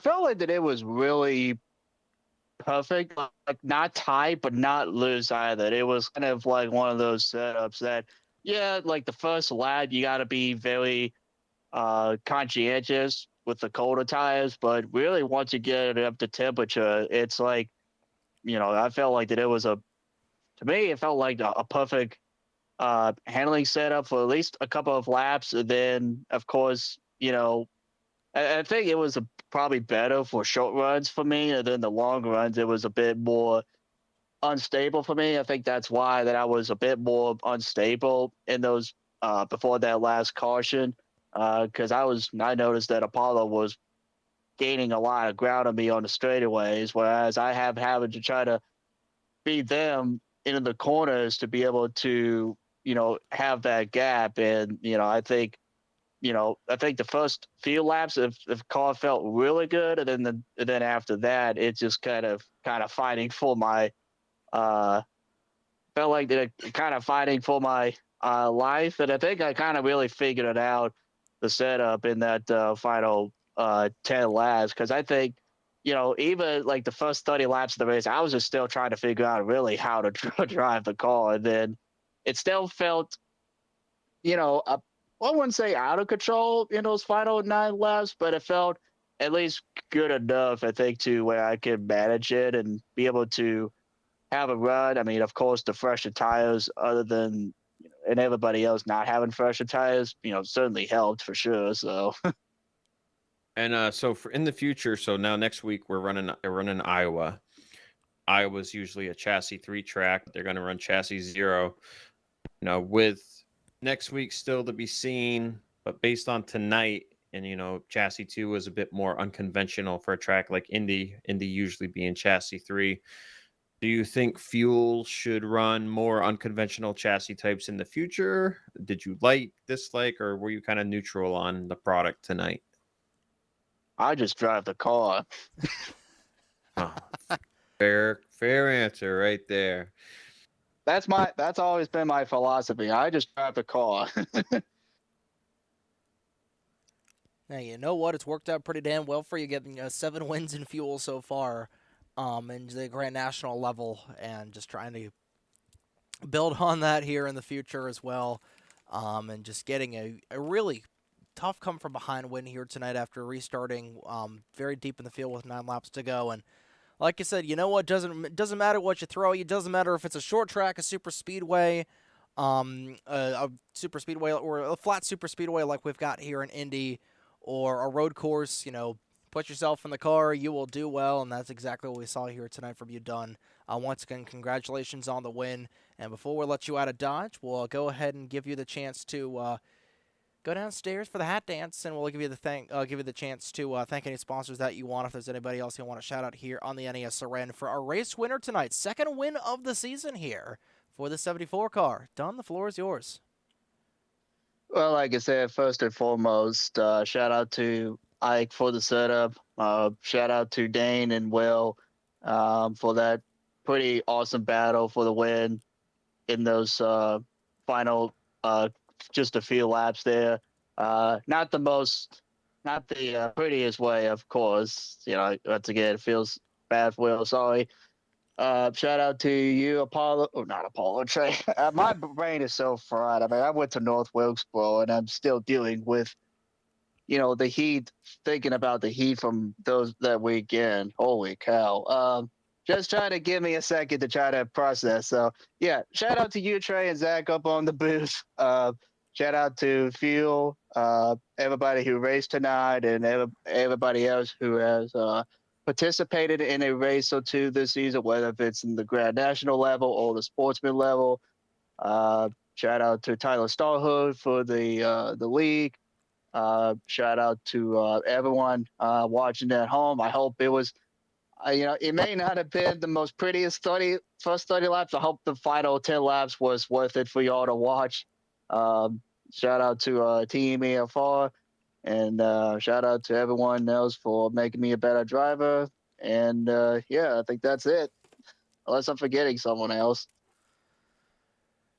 felt like that it was really perfect, like not tight but not loose either. It was kind of like one of those setups that, yeah, like the first lap you got to be very conscientious with the colder tires, but really once you get it up to temperature, it's like, I felt like that to me it felt like a perfect handling setup for at least a couple of laps. And then of course, I think it was probably better for short runs for me, and then the long runs it was a bit more unstable for me. I think that's why that I was a bit more unstable in those before that last caution, because I noticed that Apollo was gaining a lot of ground on me on the straightaways, whereas I have having to try to beat them into the corners to be able to have that gap. And I think the first few laps, if the car felt really good, and then after that, it just kind of fighting for my felt like they're kind of fighting for my life. And I think I kind of really figured it out, the setup in that final 10 laps, because I think even like the first 30 laps of the race, I was just still trying to figure out really how to drive the car, and then it still felt I wouldn't say out of control in those final 9 laps, but it felt at least good enough, I think, to where I could manage it and be able to have a run. I mean, of course, the fresher tires, other than and everybody else not having fresher tires, certainly helped for sure. So, And so for in the future, so now next week we're running Iowa. Iowa's usually a chassis 3 track. They're going to run chassis 0. With next week still to be seen, but based on tonight, and chassis 2 was a bit more unconventional for a track like Indy usually being chassis 3. Do you think Fuel should run more unconventional chassis types in the future? Did you dislike, or were you kind of neutral on the product tonight? I just drive the car. Oh, fair answer right there. That's always been my philosophy. I just drive the car. Now, you know what? It's worked out pretty damn well for you, getting 7 wins in Fuel so far in the Grand National level, and just trying to build on that here in the future as well, and just getting a really tough come-from-behind win here tonight after restarting very deep in the field with 9 laps to go. And like I said, you know what? Doesn't matter what you throw. It doesn't matter if it's a short track, a super speedway, a super speedway, or a flat super speedway like we've got here in Indy, or a road course. Put yourself in the car, you will do well, and that's exactly what we saw here tonight from you, Dunn. Once again, congratulations on the win. And before we let you out of Dodge, we'll go ahead and give you the chance to go downstairs for the hat dance, and we'll give you the chance to thank any sponsors that you want. If there's anybody else you want to shout out here on the NESRN for our race winner tonight, second win of the season here for the 74 car. Don, the floor is yours. Well, like I said, first and foremost, shout out to Ike for the setup. Shout out to Dane and Will for that pretty awesome battle for the win in those final just a few laps there. Not the prettiest way, of course. Once again, it feels bad for Will. Sorry. Shout out to you, Apollo. Oh, not Apollo, Trey. My brain is so fried. I mean, I went to North Wilkesboro, and I'm still dealing with, the heat, thinking about the heat from that weekend. Holy cow. Just trying to give me a second to try to process. So, yeah, shout out to you, Trey, and Zach up on the booth. Shout out to Fuel, everybody who raced tonight, and everybody else who has participated in a race or two this season, whether it's in the Grand National level or the Sportsman level. Shout out to Tyler Starhood for the league. Shout out to everyone watching at home. I hope it was, it may not have been the most prettiest first 30 laps. I hope the final 10 laps was worth it for y'all to watch. Shout out to Team EFR, and shout out to everyone else for making me a better driver. And yeah, I think that's it. Unless I'm forgetting someone else.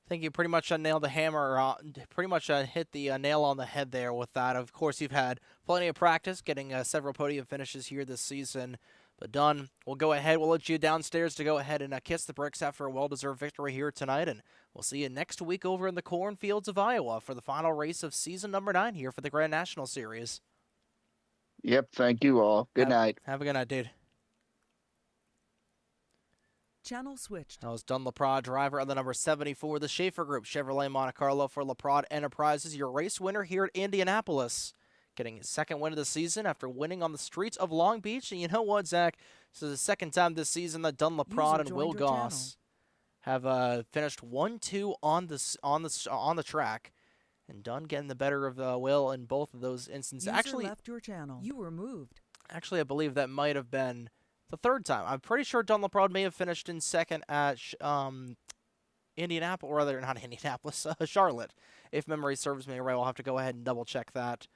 I think you pretty much nailed the hammer, pretty much hit the nail on the head there with that. Of course, you've had plenty of practice getting several podium finishes here this season. But Dunn, we'll go ahead. We'll let you downstairs to go ahead and kiss the bricks after a well-deserved victory here tonight. And we'll see you next week over in the cornfields of Iowa for the final race of season number 9 here for the Grand National Series. Yep, thank you all. Good night. Have a good night, dude. Channel switched. That was Dunn LaPrade, driver of the number 74, the Schaefer Group Chevrolet Monte Carlo for LaPrade Enterprises, your race winner here at Indianapolis. Getting his second win of the season after winning on the streets of Long Beach. And you know what, Zach? This is the second time this season that Dunn LaPrade and Will Goss have finished 1-2 on the track. And Dunn getting the better of Will in both of those instances. Actually, left your channel. You were moved. Actually, I believe that might have been the third time. I'm pretty sure Dunn LaPrade may have finished in second at Indianapolis, or rather not Indianapolis, Charlotte. If memory serves me right, I'll have to go ahead and double check that.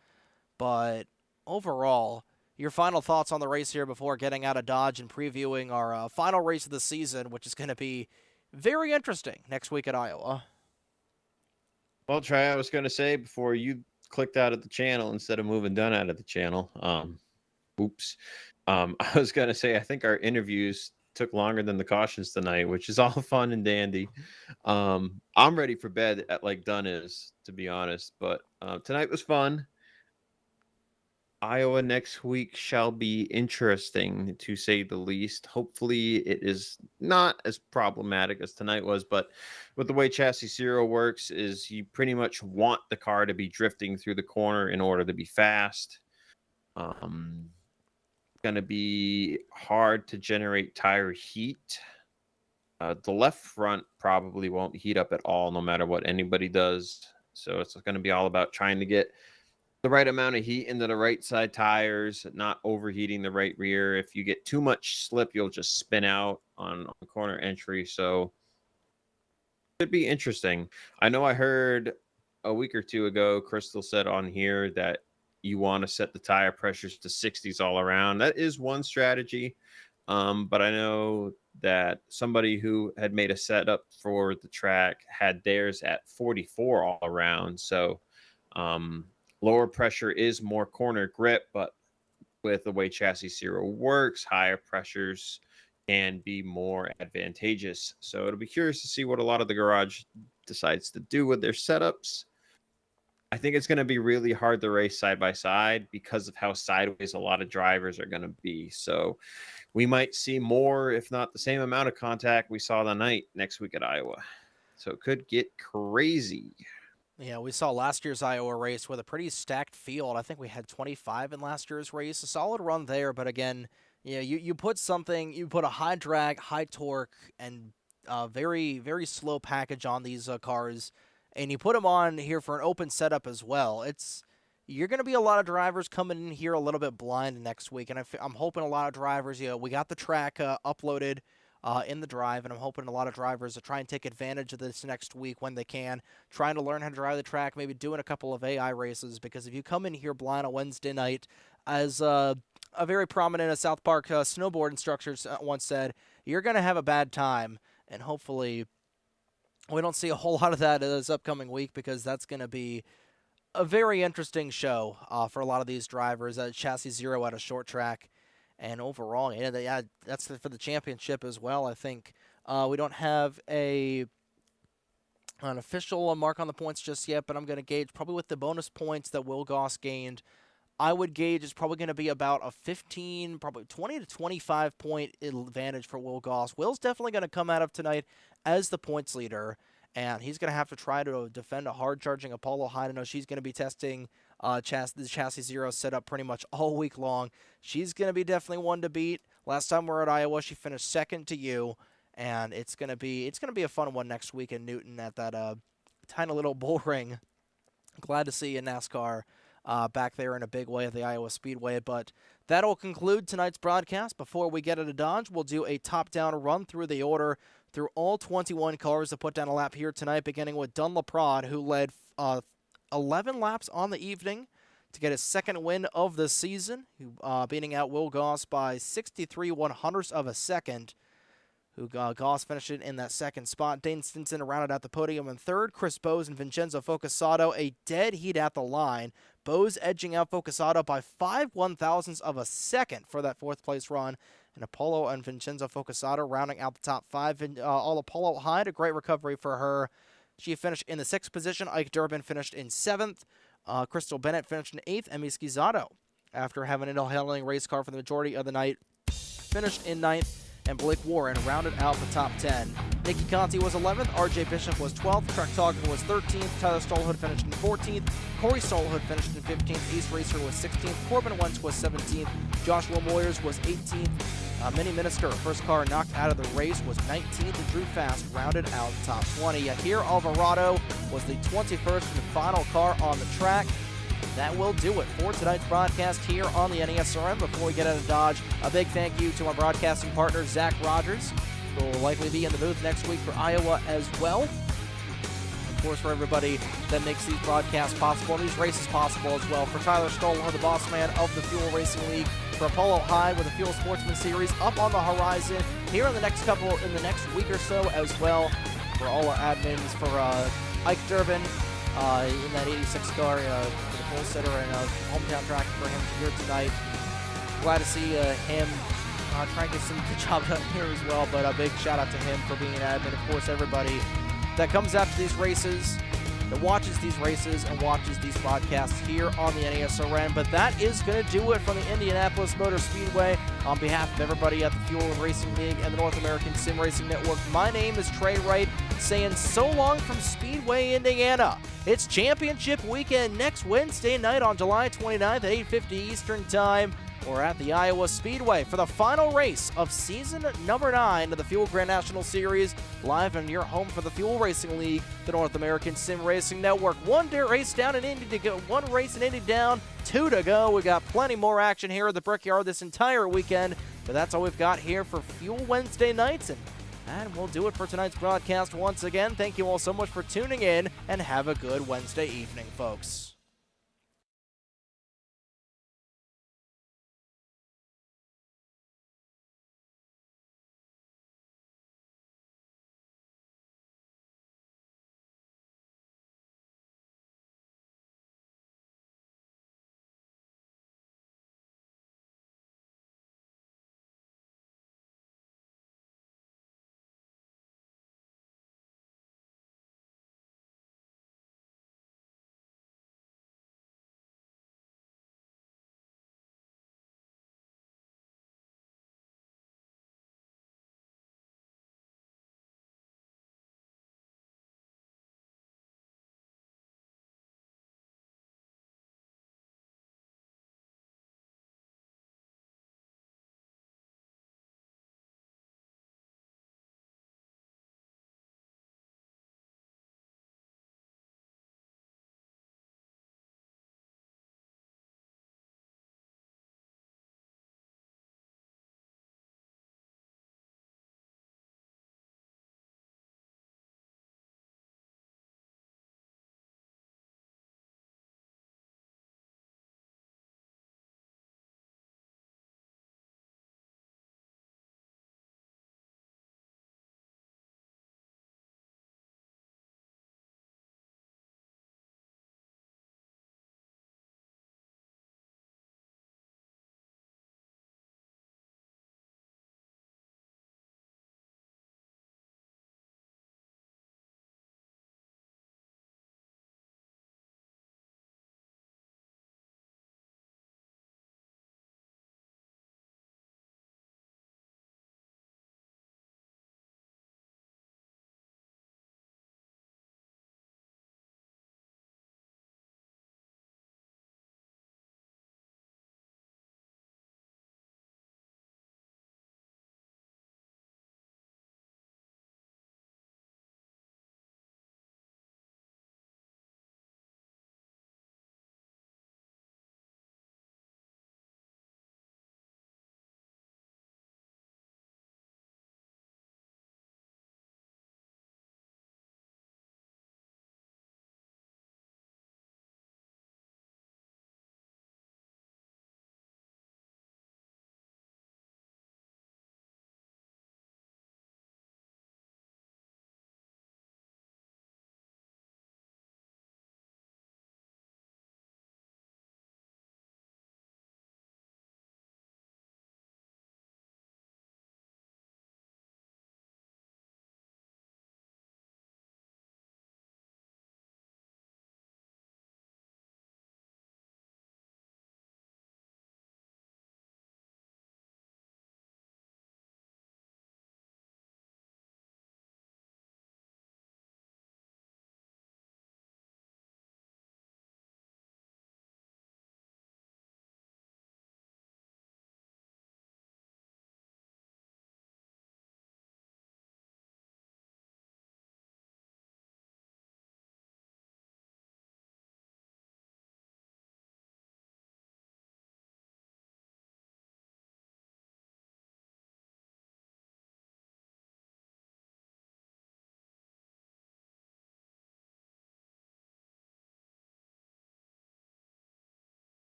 But overall, your final thoughts on the race here before getting out of Dodge and previewing our final race of the season, which is going to be very interesting next week at Iowa. Well, Trey, I was going to say before you clicked out of the channel instead of moving Dunn out of the channel. Oops. I was going to say I think our interviews took longer than the cautions tonight, which is all fun and dandy. I'm ready for bed like Dunn is, to be honest. But tonight was fun. Iowa next week shall be interesting, to say the least. Hopefully it is not as problematic as tonight was, but with the way Chassis 0 works is you pretty much want the car to be drifting through the corner in order to be fast. Going to be hard to generate tire heat. The left front probably won't heat up at all, no matter what anybody does. So it's going to be all about trying to get the right amount of heat into the right side tires, not overheating the right rear. If you get too much slip, you'll just spin out on corner entry. So it should be interesting. I know I heard a week or two ago, Crystal said on here that you want to set the tire pressures to 60s all around. That is one strategy. But I know that somebody who had made a setup for the track had theirs at 44 all around. So lower pressure is more corner grip, but with the way Chassis Zero works, higher pressures can be more advantageous. So it'll be curious to see what a lot of the garage decides to do with their setups. I think it's going to be really hard to race side by side because of how sideways a lot of drivers are going to be. So we might see more, if not the same amount of contact we saw the night next week at Iowa. So it could get crazy. Yeah, we saw last year's Iowa race with a pretty stacked field. I think we had 25 in last year's race. A solid run there, but again, you put a high drag, high torque, and very, very slow package on these cars, and you put them on here for an open setup as well. You're going to be a lot of drivers coming in here a little bit blind next week, and I'm hoping a lot of drivers, we got the track uploaded in the drive, and I'm hoping a lot of drivers to try and take advantage of this next week when they can, trying to learn how to drive the track, maybe doing a couple of AI races, because if you come in here blind on Wednesday night, as a very prominent South Park snowboard instructor once said, you're going to have a bad time, and hopefully we don't see a whole lot of that this upcoming week, because that's going to be a very interesting show for a lot of these drivers at Chassis Zero at a short track. And overall, that's for the championship as well. I think we don't have an official mark on the points just yet, but I'm going to gauge probably with the bonus points that Will Goss gained. I would gauge is probably going to be about a 15, probably 20 to 25 point advantage for Will Goss. Will's definitely going to come out of tonight as the points leader, and he's going to have to try to defend a hard-charging Apollo Hyde. I know she's going to be testing the Chassis Zero setup pretty much all week long. She's going to be definitely one to beat. Last time we were at Iowa, she finished second to you, and it's going to be a fun one next week in Newton at that tiny little bull ring. Glad to see a NASCAR back there in a big way at the Iowa Speedway. But that'll conclude tonight's broadcast. Before we get into Dodge, we'll do a top-down run through the order through all 21 cars to put down a lap here tonight, beginning with Dunn LaPrade, who led 11 laps on the evening to get his second win of the season, beating out Will Goss by 63/100ths of a second. Goss finished it in that second spot. Dane Stinson rounded out the podium in third. Chris Bose and Vincenzo Focusato a dead heat at the line. Bose edging out Focusato by 5/1000ths of a second for that fourth place run. And Apollo and Vincenzo Focusato rounding out the top five. And all Apollo Hyde, a great recovery for her. She finished in the 6th position. Ike Durbin finished in 7th. Crystal Bennett finished in 8th. Emi Schizzato, after having an handling race car for the majority of the night, finished in 9th. And Blake Warren rounded out the top 10. Nikki Conti was 11th, RJ Bishop was 12th, Trek Togden was 13th, Tyler Stolhood finished in 14th, Corey Stolhood finished in 15th, Ace Racer was 16th, Corbin Wentz was 17th, Joshua Moyers was 18th, Minnie Minister, first car knocked out of the race, was 19th, and Drew Fast rounded out the top 20. Yahir Alvarado was the 21st and final car on the track. That will do it for tonight's broadcast here on the NESRM. Before we get out of Dodge, a big thank you to our broadcasting partner, Zach Rogers, who will likely be in the booth next week for Iowa as well. Of course, for everybody that makes these broadcasts possible and these races possible as well. For Tyler Stoll, the boss man of the Fuel Racing League. For Apollo Hyde with the Fuel Sportsman Series up on the horizon here in the next week or so as well. For all our admins, for Ike Durbin in that 86 car, pole sitter and a hometown track for him here tonight. Glad to see him trying to get some good job done here as well, but a big shout out to him for being an admin. Of course, everybody that comes after these races, that watches these races and watches these broadcasts here on the NASRN. But that is going to do it from the Indianapolis Motor Speedway. On behalf of everybody at the Fuel and Racing League and the North American Sim Racing Network, my name is Trey Wright, saying so long from Speedway, Indiana. It's championship weekend next Wednesday night on July 29th at 8:50 Eastern Time. We're at the Iowa Speedway for the final race of season number 9 of the Fuel Grand National Series, live in your home for the Fuel Racing League, the North American Sim Racing Network. One race down in Indy to go, one race in Indy down, 2 to go. We got plenty more action here at the Brickyard this entire weekend, but that's all we've got here for Fuel Wednesday nights, and we'll do it for tonight's broadcast once again. Thank you all so much for tuning in, and have a good Wednesday evening, folks.